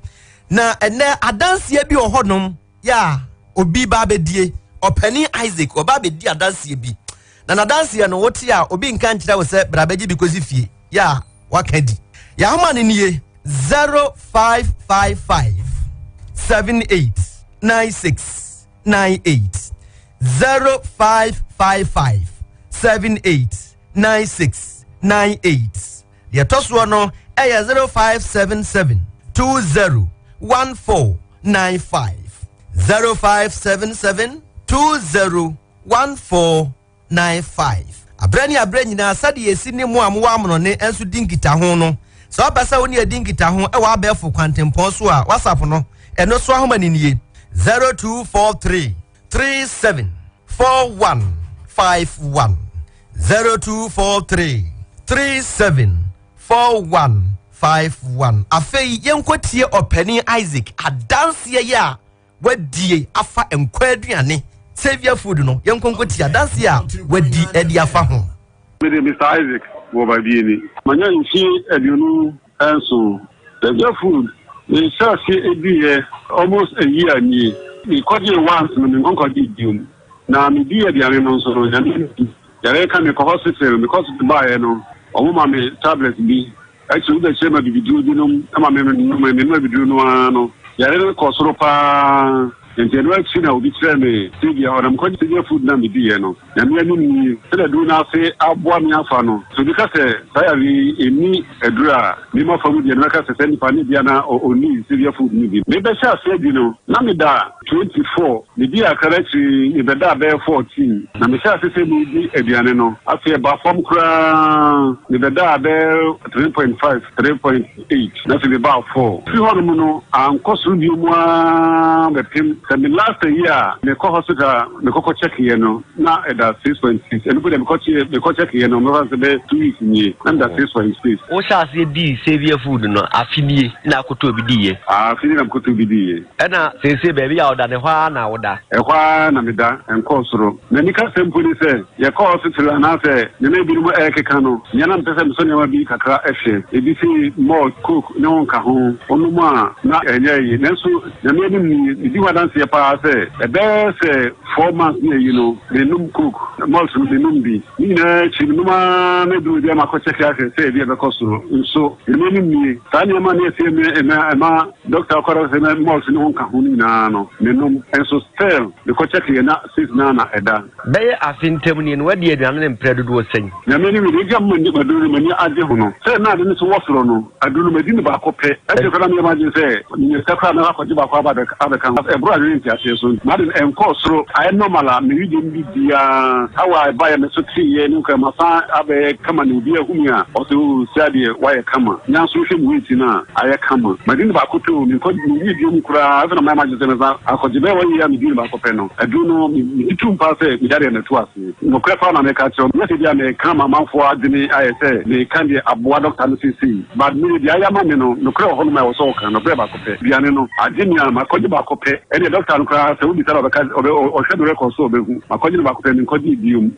na ene adanse bi ohodom ya obi ba bedie opani Isaac oba bedi adanse bi na adanse no wote a obi nka nkyira wo se brabeji bi kozi fie ya wakadi ya homa ne nie 0555 789698 0555 789698 ya toso no 0577 201495 0577 201495 abrani na sade yesi ne mu amwa amno ne enso dingita ho no so abasa woni adingita ho e wa abefo kwantempon so a WhatsApp no eno so ahoma ni nie 0243 374151 0243 374151 afei yenkotie opani Isaac adanse ya wadie afa enkwaduane savior food no yenkonkotie adanse ya wadi edi afa ho Mr. Isaac wo ba bi ni manya nchi aduonu enso savior food we shall see ebi almost a year ni we call it once no nkonko di na me di aduane no so no yare ka me ko hospital because the buy no omo me tablet bi actually the same be do no ama me no be do no ano yare ko soro pa nti no akyi na obi kyerɛ me sɛbia ɔnam kɔgye sɛbia food na mediiɛ no na me anim ni sɛdɛ duru no ase aboa me afa no so bi ka sɛ saa yare ɛni aduru a mema fa mu deɛ no mɛka sɛ sɛ nnipa ne bia na ɔni sɛbia food no bi mebɛhyɛ ase adi no na meda 24 medi akara kyiri mebɛda bɛyɛ 14 na mehyɛ ase sɛ medi aduane no afei ɛba fam koraa mebɛda bɛyɛ 3.5 3.8 na afei meba 4 fi hɔ nom no ankɔ soro bio mu a bɛpem sɛ me last year a mekɔ hospital mekɔkɔ kyɛkeɛ no na ɛda 6.6 ɛno po dɛ mekɔ kyɛkeɛ no mɛfa sɛ bɛyɛ 2 weeks nie na meda 6.6 wohyɛ ase di sɛbia food no afinie na akɔtɔ bi diiɛ afinie na mekɔtɔ bi diiɛ ɛna sɛsɛ baabi a woda ne hɔ a na woda ɛhɔ a na meda ɛnkɔɔ soro na nika sɛ mpo ne sɛ yɛkɔ hospital anaasɛ nneɛma binom ɛɛkeka no nyɛna mpɛ sɛ mesɔ nneɛma bi kakra ɛhwɛ ebi sɛ malt coke ne ho nka ho ɔnom a na ɛnyɛ yi nanso nyame anim ni medi hɔ adanseɛ paa sɛ ɛbɛyɛ sɛ 4 months ne ayi no menom coke malt no menom bi ne nyinaa akyi menom a na duru bi ama kɔkyɛke ahwɛ sɛ ebi ɛbɛkɔ soro nso nyame anim ni saa nneɛma ne ɛsɛ ɛma doctor kɔrɔ sɛ malt ne ho nka ho no nyinaa no menom nso still mekɔkyɛkeɛ na 6 na ɛda bɛyɛ afe ntam ni no wadi aduane ne mprɛ dodoɔ sɛn nyame anim ni ɛgya mma nnipa duru no mani agye ho no sɛ na ade no so wɔ soro no aduru no madi ne baako pɛ ɛgye kɔda meyɛma agye sɛ menyɛ sika koraa na akɔgye baako abɛka ho ɛborɔ adwene ntiaseɛ so na ade ɛnkɔɔ soro ayɛ normal a mewigye no bi biaa awa ɛbayɛ me so teeɛ ne nkɔ masa abɛyɛ kama ne obi ahu me a ɔsɛ sɛ adeɛ wayɛ kama nyanso hwɛ mu weti no a ayɛ kama madi ne baako pɛ o menyɛ bio mu koraa afei na mayɛma agye sɛ mesa akɔgye bɛyɛ wɔyɛ a medi ne baako pɛ no aduru no medi tum paa sɛ medadeɛ no to ase nokorɛ paa na meka kyerɛ nyɛ sɛ bia meka ma amanfoɔ adwene ayɛ sɛ meka deɛ aboa dɔkta no sesei but mene deɛ ayɛ ama me no nokorɛ wɔ hɔ no ma ɛwɔ sɛ wɔka nokorɛ baako pɛ biane no agye me a makɔgye baako pɛ ɛneɛ dɔkta no koraa sɛ wobisa na ɔhwɛ no rekɔ so ɔbɛhu makɔgye no baako pɛ menkɔgye biom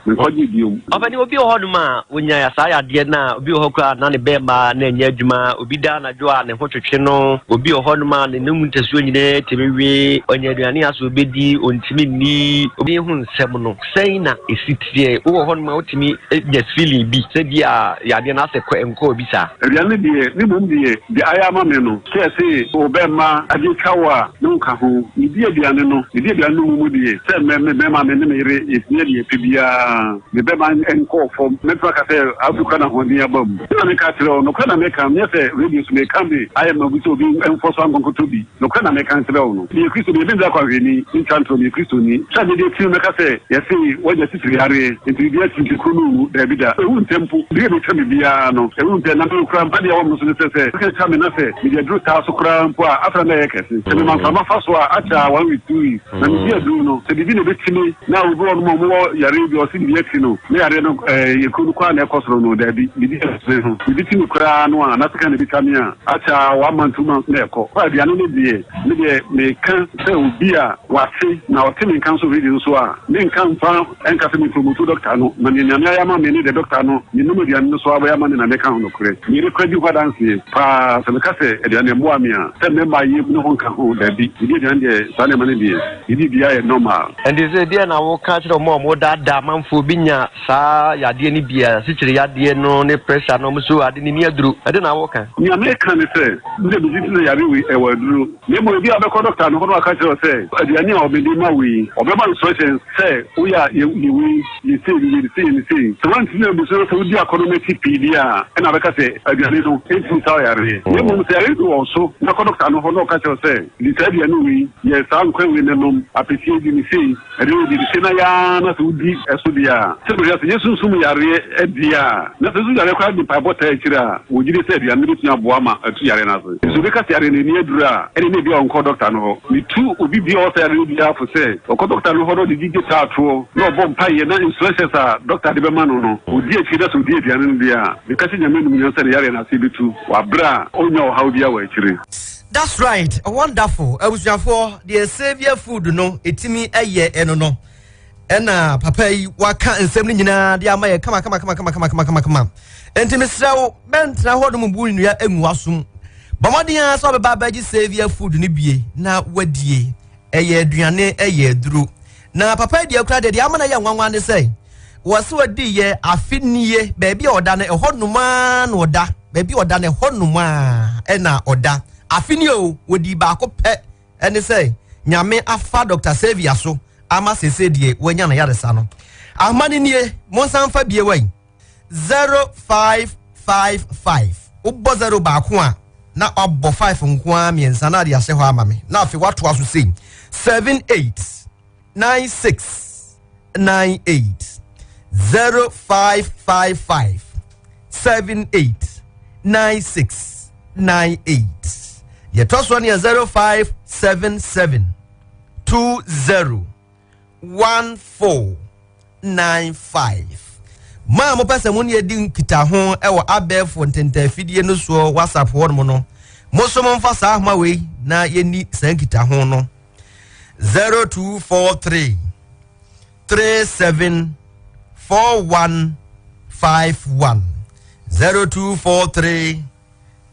ɔbɛne obi wɔ hɔ nom a wonya saa yadeɛ no a obi wɔ hɔ koraa na ne bɛɛma na ɛnyɛ adwuma obi da anadwo a ne ho twetwe no obi wɔ hɔ nom a ne nom ntasuo nyinaa tɛmi wie ɔnya aduane a so obɛdi ɔntimi nni obi ho nsɛm no sɛn na ɛsi tiɛ wowɔ hɔ nom a wotumi nya feeling bi sɛ bi a yadeɛ no asɛ nkɔ obi saa aduane deɛ ne mmom deɛ ayɛ ama me no sɛ sɛ wɔbɛma agye ka wo a ne nka ho medi aduane no mu deɛ sɛ mɛma me ne me yere yɛsinya deɛ ɛpɛ biaa mebɛma nkɔɔ fam mɛtuma ka sɛ afrika na hoɔden aba mu na meka kyerɛ wo nokorɛ na meka menyɛ sɛ radio so meka me ayɛ ma bi sɛ obi mfɔ so ankɔnkɔtɔ bi nokorɛ na meka kyerɛ wo no meyɛ kristo meyɛbi nsa akwanhwɛni ntwa ntorɔ meyɛ kristoni sɛ mede tiri mɛka sɛ yɛse wagya titiri yareɛ nti biribi atinti kuro no mu daabi da ɛwu ntɛmpo biribi bɛtwa me biaa no ɛwu ntɛ na mekora mpa deɛ wɔ m so ne sɛ ka me na sɛ mede aduru taa so koraa mpo a afra na ɛyɛ kɛse sɛ memamfama fa so a akyɛ 1 week 2 weeks na medi aduru no sɛ biribi na ɛbɛtumi na obi wɔ no ma ɔmowɔ yare bi ɔse biribi akyi no ne yare no yɛkuro no koraa na ɛkɔ soro no daabi medi ɛsere ho biribi tumi koraa no a na sika na ɛbɛtwa me a akyɛ 1 month 2 months na ɛkɔ kɔ aduane no deɛ ne deɛ meka sɛ obi a wase na ɔte me nka nso radio so a menka mfa ɛnka sɛ mepromoto dɔkta no na nenyame ayɛ ama me ne de dɔkta no menom aduane no so abɛyɛ ama ne na meka ho nokorɛ meyere kora di hɔ adanseɛ paa sɛ meka sɛ aduane mmoa me a sɛ mɛma yɛ ne ho nka ho daabi medi aduane deɛ saa nneɛma no deɛ ɛdi bia yɛ normal ɛnti sɛ deɛ na woka kyerɛ ɔma ɔmo daadaa manfoɔ bi nya saa yadeɛ no bia sikyere yadeɛ no ne pressure no ɔmo so ade ne ni aduro ɛde na woka nea meka ne sɛ mede bɛsi sɛ yare wei ɛwɔ aduro na mmom ebi a wobɛkɔ dɔkta no hɔ no aka kyerɛ sɛ aduane a ɔbɛde ma wei ɔbɛma instructions sɛ woyɛ a yɛwei yɛsei sɛ woantimi na abusuro sɛ wodi akɔ no mɛti pii di a ɛna bɛka sɛ aduane no ɛntimi saa yareɛ na mmom sɛ yare bi wɔ so na kɔ dɔkta no hɔ na ɔka kyerɛ sɛ de saa aduane wei yɛ saa nkwa wei ne nom apɛsie di ne sei ɛde wodi de sei na yaa na sɛ wodi ɛso deɛ a sɛ bɛhwɛ sɛ yɛsunsum yareɛ adi a na sɛ so yareɛ koraa de mpaebɔ taa akyiri a wɔgyide sɛ aduane no bɛtumi aboa ma atu yare no ase nso wobɛka sɛ yare no ani aduru a ɛne ne bia ɔnkɔ dɔkta no hɔ metu obi bia ɔwɔ sɛ yare no biaa fo sɛ ɔkɔ dɔkta no hɔ no ɔde gyigye taatoɔ na ɔbɔ mpayɛ na instructions a dɔkta de bɛma no no ɔdi akyiri na sɛ ɔdi aduane no deɛ a meka sɛ nyame num sɛ ne yare no ase bɛtu wabrɛ a ɔnya ɔhaw bia wɔ akyiri. That's right, wonderful. Abusuafo the savior food no etimi eye eno no. Ena papa yi waka nsem ni nyina de ama ye kama. Enti mesrawo bentra hodo mu bu nua engu asum. Bamodin so be baba gi savior food ni bie na wadie. Eye aduane eye duru. Na papa di akura de ama na ye nwanwan ne sei. Wose wadi ye afiniye baabi oda na ehonuma na oda. Baabi oda na ehonuma ena oda. Afinio wodi ba ko pe ene say nyame afa Dr. Xavier so ama sese die wanya na yaresa no ahmani nie monsanfa bie wai 0555 ubbo 0 ba ko a na obbo 5 nko a miensa na de ahye ho ama me na afi wato aso sei 789698 0555 789698 yetoso ne 0577 201495 ma mo pese mo ne di kita ho e wo abefo ntenta fidie no so WhatsApp ho no no mo so mo mfa sa ahma we na yeni san kita ho no 0243 374151 0243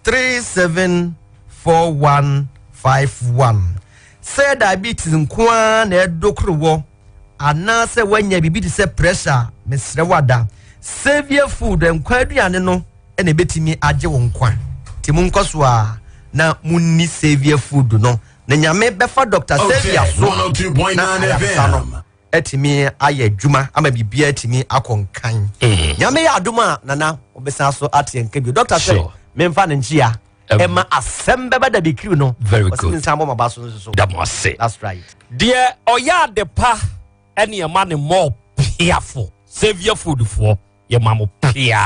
374151 say diabetes nkwa na edokrowo ana se wanya bibi ti se pressure mesre wada Xavier food nkwa aduane no ene betimi age wo nkwa ti mu nkoso a na munni Xavier food no na nyame befa Dr. Xavier so 102.9 FM etimi aye djuma ama bibia etimi akonkan nyame ya aduma nana obesa so ate enka bi Dr. Xavier memfa nchia Emma Asem Beba Dabi crew no. Very good. That's right. Dear Oya de pa any a man more peerful. Xavier food for your mama peer.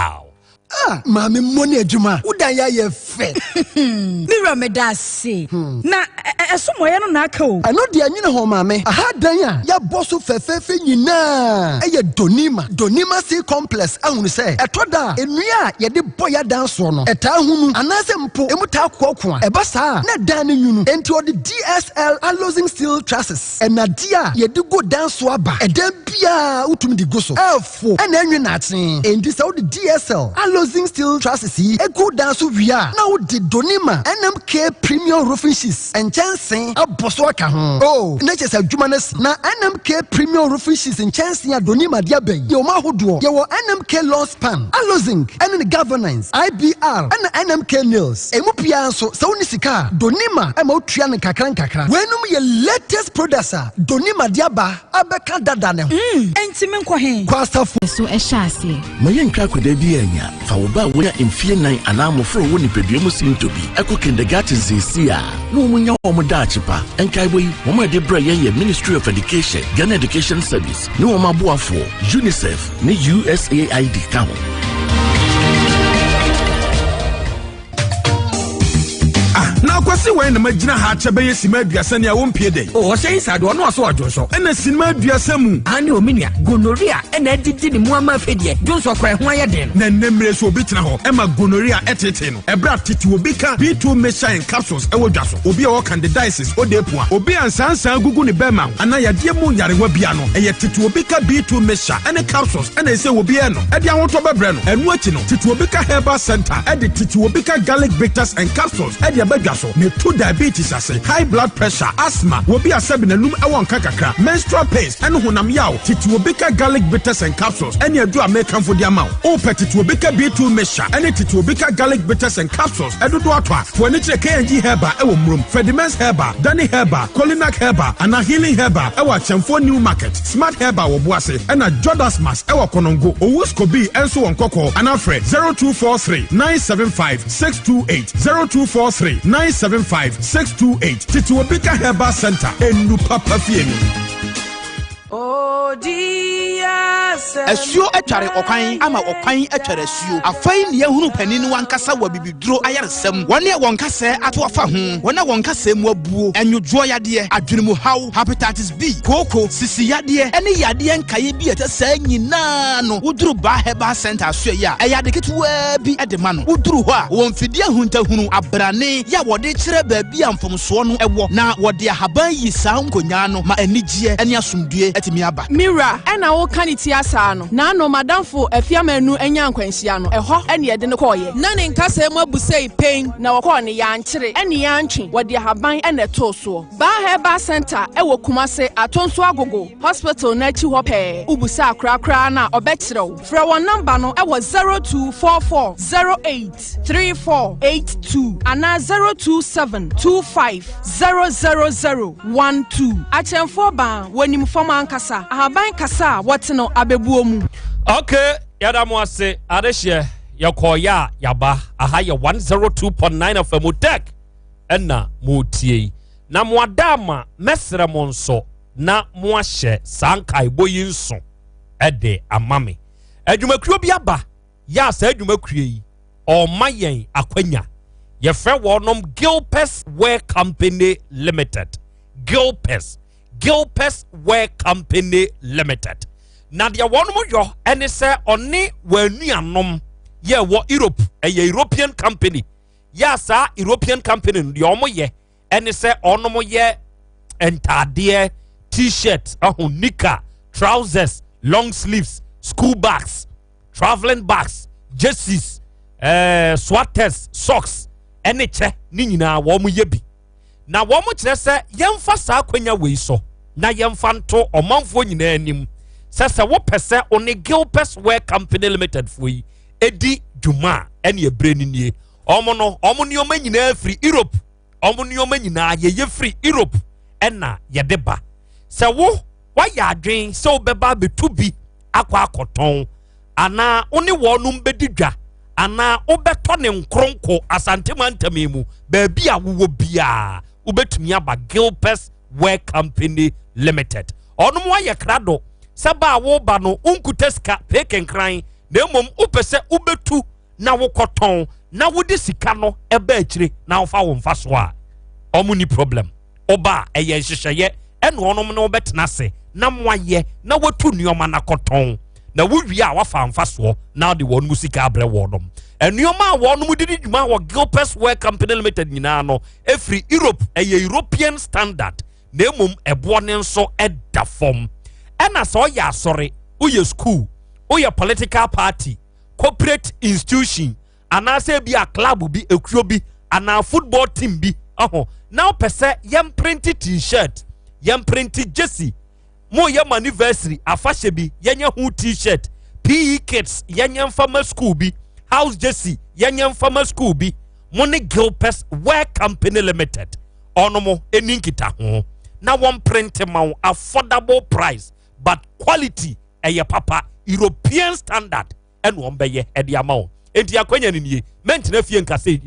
Ah, mami money adwuma. Udan ya ye fe. Mira me da se. Na esomo ye no na aka o. Ano de anyine ho mami. Aha dan a ya boso fefefe nyina. Eye Donima C complex ahunu se. Etoda enua ye de boya dan so no. Eta hunu anase mpo emuta kokko a. Eba sa na dan ne nyunu. Enti odi DSL alloying steel trusses. Enadia ye de go dan so aba. Edan bia utumi di go so. Elfo ena enwe na aten. Enti se odi DSL alloying steel trusses yi ego dan so wia. Na odi Donima NMK premium roofing sheets. Enchansen aboso aka ho. Oh, na chese adwumanes na NMK premium roofing sheets enchansen Donima dia ben. Ye o ma hodo. Ye wo NMK lawn span, alozing, and governance, IBR, and NMK nails. Emu pia so se woni sika Donima e ma otua ne kakran. Wenum ye latest producer Donima dia ba abeka dada ne ho. Enti me nkɔ he. Kwasta so e hyase. Mayen twa koda bi anya. Fa wo ba wo ya emfie nan ana amofro wo nipadua mu sintobi. Eko kindergarten zisia. No munya wo mo da achipa. Enkai boyi wo ma de bra ye Ministry of Education, Ghana Education Service. No wo ma boafo UNICEF ni USAID ka ho. Na kwasi wen na magina ha chebe ye sima aduasa ne a wo mpie dey. O hye inside wo no aso adwoso. Ena sima aduasa mu. Ani ominia gonorrhea ena didi ni mu ama fedie. Jonso kwa ho aye den. Na nemre so obi tena ho. Ema gonorrhea etete no. Ebra titi obi ka B2 meshine capsules ewo dwaso. Obi a wo candidiasis odepu a. Obi ansansan gugu ne bema. Ana yade mu yarewa bia no. Eye titi obi ka B2 mesha ene capsules ena ese obi e no. Ede ahoto bebre no. Enu achi no. Titi obi ka herbal center. Ede titi obi ka garlic bitters and capsules. Ede abadwa so. Ne to diabetes ase, high blood pressure, asthma, will be a sebinum awon kakakra, menstrual pains, and honam yaw, tituobika garlic bitters and capsules, and your do American for the amount. Oh, petituobika B2 mesha, and it tituobika garlic bitters and capsules, and do atwa, for an KNG herba, ewom room, Fedimens herba, Danny herba, Colinac herba, and a healing herba, ewa chamfo new market, smart herba wabwase, and a Jodas mas, ewa konongo, Owuskobi, and so on Coco, and Alfred 0243 975 628 0243 975-628 Tituobika Herbal Center Enu Papa Fiemi. Oh Jesus. Esio etware okwan ama okwan etware esio. Afai ne ehunu panini wankasa wa bibiduro ayaresem. Wone wonkasa ato afa ho. Wone wonkasa mu abuo. Enwodwo yade, adwenimu haw, hepatitis B, koko, sisi yade, ene yade nkaye bi etesa nyina no. Uduru ba Herbal Center so ya. Eyade ketewa bi edema no. Uduru ho a wonfidi ahuntahunu abrane ya wode kire baabi amfomso no ewo na wode ahaban yi saa nkonya no ma anigye ene asomdue etimi aba. Mira ena wo kaniti saa no na no madamfo afiamanu anya nkwanhyia no ɛhɔ ɛne yɛde ne kɔɔyɛ na ne nkasa mu abusai pen na wɔkɔɔ ne yankyere ɛne yantwe wɔde ahaban ɛna ɛtoo soɔ Baa Herbal Center ɛwɔ Kumase Atonso Agogo Hospital na akyi hɔ pɛɛ ubusa akrakra na ɔbɛkyerɛw frɛ wɔn number no ɛwɔ 0244083482 ana 02725000012 akyɛmfo ba wɔnim fam ankasa ahaban kasa a wɔte no abɛbuo mu okay yada mo ase adehye yakoya yaba aha ye 102.9 of OTEC ɛna mo tie na mo adama mesre mo nso na mo ahye sankai boyi nso ɛde amame adwumakuo bi aba ya sa adwumakuo yi ɔma yɛn akwanya yɛfrɛ wɔnom Gilpes Wear Company Limited Gilpes Wear Company Limited na deɛ wɔnom yɔ ɛne sɛ ɔne wɔanuanom yɛ wɔ Europe ɛyɛ European company ya sa European company no deɛ ɔmo yɛ ɛne sɛ ɔnom yɛ entadeɛ t-shirt nika trousers long sleeves school bags traveling bags jerseys sweaters socks ɛne kyɛ ne nyinaa wɔn yɛ bi na wɔn kyerɛ sɛ yɛmfa saa akwanya wei so na yɛmfa nto ɔmanfoɔ nyinaa anim sɛ wɔpɛ sɛ ɔne Gilpes Wear Company Limited foɔ yi edi dwuma ɛne ebre ne nie ɔmo nneɛma nyinaa firi Europe ɔmo nneɛma nyinaa yɛyɛ firi Europe ɛna yɛde ba sɛ wayɛ adwen sɛ wobɛba betu bi akɔtɔn ana one wɔnom bɛdi dwa ana wobɛtɔ ne nkronko asante mantame mu baabi a wowɔ biaa wobɛtumi aba Gilpes Wear Company Limited ɔnom wayɛ krado sɛ ba a woba no wonkuta sika pekenkran na mmom wopɛ sɛ wobɛtu na wokɔtɔn na wode sika no ɛba akyire na wofa wo mfa so a ɔmo ni problem ɔba ɛyɛ nhyehyɛeɛ ɛna ɔnom no wobɛtena ase na moayɛ na watu nneɔma na kɔtɔn na wowie a wafa mfa soɔ na de wɔn mu sika abrɛ wɔnom nneɔma a wɔnom de dwuma wɔ Gilpes Wear Company Limited nyinaa no ɛfiri Europe ɛyɛ European standard na mmom ɛboɔ ne nso ɛda fam ɛna sɛ ɔyɛ asɔre woyɛ school woyɛ political party corporate institution anaasɛ bi a club bi ekuo bi anaa football team bi na wopɛ sɛ yɛmprint t-shirt yɛmprint jersey mo yɛ anniversary afahyɛ bi yɛnyɛ ho t-shirt PE kits yɛnyɛ mfama school bi house jersey yɛnyɛ mfama school bi mo ne Gilpes Wear Company Limited ɔno mo eni nkita ho na wɔn print ma wo affordable price but quality ɛyɛ papa European standard ɛna wɔn bɛyɛ ɛde ama wo enti akwanya ne nie mɛntena fie nkasa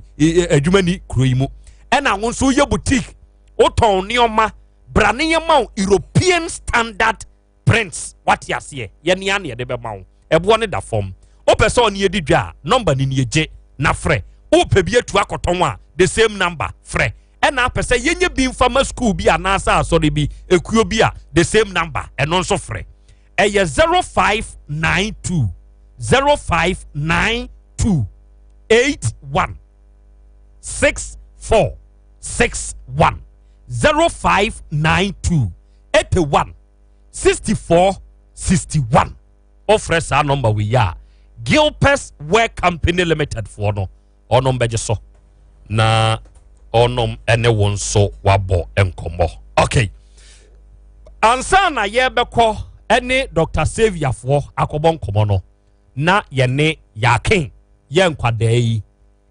adwuma ni kuro yi mu ɛna wo nso yɛ boutique wotɔn nneɔma brane yɛ ma wo European standard prints wate aseɛ yɛne ane yɛde bɛma wo ɛboɔ ne da fam wopɛ sɛ ɔne yɛdi dwa a number ne gye na frɛ wopɛ bi atu akɔtɔn a the same number frɛ ɛna apɛ sɛ yɛnyɛ bi mfama school bi anaasɛ asɔre bi ekuo bi a the same number ɛno nso frɛ ɛyɛ 0592 81 6461 0592 81 6461 offer saa number we ya Gilpes Wear Company Limited for no onom beje so na onom ene won so wabo enkomo okay ansa na ye beko ene Dr. Xavier for akobo nkomo no na ye ne yaken ye nkwadai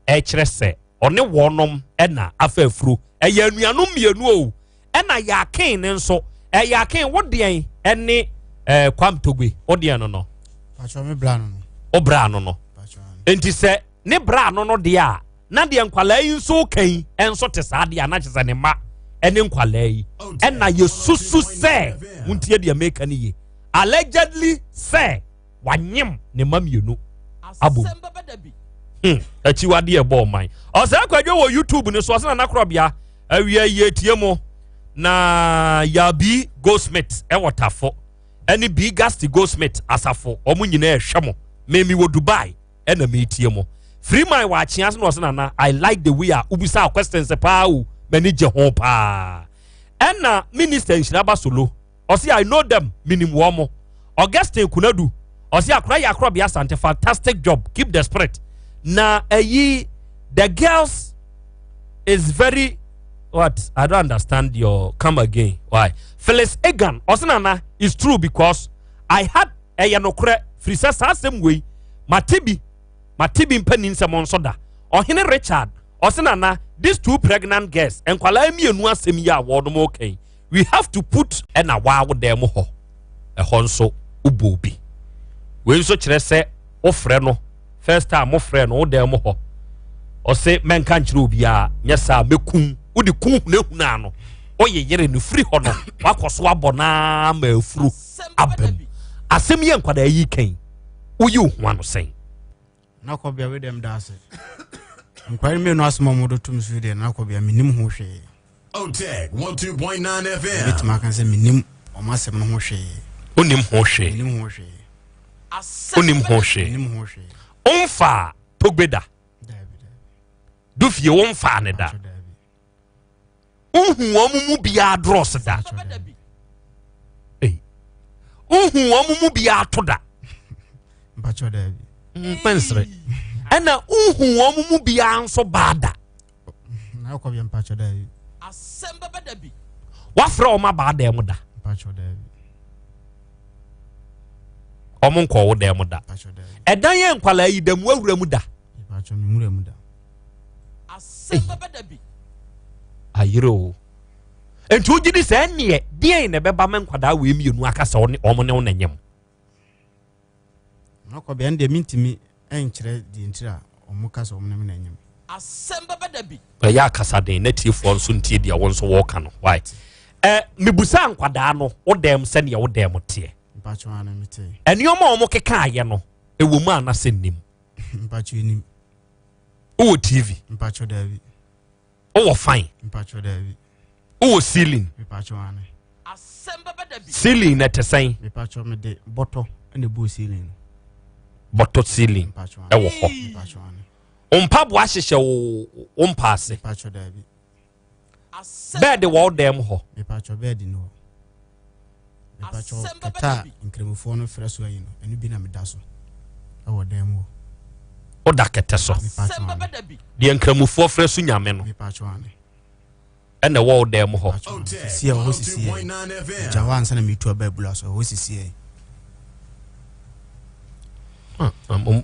e kire se one wonom ena afafuru eye anuanom mienu o ena yaken ne nso yaken wodean ene kwamtogwe wodean no pacho me bra no obra no enti se ne bra no de a na de nkwala yi nso kan enso te saa de na kyese ne ma ene nkwala yi ena yesusu se muntie de America ne ye allegedly say wanyem ne mamienu abo achi wade e ball man o se akwadwo wo YouTube ne so se na WITHKROBEA awia ye tie mo na yabi Goldsmith e wotafo ene bi Gasti Goldsmith asafo omu nyina e hwemo memi wo Dubai ena me tie mo free my wa chias no se na I like the way a ubisa questions pa o mani je ho pa ena minister Nshiraba Solo o se I know them minim wo mo Augustine Kunadu osi akra WITHKROBEA Asante fantastic job keep the spirit na the girls is very what I don't understand your come again why Phyllis Egan osinana is true because I had a yanokre frisa same way matibi mpanin semon soda ohene Richard osinana these 2 pregnant girls enkwala mienu asem ya wodom okay we have to put an awa with them ho a honso ubobi we so kire se ofre no first time ofre no dem ho o se menka nkire obia nyesa mekum udi kun na no oye yere no free ho no wakoso abona ma afuru abem asem ye nkwada yi kan uyi ho ano sen na ko bia we dem da ase nkwari me no asmo modo tum su de na ko bia minim ho hwe OTEC 12.9 FM. Bit ma kan se minim o ma sem no ho hwe onim ho hwe minim ho hwe onim ho hwe onfa togbeda dufie wonfa ne da uhu omumu bia dross da uhu omumu bia to da mpacho da bi pensere ena uhu omumu bia anso bada na ko bia mpacho da bi Asem Beba Dabi wafra o ma bada emu da mpacho da bi omun ko wo da emu da edan ye nkwala yi da mu awura mu da mpacho mi mura mu da Asem Beba Dabi ayiro entu gidi se ne die ne beba men kwada we mienu akasa wo ne omo ne wo nanyem na ko bia nde mintimi enkyere di ntira omo kasa omo ne nanyem Asem Beba Dabi ya akasa den na tiefo nso ntie dia wo nso wo ka no why mebusa nkwada no wo dem se ne wo dem tie mpacho ana mite enioma omo keka aye no ewo mu anase nim mpacho nim o TV mpacho Davi o fine mpacho Davi o ceiling mpacho ana Asem Beba Dabi ceiling na tesan mpacho me de boto na bu ceiling boto ceiling e wo ho mpacho ana ompa bo ahyehye wo mpaase mpacho Davi bed wo dem ho mpacho bed no mpacho kata nkremufo no freso ayi no enu bi na medaso e wo dem wo o da kete so de nkramufo freso nyame no mpacho ana ene wo dem ho si o sisi jawan sana mitu babula so o sisi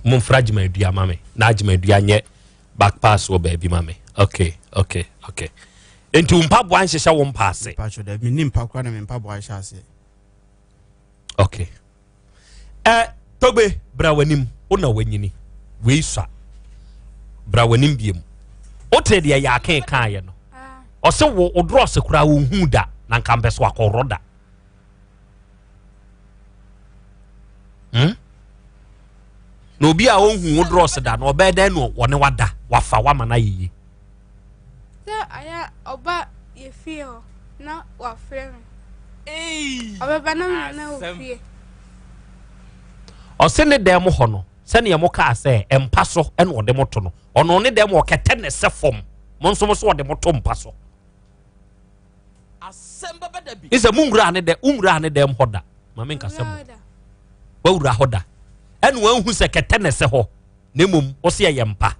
mum fragment dua mame na agment dua nye back pass wo ba bi mame okay entu mpabo anhyehye wo mpaase mpacho da mi nimpa kwa na mpabo ahye ase okay tobe bra wanim ona wanyini weiswa bra wanim biem o te de ya kan ye no o se wo odros kura wo hu da na nkambe so akoroda no obi a onhu odros da no obeda no wone wada wafa wama na yiyi se aya oba ye feel na wa frame oba na ofie o se ne dem ho no se ne mo ka se empa so ene ode moto no ono ne dem o kete ne se fom mo nso mo so ode moto mpa so Asem Beba Dabi isa mungura ne dem hoda mame nka se mo wa wura hoda ene wan hu se kete ne se ho ne mum o se ye mpa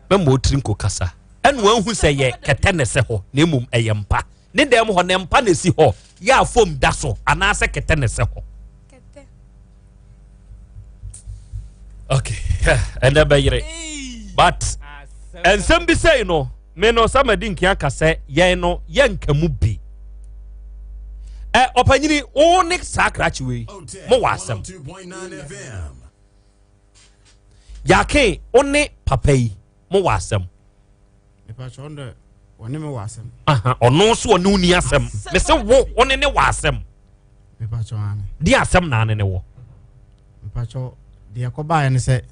membo trinko kasa ene wan hu se ye kete ne se ho ne mum eye mpa ne dem ho ne mpa ne si ho ya fom da so ana se kete ne se ho kete okay and that be but and some be say no me no somebody nkia kasa ye no ye nkamu bi opanyini onyx sakrachi we mo wasem yake one papai mo wasem mpacho ndo woni me wasem ono so ono ni asem me se wo one ne wasem mpacho ana di asem na ne wo mpacho de yakoba ya ne se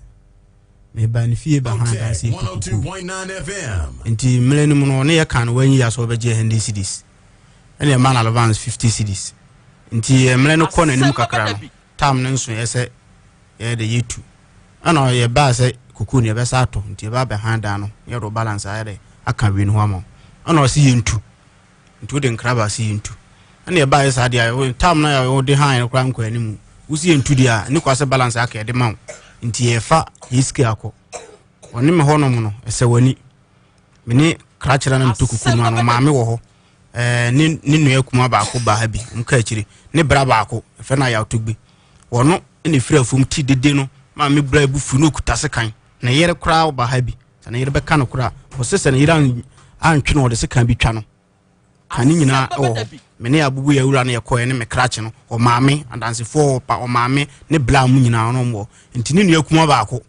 me ba ni fie ba ha da se 102.9 FM nti mlenu mu no ne ya kan wanyi ya so beje hende cedis ene man advance 50 cedis nti mlenu ko na nim kakra no tam ne nso ye se ye de yetu ana ye ba se kuku ne be sa to nti ba be ha da no ye ro balance ya de aka wi no hama ana o si yentu nti wode nkraba si ntu ane e ba esa dia tam na ya wode han kra nkwa animu usi ntu dia ni kwase balance aka e de ma nti e fa hiski akọ woni me ho no mu no ese wani meni krachira na mtukuku no ano maame wo ho ni nu akuma ba akọ ba ha bi nka akire ni bra ba akọ fe na ya otogbe wono ni fira fum ti dede no maame bra bu fu no kutase kan na yere kra ba ha bi na yere be kan kra o sese na yere antwe no de se kan bi twa no kan nyina o meni abubu ya wura na yekoye ne me krache no o maame andanse fo pa o maame ne bla mu nyina no mo nti ni nu akuma ba akọ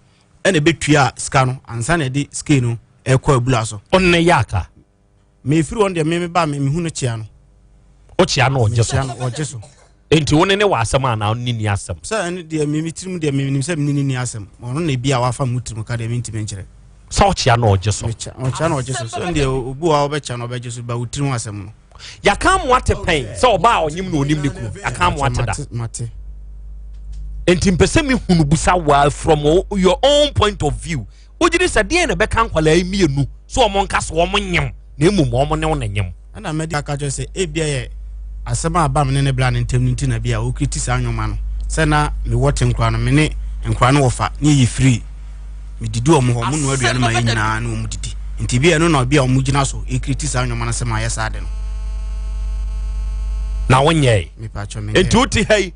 ene betua ska no ansa na de ska no ekọ abula so onne yaka me firi on de me ba me hu no chia no o chia no o jeso enti woni ne wasem ana onni ni asem sa ene de me tirim de me nim se me ni asem ono na bia wafa mutirim ka de me ntime nkire sa o chia no o jeso o chia no o jeso so nde obu a obecha no obejeso ba utirim asem no ya kan wate pen sa oba onyim no onim ne kunu ya kan wate da mate enti mpese me hunu busa wa from your own point of view ojiri se de na be kan kwala mienu so o monka so o monyem na emum o mo ne wona nyem ana medi aka jo se e bia ye asema aba me ne bla ne ntem nti na bia o kritisi anwoma no se na me wote nkwa no me ne nkwa no wofa ne yi free me didi o mo ho mo no aduane ma nyina na o mu didi nti bia no na bia o mu gina so e kritisi anwoma na se ma yesa ade no na wonye me pa cho me enti uti hei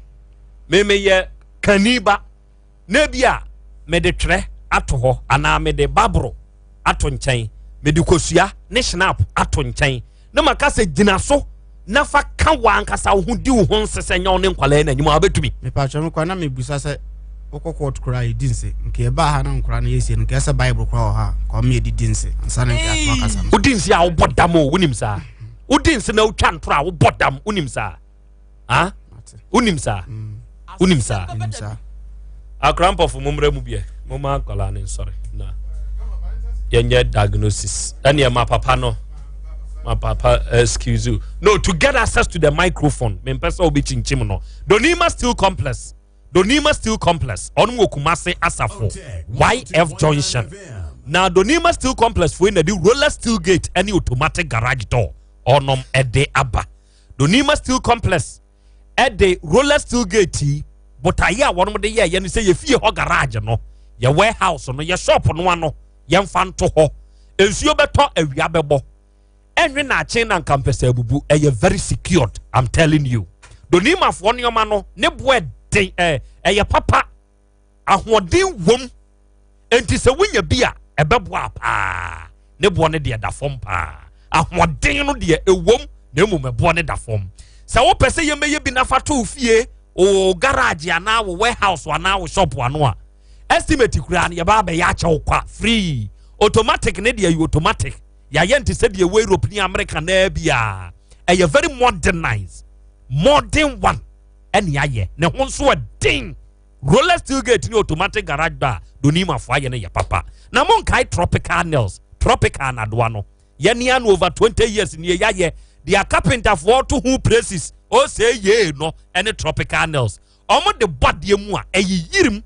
me ye kaniba na bia me de twre ato ho ana me de babro ato nkyɛn me de kosua ne snap ato nkyɛn na maka se gina so na fa ka wa ankasa wo di wo ho nsese nya wo ne nkwala na nyima abetumi me pa cho me kwa na me busa se okokot kura e dinse nke e ba ha na nkura na yesi nke se bible kura ha ko me di dinse ansa na nke atwa kasa wo dinse a wo bodam wo wonim sa wo dinse na wo twa ntora wo bodam wonim sa ha wonim sa wonim sa akrampo fu mumre mu bie mama kwala ne sorry na yenye diagnosis and ya my papa excuse you no to get access to the microphone me pesa obi chinchim no donima still complex onum okumase asafo YF junction now donima still complex for in the roller steel gate any automatic garage door onum ede aba donima still complex ede roller steel gate but aya wonum de ye no say ye fie ho garage no ye warehouse no ye shop no ano ye mfa nto ho ensuo beto awia bebo enwe na achen na campus abubu eye very secured I'm telling you donima fo nyoma no ne boe den eye papa ahoden wom enti se wonya bia ebebo apa ne bo ne de da fom pa ahoden no de ewom na emum ebo ne da fom se wo pese ye meye bi na fato fie o garage ana wo warehouse ana wo shop ano a estimate kura ne ba ya che kwa free automatic ne de automatic ya yenti se de Europe ni America na bia e very modern one ene aye ne ho so adin roller steel gate ni automatic garage door donima fo aye ne ya papa na mon kai tropical nails tropical na do ano ye ni an over 20 years ni ya ye dia carpenter for to who places o say ye no any tropical nails omo de body mu a yirim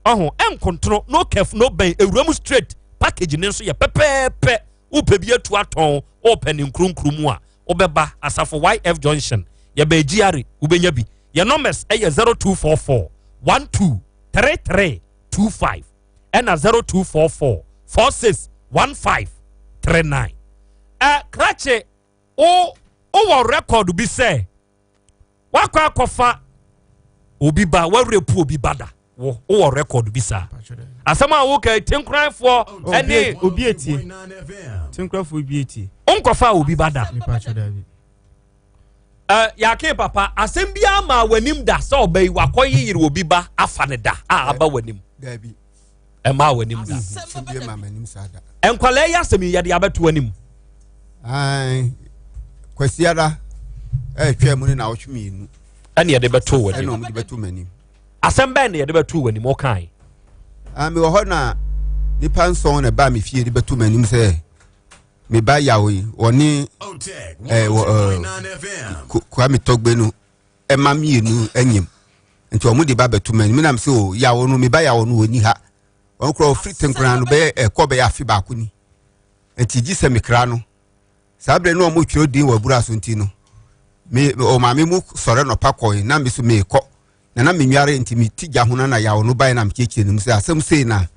oho enkontro no kef no ben ewuram straight package ne so ye pepepe upe bi atu aton open nkrunkrumu a obeba asafo YF junction ye be giare ubenya bi ye numbers eye 0244 123325 and 0244 461539 krache o record bi say wakwa akofa obi ba wa repu obi bada wo record bi sa asama wo ka tenkran for any obi etie tenkran for obi etie onkofa obi bada ya ke papa asem bia ma wanim da so obai wakoyi yire obi ba afa ne da aba wanim dabi ma wanim da asem bia ma manim sa da enkwale ya asem ya de abeto wanim ai kwasiara twa mu na wotwemi nu ane ya de beto wanim ene o de beto manim asem ben ya de beto wanim o kan me wo ho na nipa nson na ba me fie de beto manim se me ba yawo oni OTEC kwa mi togbe nu ma mienu anyim nti omo de ba beto manim na me se o yawo nu me ba yawo nu oni ha on kro free tenkran no be ko be afi ba ko ni nti gi se me kra no sabre no mo twiro din wa bura so ntino me o ma me mu sore no pakoi na me so me ko na me nware ntimi tigya hona na yawo no bai na me kekire nim se asem sei na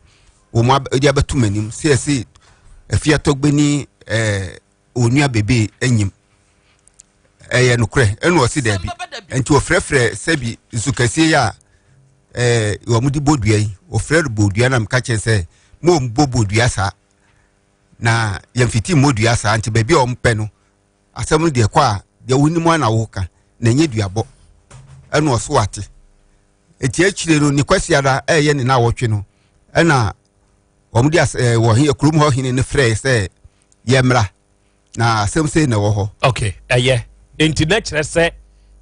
o ma dia betumanim se afia togbeni onua bebe enyim no kre eno osi da bi enti o frefre sebi zukasi ya wo mudi bodua yi o frere bodua na me ka chense mo mbobodua sa na yamfiti modua sa anti baby o mpe no asem de kwa de wonimu na wo ka na nye duabo eno so ate eti achire no ni kwasi ada ye ne na wotwe no na omudi wo hin ekrum ho hin ne frɛ sɛ yemra na asem sei na wo ho okay internet kyerɛ sɛ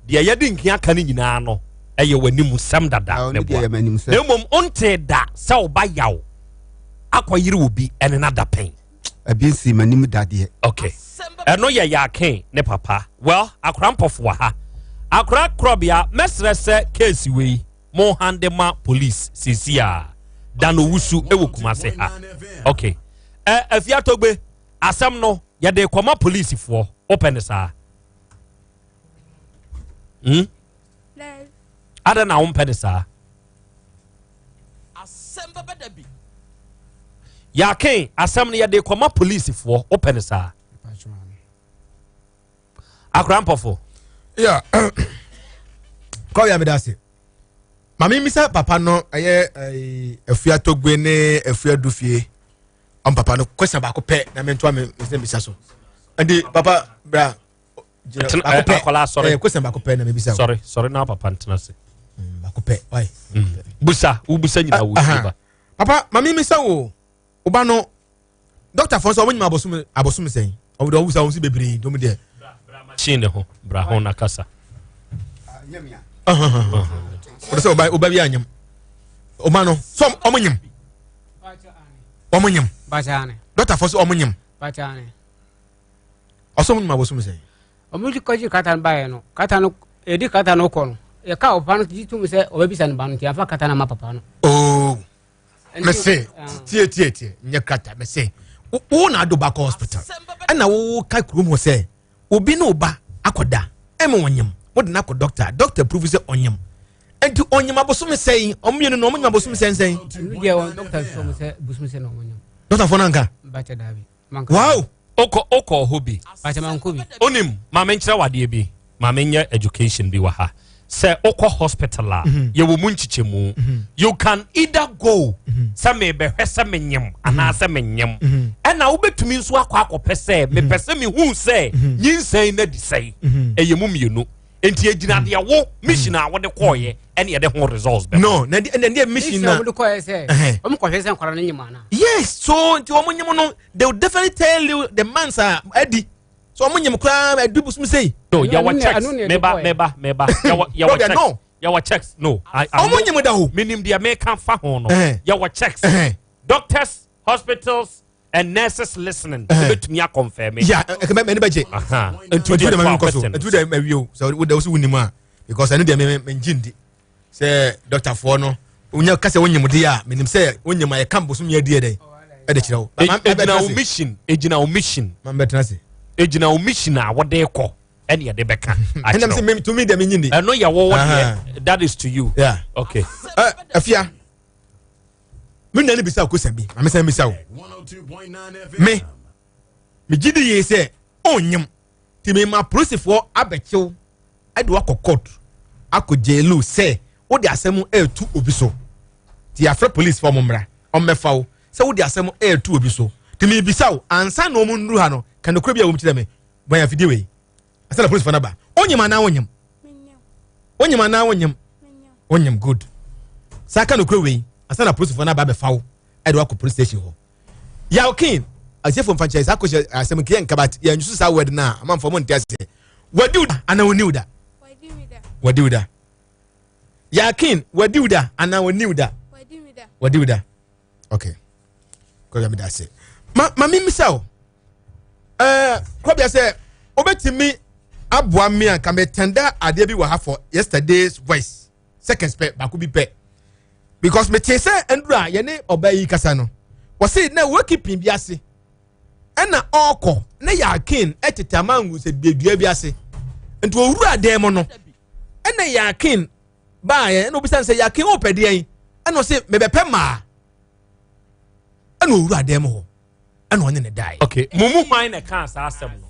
de yɛde nkia ka ne nyinaa no wanimu sam dada ne bo na mom onte da sɛ oba yaw akoyire obi ene na da pen abinsi manim dade okay eno yake ne papa well akrampofo wa ha WITHKROBEA mesre se case we mo handema police sisia dan owusu ewokumase ha okay afia togbe asem no yede koma police fo open sa ada na open sa Asem Beba Dabi yake asem no yede koma police fo open sa akrampofo yeah call ya me dase mami misa papa no afia togbe ne afia dufie am papa no kwesa ba ko pe na me nto me misa so andi papa bra akola sorry kwesa ba ko pe na me bisa sorry na papa ntena se ba ko pe why busa ubusa nyina wo ba papa mami misa wo oba no doctor for so wonyima abosum sen o do wusa wo si bebre do me de chine ho bra ho na kasa nyamia o se oba bi anyam o ma no so omonyim bachane doctor for so omonyim bachane oso wonyima abosum sen omuli koji katan bae no katano edi katano ko no e ka opano jitu mi se oba bi san banu ti afa katana ma papa no oh mese tie nye kata mese wo na do back hospital na wo ka krum ho se obi na oba akoda eme wonyam wo de na ko doctor prove se onyam enti onyam abosom sei omyenu no omnyam abosom sen ye won doctor so mo se busum se no onyam doctor fonanka bacha dabi wow oko hobi bacha mankobi onim ma menkyere wade bi ma menye education bi wa ha say oko hospital ye wo munchichemu you can either go some be hwese menyem ana se menyem na wo betumi nso akọ pese me pese me hu say nyinsan na di say eye mu mienu enti agina de wo mission a wo de koye ene ye de ho results be no na de mission na wo de koye say o mo hwese nkwara no nyima na yes so nti wo munyem no they will definitely tell you the man's adi so omunyem kra adu busum say no ya wa checks meba ya wa checks no ya wa checks no omunyem da ho minim dia me kan fa ho no ya wa checks doctors hospitals and nurses listening betumi a confirm yeah me beje entu de me koso entu de me wiyo so wo da so wunima because anu de me njindi say doctor for no unya kase wonyem de ya minim say wonyem ay kan busum ya die de e de kirewo ejina o mission man betrase ejina o mission a wode ko ene ye de beka and say me to me de me nyindi no ya wo that is to you yeah okay afia me nani bisa ko sabi me say bisa o me gidi ye say onyem ti me ma process for abechew ade wa court akojelu say wo de asem e2 obi so ti afra police for momra on mefa wo say wo de asem e2 obi so ti me bisa o ansa no mu nru ha no kan okra bia wo mtire me ban afide we asa la police for na ba onyem ana onyem good sa kan okra we asa na police for na ba be fa wo ade wa ko police station ho ya okay ase from franchise akoshe asem kiyen kabat ya nsu sa word na am for mo ntia se wadiuda ana woniuda wadiuda ya kin wadiuda ana woniuda wadiuda okay ko ya me da se ma mi misao Krobea say obetimi aboa me an ka metenda ade bi wa ha for yesterday's voice second spec ba ku bi pe because me tese endura ye ne oba yi kasa no wo say na wo keeping bi ase ɛna ɔkɔ ne yakin ɛtete amangu sɛ bedua bi ase nti owura dan mu no ɛna yakin baayɛ ɛna obisan sɛ yakin ɔpɛde yɛn ɛna ɔsɛ mebɛpɛ maa ɛna owura dan mu hɔ ɛna ɔne ne dae. okay mumu hwan na kan saa asɛm no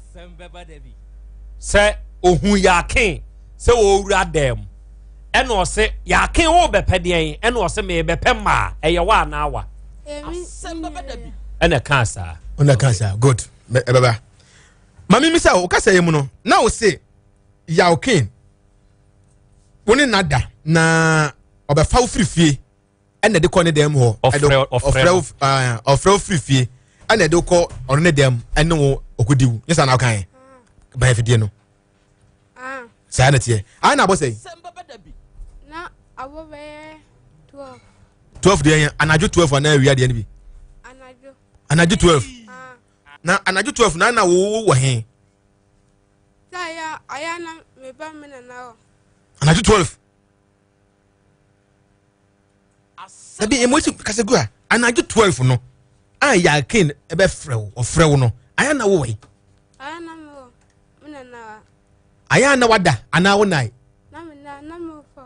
sɛ ohun yakin sɛ owura dan mu ɛna ɔsɛ yakin ɔbɛpɛ de yɛn ɛna ɔsɛ mebɛpɛ maa ɛyɛ wa anaawa ɛna kan saa. Ona kansa good baba mami misa o kasa yemu no na o se ya okin woni nada na obefa ofrifie ene de ko ne dem ho ofrɛ ofrifie ene de ko ono ne dem ene wo okodiwu yesa na kan ba fidie no sa na tie ai na bo sei na abobe 12 de anajo 12 na awia de ne bi anajo 12 na anajo 12 na wo he saya ayana me ba me na o anajo 12 sabi emoji kasegua anajo 12 no ya kin ebe frew ofrew no ayana wo we ayana mo me na ayana wada ana wo nai na mo fa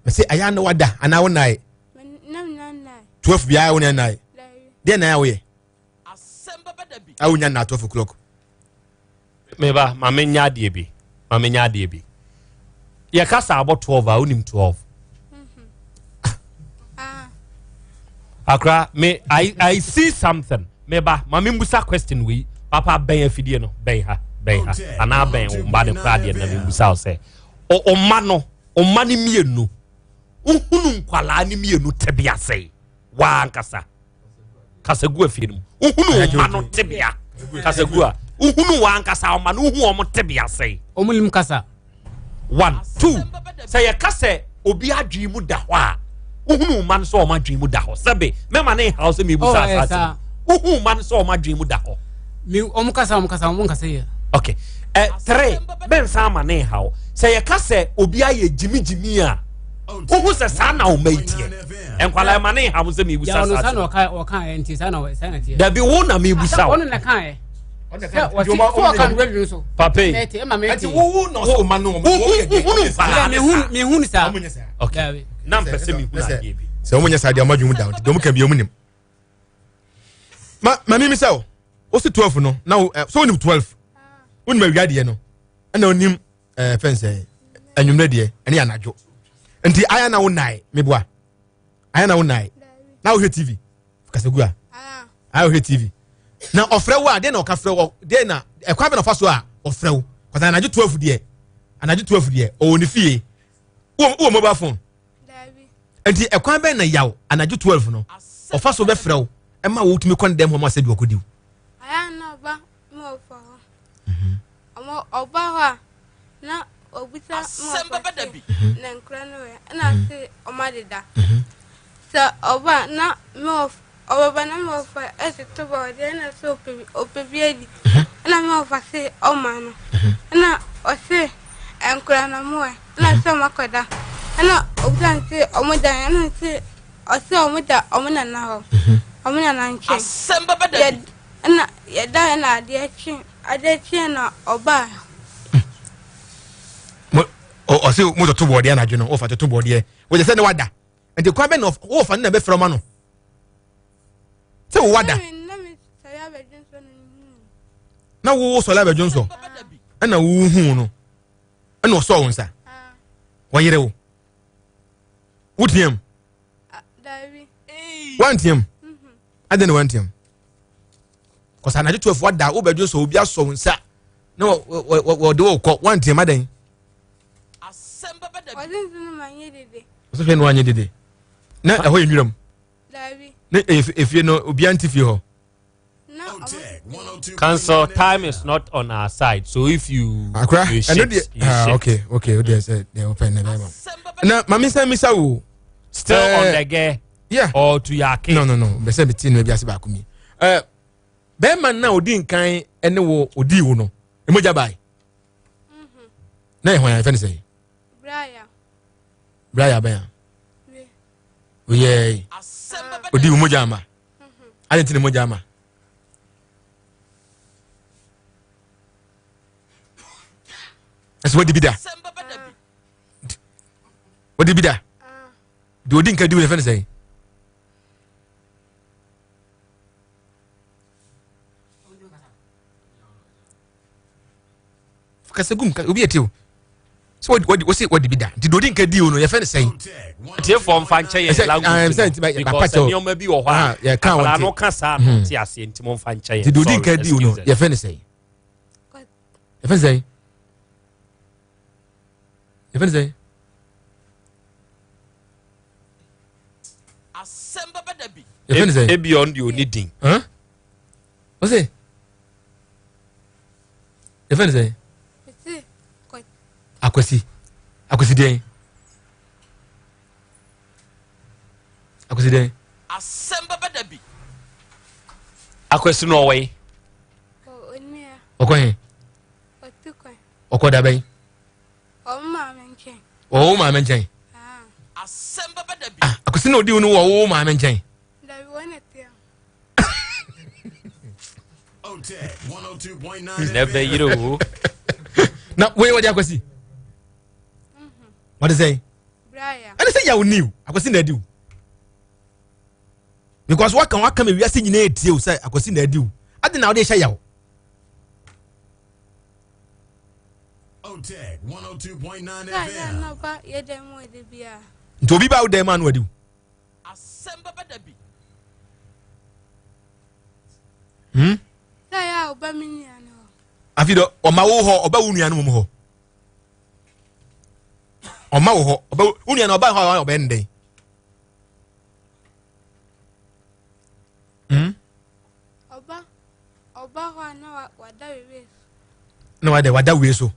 me say ayana wada ana wo nai na 12 bia wo nai de na ya wo ye awunya na 12 o'clock meba mamenya de bi ye kasa about 12 a unim 12 akra me I see something meba mamembusa question we papa ben afidie no ben ha ana ben o mba de krade na membusa o se o ma ni mienu uhunu nkwala ni mienu tebia sei wa ankasa kasegu afie no uhunu ma no tebia kasegu uhunu wa ankasa o ma no uhu o mo tebia sei omulim kasa 1 2 say ya kase obi adwi mu da ho a uhunu man so o ma dwi mu da ho sebe me ma ne house me busa asase uhunu man so o ma dwi mu da ho mi omukasa ye okay 3 ben sama ne hawo say ya kase obi aye jimi a uhu se sana o maitie enkwala ma ne hawo se me busa asase ya no sana o kan enti sana tie da bi wo na me busa ono na kan Pape. Okay. Nam pese mi huna gibi. Se omunya sa dia madwum down. Dom kan bi omunim. Ma mi misao. O si 12 no. Now so onim 12. Onim awiade no. Na onim fence anwumre de ene anadwo. Nti aya na wo nai meboa. Aya na wo nai. Na wo he TV. Kasagua. Aya wo he TV. Na ofrewo a de na okafrewo de na ekwa be na faso a ofrewo because anaju 12 de o ni fie wo mobile phone enti ekwa be na yaw anaju 12 no ofaso be frewo e ma wo tumi kon dem ho ma se bi okodiw aya na ba mo fa omo oba ha na obisa mo Beba Dabi na nkra no na se omadeda so oba na mo Oba na mo fa to ba de na so opebiedi na mo fa se o ma no na o se enkura na mo na so makoda na obudan se omoda na se o se omoda omona na ho omona na nche Asem Beba Dabi na ye da na ade chi na oba o se mo to bo de na dwo no o fa to bo de wo je se ne wada enti kwa be no wo fa na be froma no se wo wada na wo so la be jonso na wo hu no na so wo nsa wo yire wo wutiem Dabi wantiem adene wantiem ko sa na je 12 wada wo be jonso obi aso wo nsa na wo de wo ko wantiem adan Asem Beba Dabi wadin manye dede so fe no anye dede na ho enwuram Dabi na efie no obi antifie ho cancel time is not on our side so if you okay they said they open the Bible na mami say misa wo still on the gear yeah or to your case no be say bitin no bi ase ba kumi be man na odi nkan ene wo odi wo no emoja bai na e ho ya fene say Brian ba ya oye odi wo moja ama ale tin moja ama That's what bida. What bida? Do didn't do the say? Kasagum obi etiu. So what bida? Did you didn't do no your friend say? Tie form fan che language. Because you may be or why. Yeah, can't no kasa ti ase ntimo fan che. Did you didn't do no your friend say? Your friend say? Your friend say? Asem Beba Dabi. Your friend say? E beyond you needing. Huh? What's it? Your friend say? Akwesi den. Akwesi den. Asem Beba Dabi. Akwesi no way. Okwen. Okoda ben. Oh ma menchen. Asem Beba Dabi. Akwesi no di unu wo ma menchen. OTEC 102.9 Never you. Now wait what Akwesi? What is say? Brian. And say you new. Akwesi na do. Because what can we are seeing in you say Akwesi na do. I think now they say you. OTEC 102.9 Yeah, FM. no, but you dem with the beer. To be about them man we do. Asem Beba Dabi. Yeah, oba miniano. Afido o ma wo ho oba wunu anu mo ho. O ma wo ho oba wunu anu oba ho oba ndey. Oba ho na wada we. Na wada we so.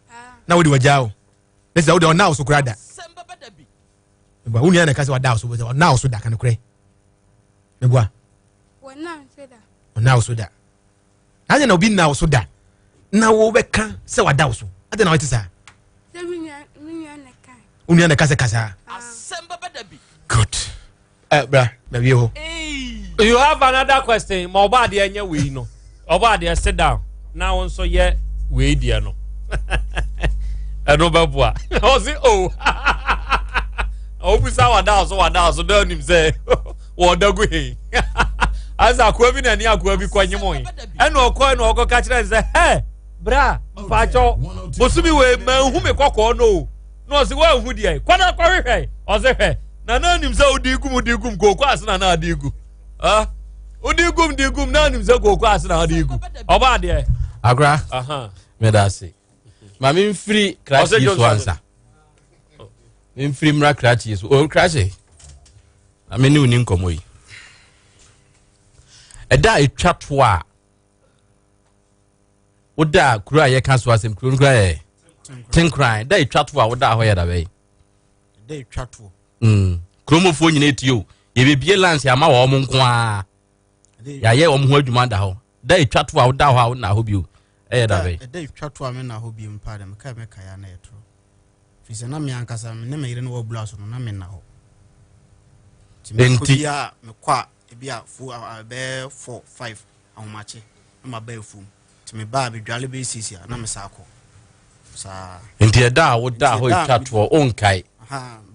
Na wo di wajao. Let's say wo na so krada. Asem Beba Dabi. Ba wunu anu ka se wada so bo se na so da kan kure. Megwa. Wona say that. Na so da. Anya na obi na so da. Na wo be kan se wada so. Ade na wo ti sa. Se minya na kan. Wunu anu ka se kasa. Asem Beba Dabi. Good. Bra, na we ho. You have another question. Ma oba de anya we no. Oba de sit down. Now also ye we dia no. Eno beboa. O si oh. O bisa wada so don him say. Wo dagu he. Asa akwa bi na ni akwa bi kwanyemo yi. Eno okọ ka kire say, "Hey, bra, pacho. Bosumi we manhu me kokọ no." No si wa hu dia. Kwana hwehwe. O se hwe. Na nim say odigum go kwa ase na adigu. Ah. Odigum na nim say go kwa ase na adigu. Oba de. Agra. Me da say. Ma me free crash is answer. Me free mra crash is. O crash. Na me ni uni nkomo yi. Eda etwa to a oda kura ye kan so asem kura kura ye tenkran da etwa to a oda ho ye da be da etwa to kromofo nyina etio ye bebie lance ama wo mo nko a ya ye wo mo adwuma da ho da etwa to a oda ho a na ho bio e da be da etwa to a me na ho bio mpa da me ka ya na etro fi se na me ankasa me ne me yire no wo blas no na me na ho ti me ko bia me kwa bia fu be 4 5 ahomache na ba fu ti me ba be dwale be sisi na me sa akọ sa enti eda wo da ho itwatwo onkai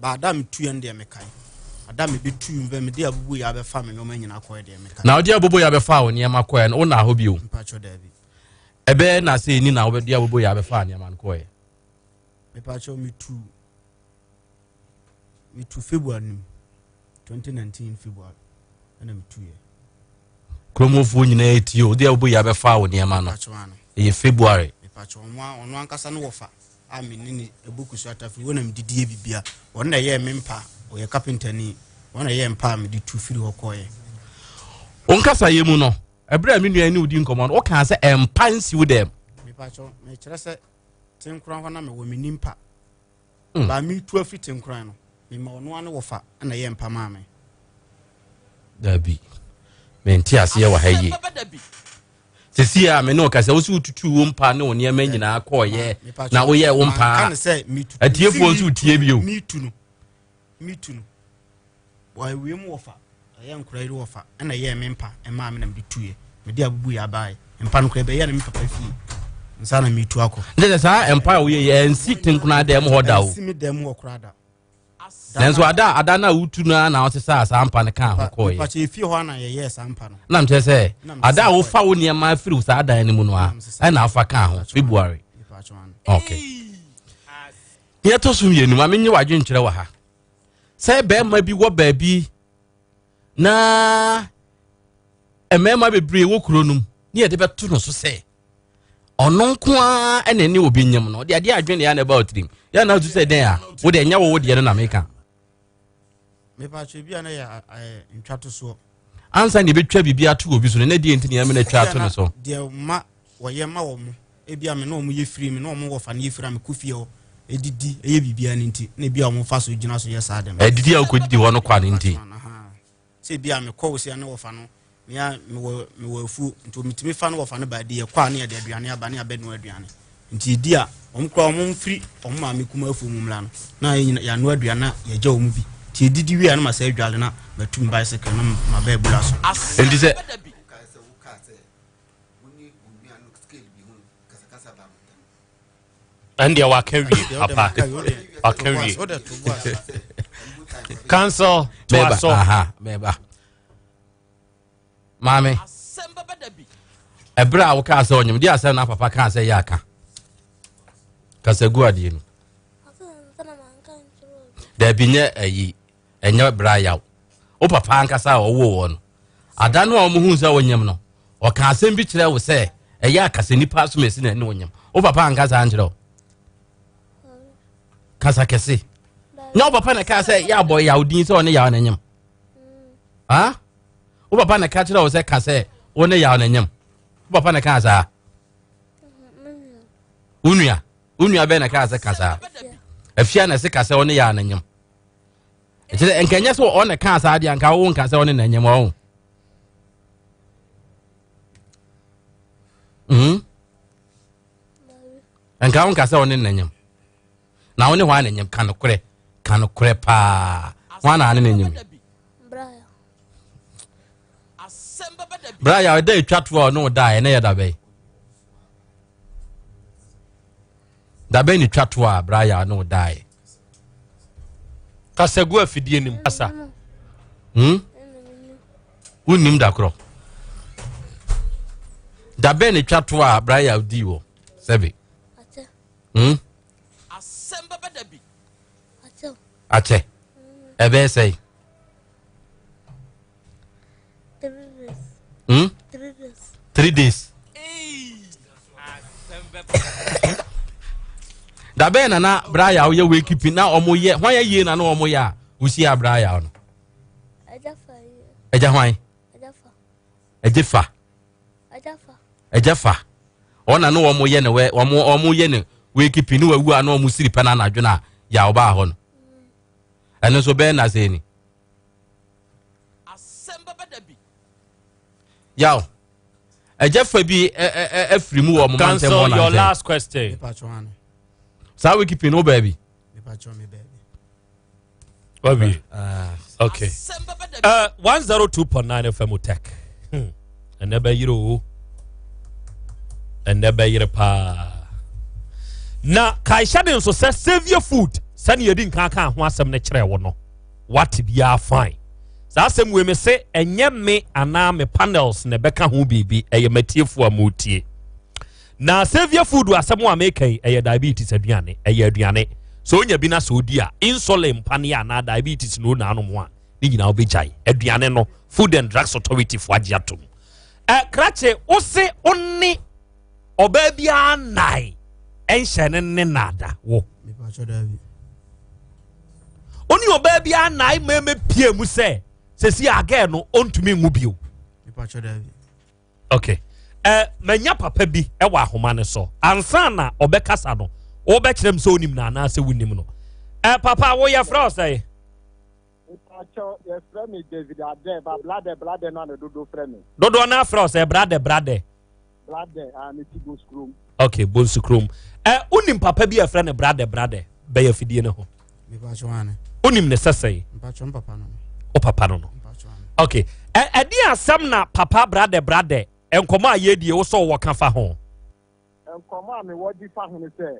ba da me tu ende me kai ada me be tu mve me dia bubu ya be fa me no manyina akọ de me kai na odia bubu ya be fa wo niam akọ no na ho bi o mpacho da bi ebe na se ni na wo dia bubu ya be fa niam akọ e me pacho me tu February 2019 February and I'm 2 years. Kromofo nyina etio odia bubu ya be fa wo niam no e February me pacho ono ankasa no wofa ami ni ebuku so atafi wona mdidie bibia wona ye mempa o ye carpenter ni wona ye mpa me di tu firi hokoye onkasa ye mu no ebra me nua ni odi nkomo no o kan se empansi wo dem me pacho me kire se tenkran ho na me wo me nimpa ba mi tu afi tenkran no me ma ono ane wofa na ye mpa ma me dabi menti ase ye wa haye sisi a me no ka se wo su tutu wo mpa ne oni ema nyina akoye na wo ye wo mpa atiefo nsu tie bio mitu no wa we mu wofa ye nkura ire wofa na ye me mpa ema me na me tuye me dia bubu ya bae mpa no kra be ye na me papa fi nsana mitu ako ndɛ saa empire wo ye nsi tenkuna dem ho da wo simi dem wo krada nanso ada na wutu na wo sesa asampa ne kan ho koye pa che fie ho na ye yes ampa no na mche sɛ ada wo fa wo niema afiri saa dan ne mu no a na afa kan ho February okay ye to sum ye nu ma menye wadwe nkyerɛ wa ha sɛ be ma bi wo ba bi na emema bebre wo kronum ne ye de beto no so sɛ ɔno nko a ɛna ne obi nyam no de ade adwene ya na about him ya na to sɛ den a wo de nya wo de no na meka me pa che bia na ya ntwato so ansa ne betwa bibia to obi so ne de ntini ya me na twa to no so de ma wo ye ma wo mo e bia me no mo ye firi me no mo wo fa ne ye firi me kufie ho edidi eye bibia ne nti ne bia mo fa so gyina so ye sa dem edidi a ko didi ho no kwa ne nti se bia me ko wo se ne wo fa no me wo fu nto mitimi fa no wo fa no ba de ye kwa ne de aduane aba ne abɛ no aduane nti di a omkra omum firi omma me kuma afu mumla no na ya no aduana ya gya omu bi ti didi wi an ma say dwale na batum bicycle na ma ba ebula so enti se and ya wa can wi apa wa can wi cancel to aso aha meba mame ebra wo ka sɛ onyim di asɛ na papa ka sɛ ya aka kasa gu ade no da binye ayi enya bra yaw o papa ankasa o wo no ada no o mu hu sɛ wonyam no o ka asɛm bi kyerɛ wo sɛ ɛyɛ akasa nipa so mesi na ne wonyam o papa ankasa ankyerɛ o kasa kese nya o papa na ka sɛ ya boy yaw din sɛ o ne yaw na nyam ha o papa na ka kyerɛ wo sɛ ka sɛ o ne yaw na nyam o papa na ka sa unua be na ka sɛ kasa afia na se kasa o ne yaw na nyam ɛtɛ enkanya sɛ o ne ka sa de anka wo nka sɛ o ne na nyam o enka wo nka sɛ o ne na nyam na wo ne hwa na nyam kan kore pa hwa na ne na nyam braya da etwa no da na ya da be ni twa braya no da kasegu afidie nim asa unim da kro da be ni twa braya di wo sebe Asem Beba Dabi ache ebe say 3 days da be na braya wo ye we keep na omo ye hwan ye na omo ya usi braya no eja hwan ejefa ona no omo ye ne we omo ye ne we keep ni wawu ana omo siri pa na adwena ya oba ho no eno so be na se ni Asem Beba Dabi yaw ejefa bi afiri mu wo mo mantem cancel your last question so we keep no baby baby okay 102.9 FM OTEC and never yiro pa na kaisha den so say save your food sani yedi nkan ho asem ne kire wo no what be are fine sa asem we me say enye me ana me panels ne beka ho bibi eye matiefo amutie na save your food asem wa make eye diabetes aduane eye aduane so onya bi na so di a insulin pane ana diabetes no na anom a ni nyina obejai aduane no Food and Drugs Authority for agiatum krache ose onni obabia nai enhyene ne nada wo oni obabia nai meme pie mu se sesi again no ontumi ngu bio okay manya papa bi e wa ahoma ne so ansa na obekasa no obekirem se onim na na se wonim no papa wo ya fra say Pacho, yes, friend David Ade, but blood, no, do friend. Dodo na fra say brade. Blood, and it's go scrum. Okay, bon scrum. Unim papa bi a friend brade, be ya fidie ne ho. Me pacho ane. Unim ne sesei. Pacho papa no. O papa no. Okay. Edi asam na papa brade, enkomo ayedie wo so wo ka fa ho. nkɔmɔ a mewɔ di fa ho ne sɛ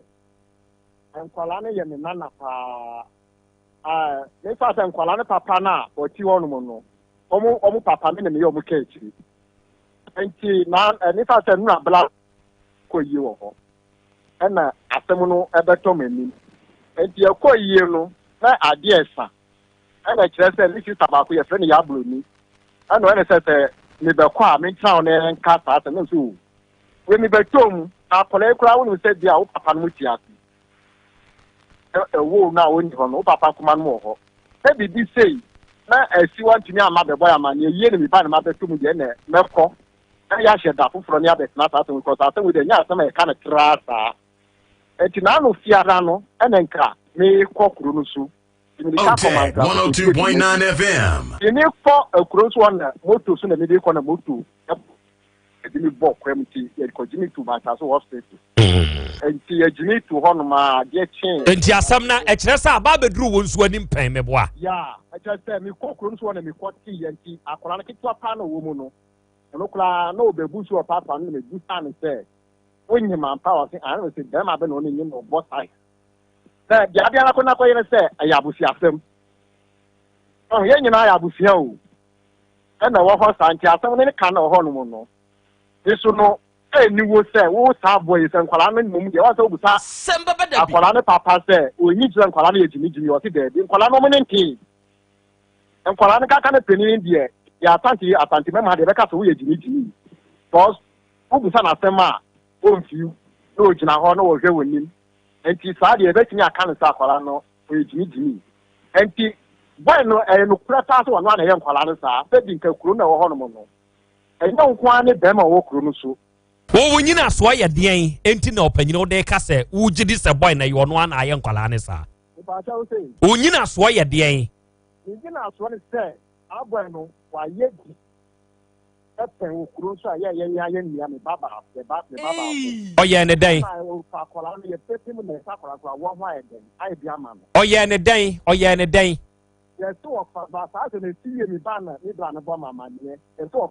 nkwalaa no yɛ me nana paa mefa sɛ nkwalaa no papa no a ɔti hɔ nom no ɔmo papa me ne meyɛ ɔmo ka akyiri nti na mefa sɛ no abla kɔ yie wɔ hɔ ɛna asɛm no ɛbɛtɔ m'anim nti ɛkɔ yie no na adeɛ ɛsa ɛna kyerɛ sɛ ne sista baako yɛfrɛ no yɛabloni ɛna ɛne sɛ mebɛkɔ a mentena wo ne nka saa sɛ ne nso we mebɛtɔ mu na akɔla koraa wonim sɛ bia wo papa no mu ti ase ɛwo no a wɔnni hɔ no wo papa koma no wɔ hɔ sɛ biribi sei na asi wantumi ama bɛbɔ yɛ amanneɛ yie ne meba ne mabɛtɔ mu deɛ ɛnɛ mɛkɔ na yɛahyɛ da foforɔ ne abɛtena saa asɛm kɔ saa asɛm deɛ nyɛ asɛm a yɛka no traa saa nti naano fiara no ɛne nka mekɔ kuro no so OTEC 102.9 FM. Ini kɔ akuro so na moto so na mede kɔ na moto ɛde mi bɔ kwam ti yɛkɔ gyimi to bata so hospital nti yɛgyimi to hɔ nom a deɛ kyɛn nti asɛm na ɛkyerɛ sɛ aba bɛduru wɔ nsuo anim pɛn mɛboa ya ɛkyerɛ sɛ mekɔ kuro no so na mekɔ ti yɛ nti akɔla no ketewa paa na wɔ mu no ɛno koraa na ɔbɛbu so ɔpaapa no na mɛbu saa ne sɛ wonyim ampa wɔ se ano sɛ bɛrima bɛ na ɔne nyim na ɔbɔ sae sɛ deɛ adeɛ no nakɔ yɛ ne sɛ ɛyɛ abusuasɛm yɛn nyinaa yɛ abusua o ɛna wɔ hɔ saa nti asɛm no ne ka na wɔ hɔ nom no nso no ɛniwo sɛ wo saa bɔ yi sɛ nkwalaa no mmom deɛ wɔsɛ wobusa akwalaa no papa sɛ ɔnyi kyerɛ nkwalaa no yɛ gyimigyimi ɔte daabi nkwalaa no ɔmo ne ntee nkwalaa no kaka no panin deɛ yɛ asante mɛma deɛ bɛka sɛ woyɛ gyimigyimi because wobusa n'asɛm a ɔmfiw na ɔgyina hɔ na wɔhwɛ wɔ nim nti saa deɛ ɛbɛtumi aka no sɛ akwalaa no ɔyɛ gyimigyimi nti bɔi no ɛyɛ nokora saa sɛ wɔno a na ɛyɛ nkwalaa no saa sɛ di nka kuro no ɛwɔ hɔ nom no ɛnyɛ nko ara ne bɛrima a ɔwɔ kuro no so wo nyina soa yɛ deɛn enti na ɔpanyini wo de ka sɛ wogye di sɛ bɔi na yɛ ɔno a na ayɛ nkwalaa ne saa wo nyina soa yɛ deɛn nyina soa ne sɛ abɔi no wayɛ di ɛpɛn wɔ kuro so a yɛyɛ nnua me baba ɔyɛ ne dɛn ɔyɛ ne dɛn ɔyɛ ne dɛn yɛsɛ wɔfa ba saa sɛ na ɛsi yɛ me ba na ne bra no bɔ ma amanneɛ yɛsɛ wɔ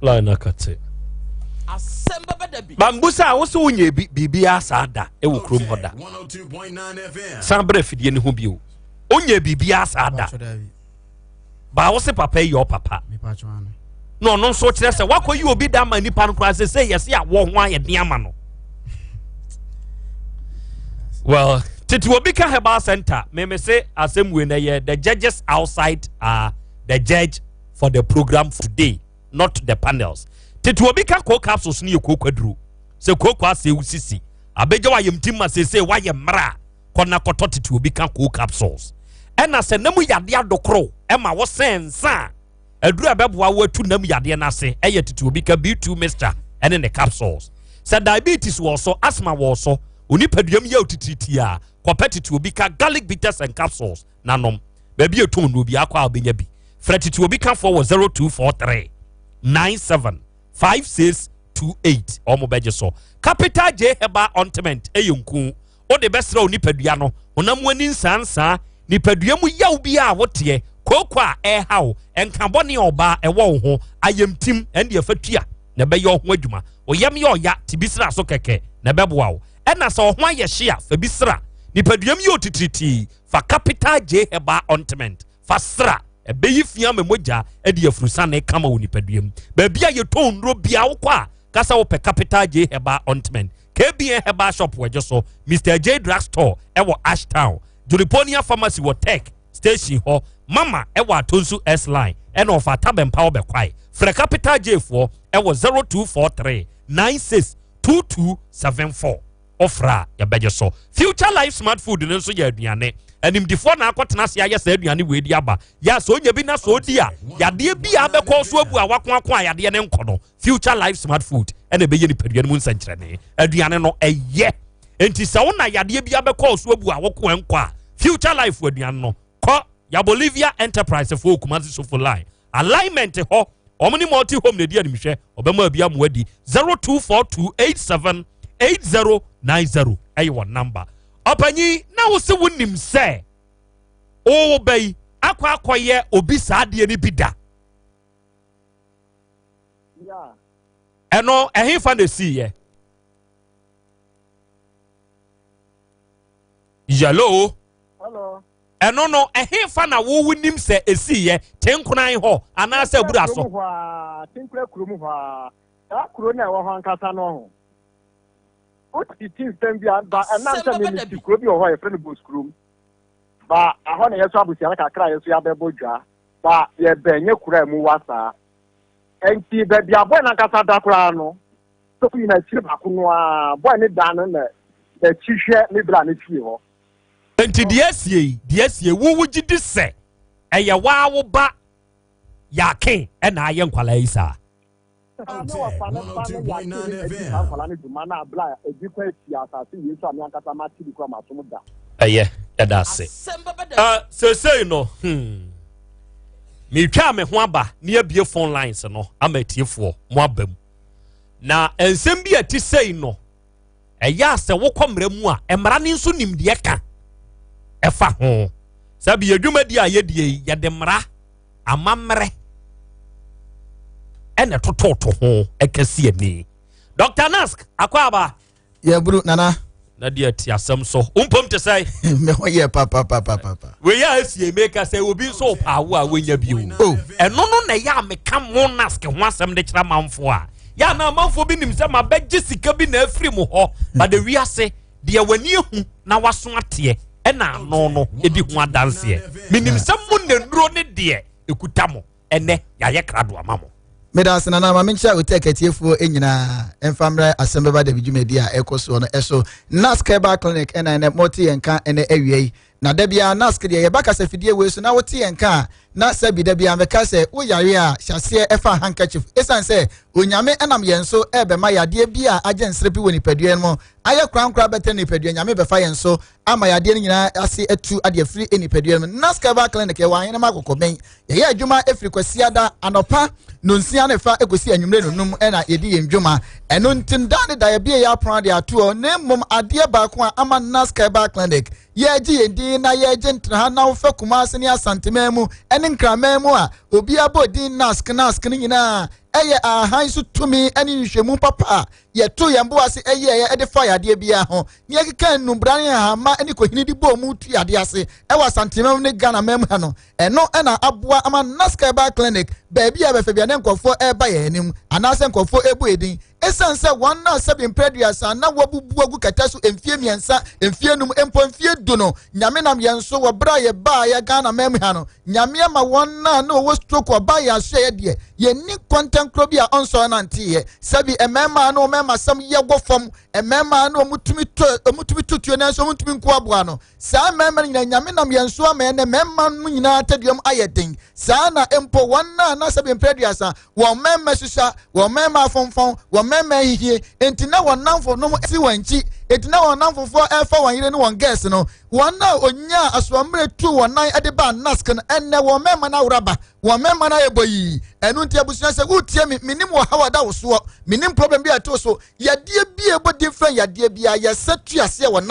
line akate Asem Beba Dabi. bambusa wo so wonye biribi asa da e wo krom hoda 102.9 FM. san bra fidie ne ho bio onye biribi asa da ba wo se papa yi papa no no so kyerɛ sɛ wakɔ yi obi da ma nipa no kra sɛ yɛse a wo ho ayɛ de ama no well titi obi ka herbal center me say asem we na ye the judges outside are the judge for the program today not the panels titi obi ka ko capsules ne ko kwaduru se ko kwa se usisi abeja wa yemtim ma se wa ye mra kona koto titi obi ka ko capsules ɛna se namu yade adokro ɛma wo sensa aduru abeboa wo atu namu yade na se ɛyɛ titi obi ka B2 mixture ɛne ne capsules se diabetes wo so asthma wo so oni paduam ya otititi a kopetiti obi ka garlic bitters and capsules nanom baby eton no bi akwa obenya bi fretiti obi ka for 0243 97 5628 omo beje so capital J heba ointment eyonku o de besra oni padua no onam wani nsansa ni padua mu yaw bi a wote koko a haw enka bone oba ewo ho ayemtim ende afatua na be yo ho adwuma oyam ye oya tibisra so keke na beboa wo ena so ho aye hye a fa bisra nipaduam yi otitriti fa capital J heba ointment fa sra ebeyi fia memoja edi afrusa na kama wo nipaduam ba bia ye tondro bia wo kwa kasa wo pe capital J heba ointment KBN heba shop weje so Mr J drugstore ewo Ashtown Juriponia pharmacy wo tech station ho mama ewo atonsu S line ena ofa tabempa wo be kwai fra capital J for ewo 0243 962274 ofra ya beje so future life smart food ne so ya aduane animdifo na akotena se ayɛ saa aduane we di aba ya so nya bi na so di a yade bi abɛkɔ so abu a wakon a yade ne nkɔ future life smart food ene be ye ni paduane mu nsankyerɛne aduane no ɛyɛ enti sɛ wona yade bi abɛkɔ so abu a wakon nkɔ a future life aduane no kɔ ya Bolivia enterprise for Kumasi so for line alignment ho omni multi home ne di animhwɛ obɛma bia mo adi 024287 8090 ayo number opanyi na wo se wonim se o bai akwakoye obi saade ni bida ɛno ɛhefa na si ye yellow hello ɛno no ɛhefa na wo wunim sɛ esi ye tenkunan ho anase abura so tenkura kurom ho a kuro na wo ho ankasa no ho o ti system bi ba anansa me ti kuro bi ho ye friend boss kurom ba aho na yeso abusia na kakra yeso ya bebo dwa ba ye benye kura mu wasa enti be bia boy na kasa da kura no so ku na chire ba kuno a boy ne da no na chihwe ne bra ne fie ho enti die sie wo gidi se eye wa wo ba ya ken e na aye nkwala yi sa eye ya da se say no me twa me ho aba ne abie phone lines no amatiefo mo abam na ensem bi ati sei no eya se wo komra mu a emra ne nso nimde ka efa ho sabi yadwumadi a yedie yede mra amamre ene tototo ho ekasi ani Dr. Nask akwaba ye buru nana na dia ti asem so umpom te sai me ho ye papa we ya asie make say obi so pawo a wenya bio eno no na ya meka mo Nask ho asem de kira manfo a ya na manfo bi nim se mabegye sika bi na afiri mu ho ba de wiase de wani ehu na waso ate ena no edi ho adanse minim se mo na nduro ne de ekuta mo ene ya ye krado amamo Medas na ma mencha OTEC atiefo enyina emfamra Asem Beba Dabi dwumadi a ekoso no eso NASK clinic ena na moti enka ene awiei na dabia NASK de ye baka safidie we so na wote enka na sabi dabia meka se wo yare a hyase efa handkerchief esan se onyame enam yenso ebema yade bia agensrepi woni padua no aye krankra bete ni padua nyame befa yenso ama yade nyina ase etu ade free eni padua no NASK clinic ye wan na makokoben ye adwuma efri kwasiada anopa nonsia ne fa ekosi anwumre nonum ena yedi yendwuma eno ntindane da ye bia ya pran de ato ne mom ade ba ko ama NASK clinic ye gi yedi na ye gentra na wo fa kumase ne asante memu ene nkramemu a obi abodi NASK ni nyina eye ahan so tumi ene nhwemu papa ye to ye mbo ase eye e de fire de bia ho ne ye kan numbran ha ma ene kohini di bo mu tu ade ase e wa santemem ne Ghana mem ha no eno ena aboa ama NASK clinic baby a befa bia ne nkofo e ba ye anim anase nkofo ebu edin esan se one na sebi preduas na wabubu agu kata so emfie miensa emfie num empo emfie do no nyame nam yenso wo bra ye ba ye Ghana mem ha no nyame ma one na wo stroke ba ya so ye de ye ni content krobia onso na ntie sebi emema no mema sam ye gofom emema no mutumi tutu na so mutumi nko aboa no sa mema nyame nam yenso ama ne mema no nyina tadum ayedin sa na empo one na sebi preduas wo mema sisa wo mema fonfon wo mema hihie enti na wonamfo no si wanchi enti na wonamfo fo efa wanyire ne won guest no wona onya aswamre tu wonan ade ba NASK no enne wo mema na wraba wo mema na eboyi enu ntia busua se utie minim wo hawada wo so minim problem bi ato so yade bi ebo different yade bia ye setu ase wo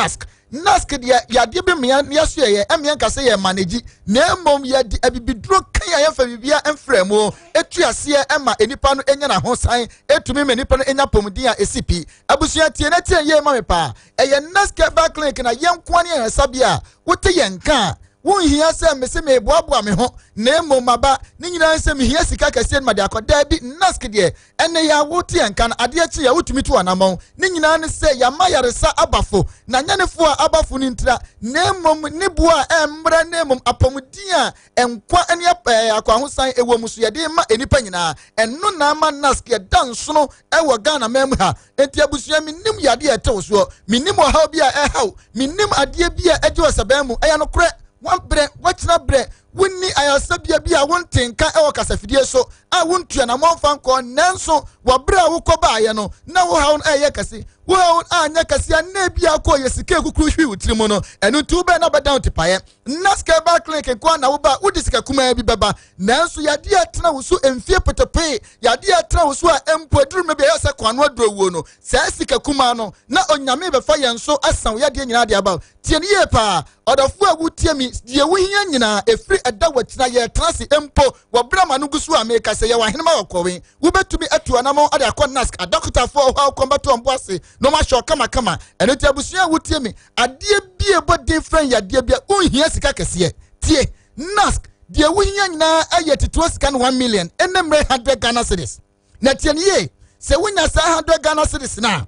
NASK dia yade bi mia so ye emia kase ye manage na mom yade abibidro kan ya fa bibia emfremo etu ase ema enipa no enya na ho san etumi me nipa no enya pomudin a esipi abusua tie na tie ye ma me pa eye NASK clinic na ye nko ne ya sabia wote ye nka won hia se me se me boaboa me ho na maba ni nyina se me hia sika kase ma de akoda bi NASK de ene ya wote enka na ade achi ya wotumi tu anamon ni nyina ne se ya mayaresa abafo na nyanefo a abafo ni ntira na mom ni boa embra na mom apomudin a enkwa ene akwa ho san ewo musu ye de ma enipa nyina eno na ma NASK ye dansono ewo Ghana mem ha enti abusua minim yade etewo so minim ha bia ehaw minim ade bia eje wasabam mu eya no kore one bre wachina bre wonni ayasabia bia wontenka ewo kasafidie so a wontua na monfa nko nanso wabra wokoba ye no na wo hawo eye kase wo hawo anya kase na bia ko yesika ekukuru hwi wutirimu no enu tu be na bedan tipaye NASK clinic ko na wo ba udisika kuma bi beba nanso yade atena wo so emfie petepe yade atena wo so a empoduru me be yesa kwano adowuo no sa sika kuma no na onyame be fa yenso asan yade nyina de aba tie ne ye pa ɔdɔfo a wotie mi die wo hia nyina efiri ɛda wɔkyina yɛ transi empo wɔ brama no gusu a meka sɛ yɛ wɔ ahenema wɔ kɔwen wobɛtumi atu anamo ade akɔ nask adɔkota fo hɔ kɔmbato ɔmbo ase no ma hwɛ kama kama ɛno ti abusua wotie mi adeɛ bie bɔ different ya adeɛ bia onhia sika kɛseɛ tie nask die wo hia nyina ayɛ tituo sika no 1 million enemre 100 Ghana cedis na tie nie sɛ wonya saa 100 Ghana cedis na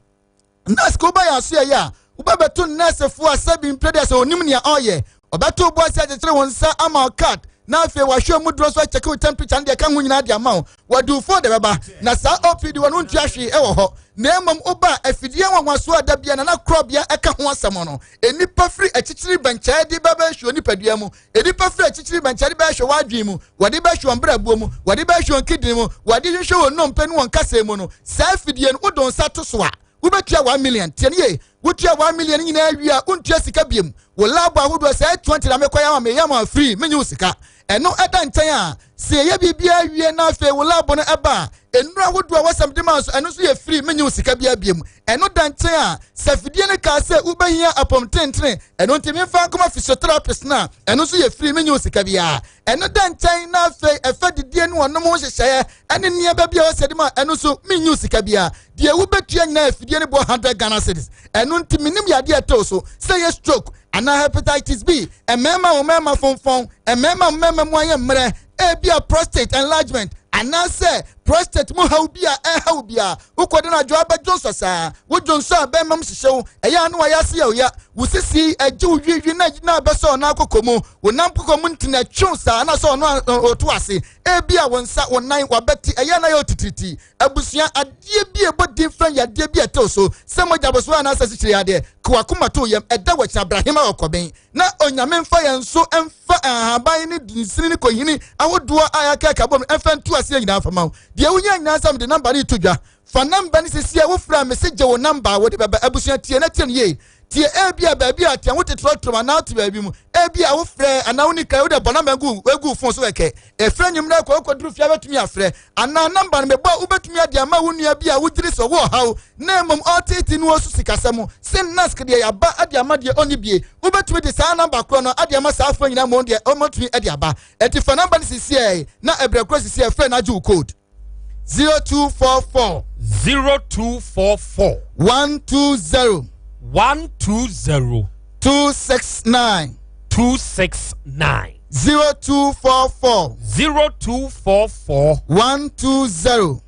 nask wo ba ya so ya ubabetu nurse fo asabi impede so onim nia oye obetu bo ase ajetere won sa ama card na afi wa hwe mu dro so check temperature na de ka hu nyina de ama wadu fo de beba na sa opd won ntu ahwe e wo ho na emom uba afidie wanwaso ada bia na krobia eka ho asem no enipa firi achichiri bancha de beba hwe onipadua mu enipa firi achichiri bancha de ba hwe wadwi mu wade ba hwe mbrabuo mu wade ba hwe kidini mu wade hwe won nompe no won kasa mu no sa afidie no wodon sa to so a ubetua 1 million tienie wotua 1 million nyina awia untua sika biem wo labo ahodo sɛ 20 na mekoya ma me yama free menyu sika ɛno ɛda nkyɛn a sɛ yɛ bibia awie na afɛ wo labo no ɛba enura ahodo a wasam de ma so ɛno so yɛ free menyu sika bia biem ɛno da nkyɛn a sɛ fidie ne ka sɛ ubehia apom tentene ɛno ntimi fa koma physiotherapist na ɛno so yɛ free menyu sika bia ɛno da nkyɛn na afɛ ɛfa didie no wɔnom ho hyehyɛ ɛne nia ba bia wasɛ de ma ɛno so menyu sika bia die wobetua nyina fidie ne bo 100 Ghana cedis ɛno ntimi nim yade ɛtɔ so sɛ yɛ stroke ana hepatitis B emema omema fonfon emema mu ayɛ mmerɛ ebia prostate enlargement ana sɛ prostate mu haubia haubia ukode na jo abajo sosa wo jonso abemam hyehyɛw ɛyɛ anu ayase yɛ ya wusisi agye wiwi na abeso na akokomu wonam kokomu ntina twonsa na so no oto ase ebia wonsa wonan wabɛti ɛyɛ na yɛ otitiriti abusua adeɛ bi ebo different ya adeɛ bi ɛtɔ so sɛ mo jaboso na asase kyerɛ adeɛ kwakoma to yam ɛda wɔ Abraham akɔben na onyame mfa yɛn so ɛmfa ahaban ne dinsini ne kohini ahodoɔ ayaka kabom ɛmfa ntu ase nyina afama die wonya nyina sam de number ne to dwa fa number ne sisi a wo fra message wo number wo de baba abusua tie na tie ye tie ebia baabi a tie wo tetrotro na ate baabi mu ebia wo frɛ ana wo ni kai wo de bona mangu egu fon so weke e frɛ nyim na koduru fia betumi afrɛ ana number ne mebo wo betumi ade ama wo nua bia wo giri so wo haw na mom OTC no so sikasɛm sin nask de yaba ade ama de oni bie wo betumi de saa number kro no ade ama saa afo nyina mo de o motumi ade aba eti fa number ne sisi e na ebrekro sisi e frɛ na ju code 0244 120 269 0244 120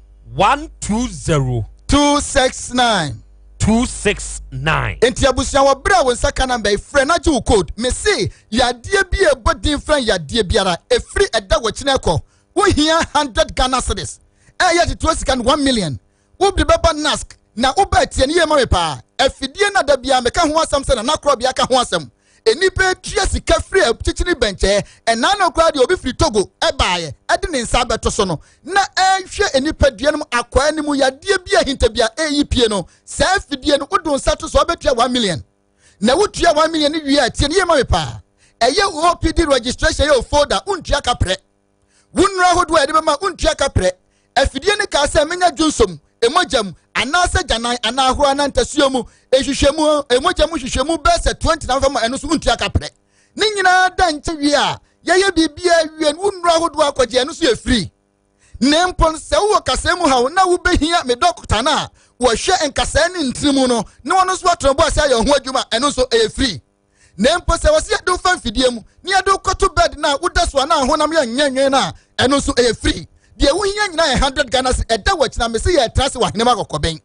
269 enti abusia wo bra wo nsaka number e frɛ na ju code me say yadie bi e bodin frɛ yadie biara e free ɛda wo kyene kɔ wo hia 100 Ghana cedis ɛyɛ tituo sika 1 million wo bi beba nask na wo ba tie ne yɛ ma me pa afidie na da bia me ka ho asɛm sɛ na krobia ka ho asɛm enipa tua sika free chichiri benche ɛna na okra de obi free Togo ɛbaaye ɛde ne nsa beto so no na ɛhwɛ enipa dua no akwa animu yade bia hinta bia ɛyipie no saa afidie no wodon sato so obetua 1 million na wotua 1 million ni wie atie ne yɛ ma me pa ɛyɛ OPD registration yɛ folder untua kapre wunra hodo ɛde bema untua kapre afidie ne ka sɛ menya dwonsom emojam anase janan anahoro anantasuomu ehwehwemu emojam hwehwemu bese 20 na fama eno so untua kapre ne nyina da nche wie a yeye bibia wie wunura hodo akwaje eno so ye free nempon se wo kasemu ha na wo behia me doctor na wo hwe enkasa ne ntrimu no ne wono so atrombo ase aye ho adwuma eno so e free nempo se wose do fan fidie mu ne ado koto bed na wo da so na honam ya nyenwen na eno so e free die wo hia nyina 100 Ghana ɛda wachina me se ye trase wa henema kokoben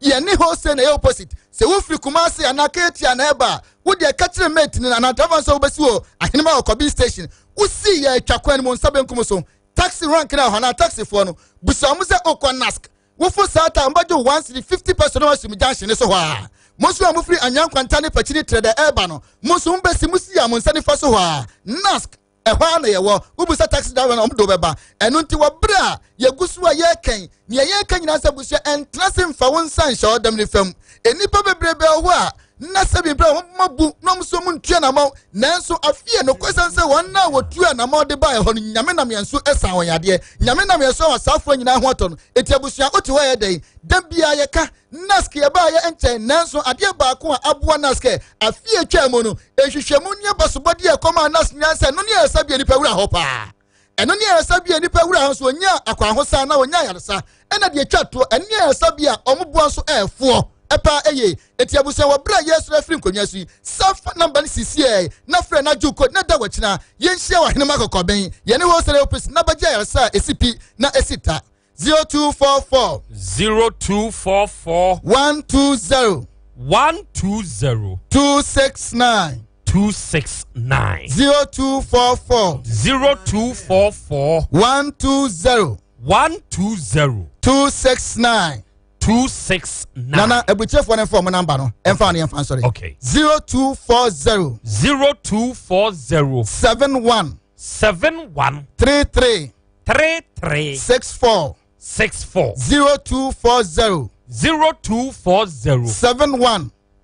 ye ne ho se na ye opposite se wo free Kumasi anaka etia na eba wo de ka kire mate ni na travel so obesi wo ahenema kokoben station wo si ye twakwan mu nsabenkum so taxi rank na hana taxi for no busamu se okonask wo fo sata mbajo 150% no asum junction so ho a Monsu amufri anyankwanta ne pachini trade eba no monsu mbesi musi ya monsa ne fa so ho a nask ehwa na yewo ubusa taxi driver na omdo beba enu nti wo bra yegusu a yeken ne yeken nyina sa busia entrase mfa won san sha odam ne fam enipa bebrebe ho a na sebi bra mabu nom so mu ntua na ma nanso afie no kwesan se won na wotua na ma de ba ho nyame na mienso esan won yade nyame na mienso wasafo nyina ho to no etiabusua oti wa ye den da bia ye ka naske ye ba ye enche nanso ade ba ko aboa naske afie twa mu no ehwehwemu nya basobode e koma nas nyansa no ne esa bia nipa wura ho pa eno ne esa bia nipa wura so nya akwa ho sa na onya yaresa ena de twa to ene esa bia omoboa so efo epa eye etiabusa wa bra yesu refri nkonwa su safa number ni sisi na frɛ na juko na da wachina yenhia wa henema kokoben ye ne wo sere opis na bagya yaresa esipi na esita 0244 120 269 269 0244 120 269 Nana ebuche for them for my number no. Emfa no emfa sorry. Okay. 0240 71 33 64 0240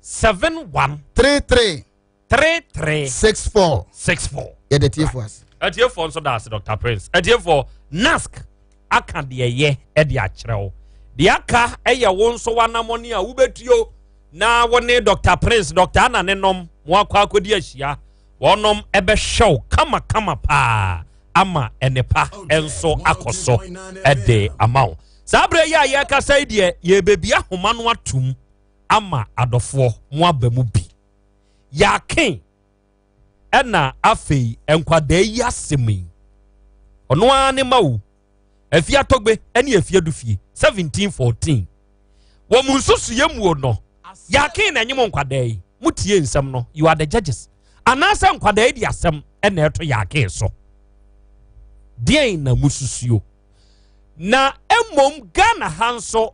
71 33 64 Yeah, the tea for us. Adie for so that's Dr. Prince. Adie for NASC aka de ye e de akyerɛw. De aka eye won so wanamoni a wubetuo na wone Dr. Prince Dr. Anna nenom mo akwa akodi ahia wonom ebe show kama pa ama enepa enso akoso ede amaw sabre ya ye kasa ide ye bebia homa no atum ama adofo mo abamu bi ya ken ena afei enkwada yi asemi ono ane mawu afia togbe ene afia dufie 1714 wo munsusu yemu no ya ken na nyim nkwada yi mutie nsem no you are the judges anasa nkwada yi di asem ena eto ya ken so dien na mususuo na emom Ghana hanso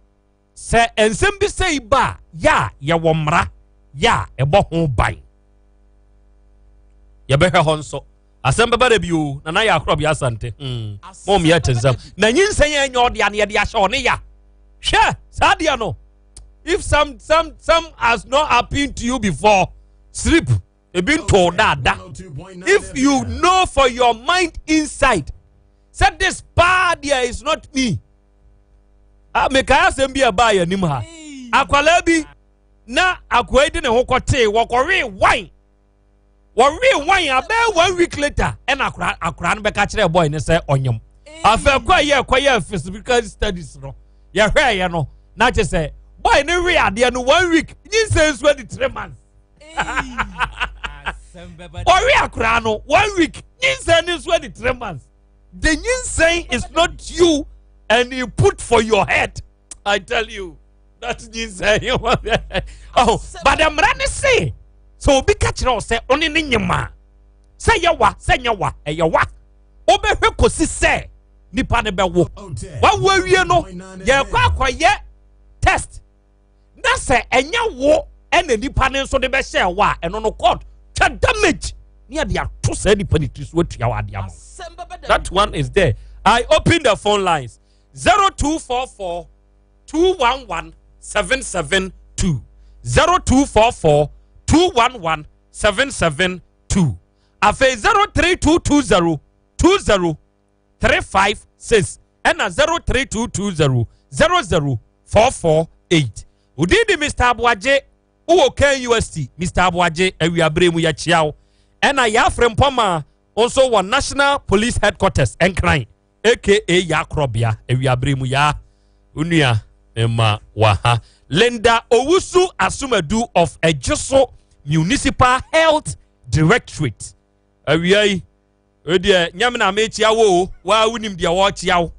se ensem bi sei ba ya ye womra ya ebo ho bai ya behwe honso Asem Beba Dabi o na WITHKROBEA asante mom ya tenzam na nyinsen ya nya ode ane ya de ahye one ya hwe sadia no if some has not happened to you before sleep e been told that if you know for your mind inside said this bad here is not me me kaya Asem bi aba ya nim ha akwala bi na akwadi ne hokote wokore wine about 1 week later and akura no beka kire boy ne say onyem afa kwa ye physical studies no ye hwe ye no na che say boy ne we ade no 1 week nyi say 23 months we akura no 1 week nyi say 23 months the nyi say is not you and you put for your head I tell you that nyi say oh but the man say so be catch no say oni ne nyema say yawa e yawa obehwe kosi say nipa ne bewo wa wawie no ye kwa ye test na say enya wo ena nipa ne so de be share wa eno no court cha damage near the to say nipa ni triso atua wa de am that one is there. I open the phone lines 0244 211 772 0244 211 772 afe 03220 20 356 and 03220 00448 udidi Mr. Abuaje uwo Ken UST Mr. Abuaje ewiabremu ya chiao and ya frempoma also one National Police Headquarters Enkran aka WITHKROBEA ewiabremu ya unia ema waha Linda Owusu Asumadu of Ejoso Municipal Health Directorate. Awiai odi nyamna mechia wo wa unim dia wo chia.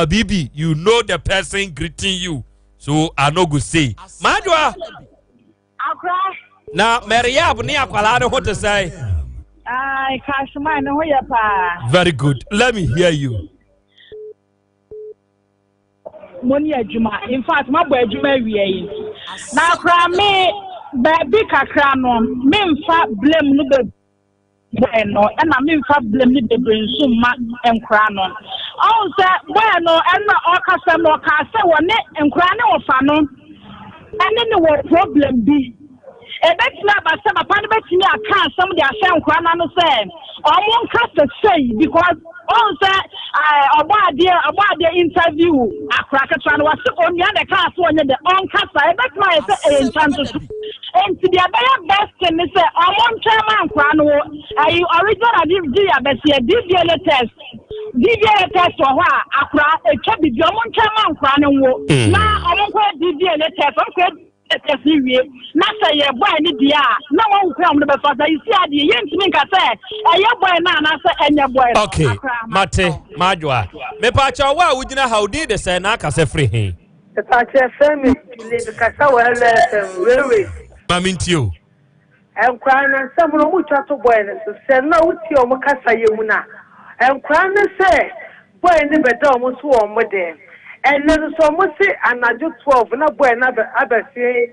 Bibi, you know the person greeting you. So I no go say. Madwa. Na Mariab ni akwala no what to say. Ai kashuma no ho ya pa. Very good. Let me hear you. Money adwuma in fact my boy adwuma wie yi na kra me baby kakra no me mfa blame no be boy no e na me mfa blame ni be brensu ma enkra no on say boy no e na o kasa woni enkra ne wo fa no ene ne wo problem bi ebetumi abasa papa no betumi aka asem de ahye nkwa na no say omo nka say because on say obade interview akra ketwa no wase onia de ka so onye de on kasa ebetumi say enchanto enti de abaya best ni say omo ntwema nkwa no ayi original DVL test ho akra etwa bibi omo ntwema nkwa no wo na omo kwa DVL test on kwa na say ye boy ni dia na won kwa mo be fasa isi ade ye ntimi nka say ye boy na say enye boy okay mate majwa me pa cha wa ugina how did the say na aka say free he pa cha femi le ka sa wa le we mamintio enkwa na samuno mu twato boy ne se na uti o mu kasa ye mu na enkwa na say boy ni be da o mu so o mu de and then so much anajo 12 na boy na abese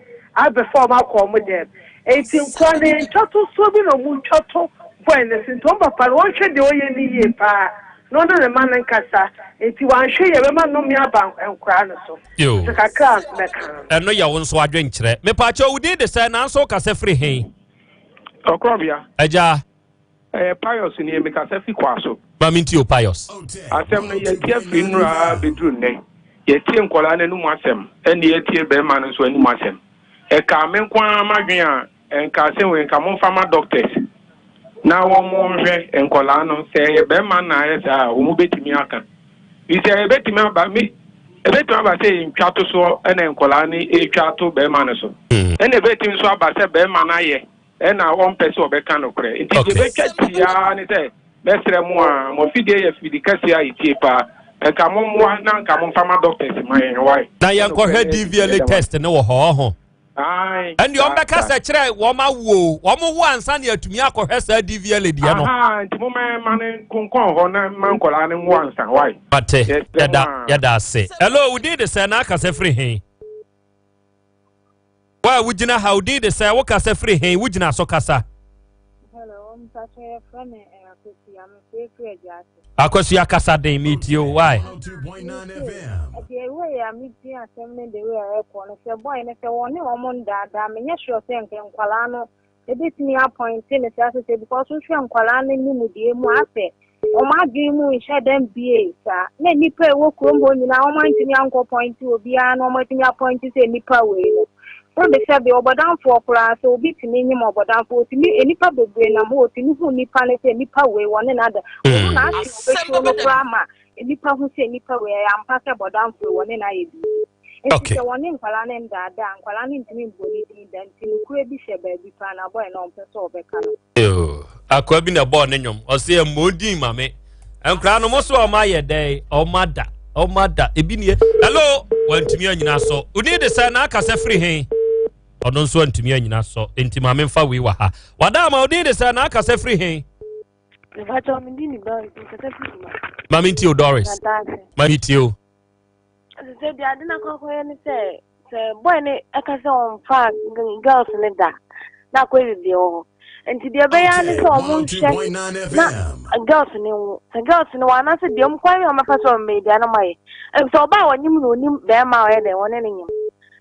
form akom dem 18 kwani toto so bi no mu toto boy ne sinto papa won hwe de oye ni ye pa no no man nkasa enti wan hwe ye be ma no mi aba enkra no so so kakra meka no ya won so adwen kire me pa cha udi de say na so ka se free hen okrobia aja pious ni me ka se fi kwaso mamintio pious asem no ye tie fi nra bedru ne yetie nkola na numu asem ene yetie be ma no so anumu asem e ka me nkwa madwen a enka se we nka mo fama doctors na wo mo hwe nkola no se be ma na yesa wo mu betimi aka ise betimi aba mi ebetimi aba se ntwato so ene nkola ni etwato be ma no so ene betimi so aba se be ma na ye ena won pese obeka no kre nti be twatia ni se mesre mu a mo fidie ye fidi kasi a itie pa enka mo na nka mo fama doctors my why na yanko he DVL test ne wo ho ai and you mbeka se kire wo ma wo ansa ne atumi akɔhwɛ sa DVL die no nti mo ma ne konkon ho na man kola ne wo ansa why bate yada se hello we did say na aka se free hen why we gina how did say wo ka se free hen we gina so kasa hello mtache friend Akosu ya kasa den meet you why 2.9 FM the way I meet you assembling the way I call say boy na say won ni won da me nya sure say nkwala no e bit me appoint say say because we hwe nkwala no ni mu die mu afe o ma dwi mu hwe dem bia sa na nipa e wo krombo nyina o ma ntimi anko point obi a no ma ntimi appoint say nipa we no so they said the obodan for class so bit me nyim obodan for timi enipa bebre na mo timi hu nipa ne say nipa we won na da o na ashi o no grama enipa hu say nipa we am pass obodan for won na ye bi okay so won nkwala ne da nkwala ne ntimi mboni di dan timi ku e bi hye ba bi pa na boy na on pese obeka no yo akwa bi na boy ne nyom o say modin mame nkwala no mo so o ma ye dai o mada ebi ne hello wantimi anyina so udi de say na aka se free hen ono nso antimi anyina so enti ma memfa we wa ha wada ma odi de say na aka se free hen vacho mindini ba kata free ma minti Doris ma minti o se dia dina ko ni se boy ne aka se on fa girls ne da na ko bi o enti dia be ya ni so mo hwe girls ne wana se dia mo kwa mi o ma fa so media na mai so ba wonyim no onim be ma o ye de won ne nyim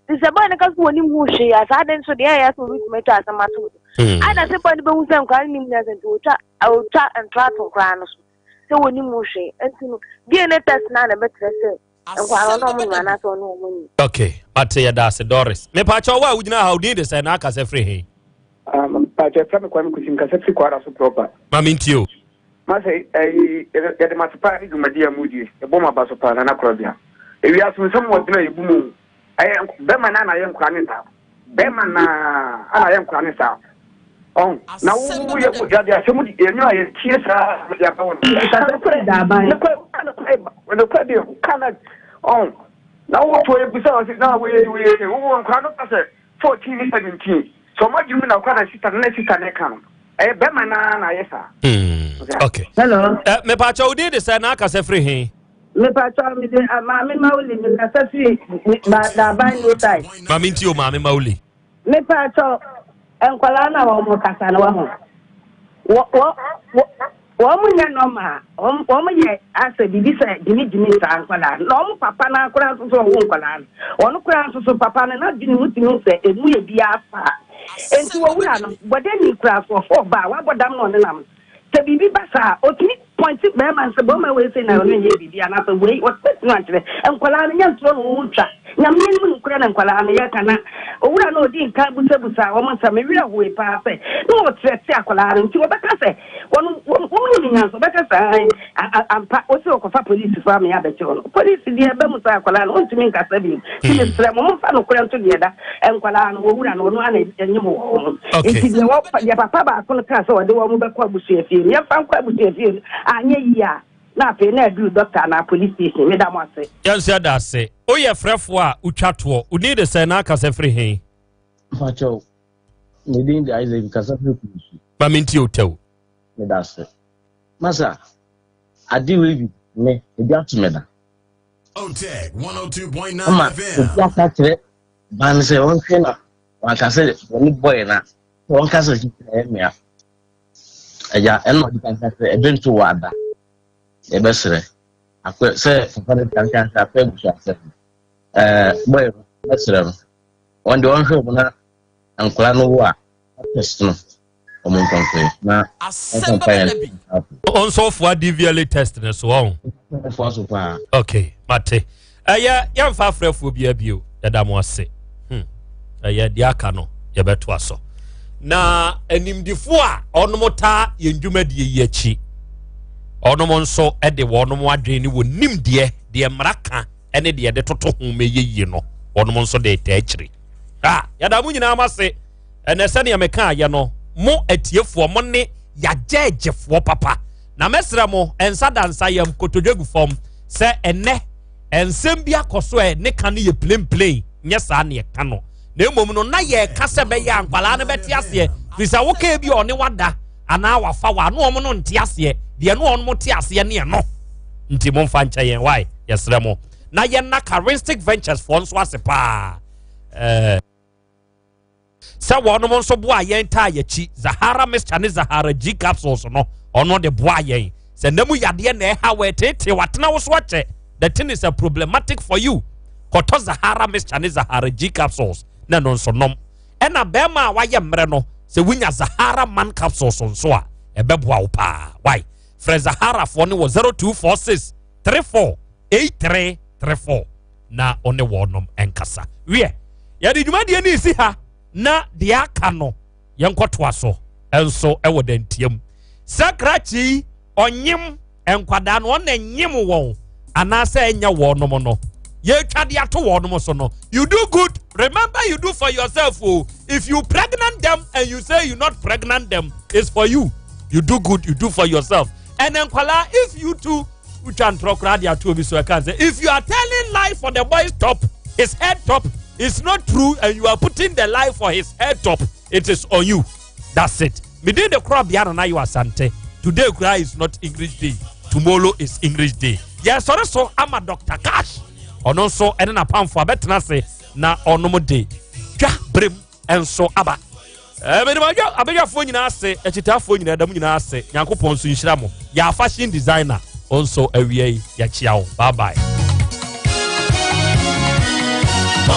this boy na kaso woni mu hwe ya sa den so de ya so with me to asamato ada se boy be hu se nkwa ni mu ya se to ta and try to grano so woni mu hwe entinu DNA test na na betre se nkwa no mu na so no mu okay ate ya da se Doris me pa cha wa ugina how did say na aka se free he pa cha fra me kwa me kusin ka se free kwa so proper ma mintio ma se ya de matipa ni gumadi amudi e bo ma ba so pa na krobia e wi aso nsem wo dina ebu mu bema na ye nkwani sa bema na ana ye nkwani sa on na wo ye ko jadi asemu di enyo aye tie sa ya ba won ta se kure da ba ne ko de kana on na wo to e bisa o na wo nkwani ta se 14 17 so ma jimi na kwa na sita ne kan bema na ye sa okay hello me pa cha odi de say na aka se free he me pacha me de mama mauli me kasafi da ba ni tai mama nti o mama mauli me pacha enkwala na wo mo kasa na wo wo mo nya no ma wo mo ye asa bibi sa dimi sa enkwala no mo papa na akura so wo enkwala wo no kura so papa na dini mutimi se emu ye bia fa enti wo wura no bode ni kura for ba wa bodam no ne nam se bibi basa otini point be man se bo ma we say na onye bibi ana so we what no antre enkwala no nyantro no ntwa nyam ni mu kura na enkwala no ya kana owura no odi nka busa wo mo sa me wira we pa se no trete akwala no nti wo beka se wo ni nyanso beka sa ampa o se okofa police fa me ya be chiro police di ebe mu sa akwala no ntumi nka sa bi ti sre mo fa no kura nto de da enkwala no owura no no ana enyim wo nti de wo ya papa ba ko ka se wo de wo mo be kwa busu efie ya fa kwa busu efie anye yia na pe na do doctor na police station me da mo ase yansia da se o ye frefo a utwato o need say na aka se free hen macho me din da Isaac ka se free police ba minti o tew me da se masa adi we bi me e bi atu da OTEC 102.9 FM ya ka tre ban se on hwe wa ka se oni boy na on ka se ji me ya eja eno di kan se e bento wa da e besere akwe se fafane kan sa pe busha se boy besere no on de on hwe na ankora no wa test no o mon konko na Asem Beba Dabi on so for DVLA test na so on okay mate ya fa frefo bia bio ya da mo ase ya di aka no ya beto aso na animdifo a onomota yendwumadie yi achi onom nso de wonom adwen ni wonimde de mraka ene de de toto ho meyeyi no onom nso de ta akiri ya da mu nyina amase ene se ne meka ya no mo atiefo mo ne ya jejefo papa na mesra mo ensa dansa yam kotodwegu fom se ene ensem bia koso ne kan ye plain nye sa ne ka no na emom no na ye ka se be ya nkwala ne beti ase fisa wo ka bi one wada ana wafa wa no om no nti ase de no on mo ti ase ne no nti mo mfa ncha yen why yesre mo na ye na Charistic Ventures for nso ase pa sa wo no mo nso bo ayen ta ya chi Zahara Mr. ne Zahara G capsules no ono de bo ayen se namu yade na ha we tete watena wo so ache the thing is a problematic for you koto Zahara Mr. ne Zahara G capsules na no nso nom ena bema wa ye mre no se wunya Zahara man capsules nso a ebeboa wo pa why Fred Zahara for ne wo 0246 348334 na one wo nom enkasa wie ya di dwumadie ni si ha na de aka no yenkoto aso enso ewo dantiam sakrachi onyim enkwada no na nyim won anase enya wo nom no ye twade ato wo nom so no you do good remember you do for yourself oh if you pregnant them and you say you not pregnant them it's for you you do good you do for yourself and then kwala if you too which and procradia to be so I can say if you are telling lie for the boy's top his head top it's not true and you are putting the lie for his head top it is on you that's it me did the crop biano na you asante today cry is not English day tomorrow is English day yes so I'm a Dr. Cash ono so ene na pamfo abetena se na onom de twa brem enso aba me ma twa abejafo nyina ase ekitafo nyina dam nyina ase yankopon so nhira mo ya fashion designer onso awie ya chiao bye bye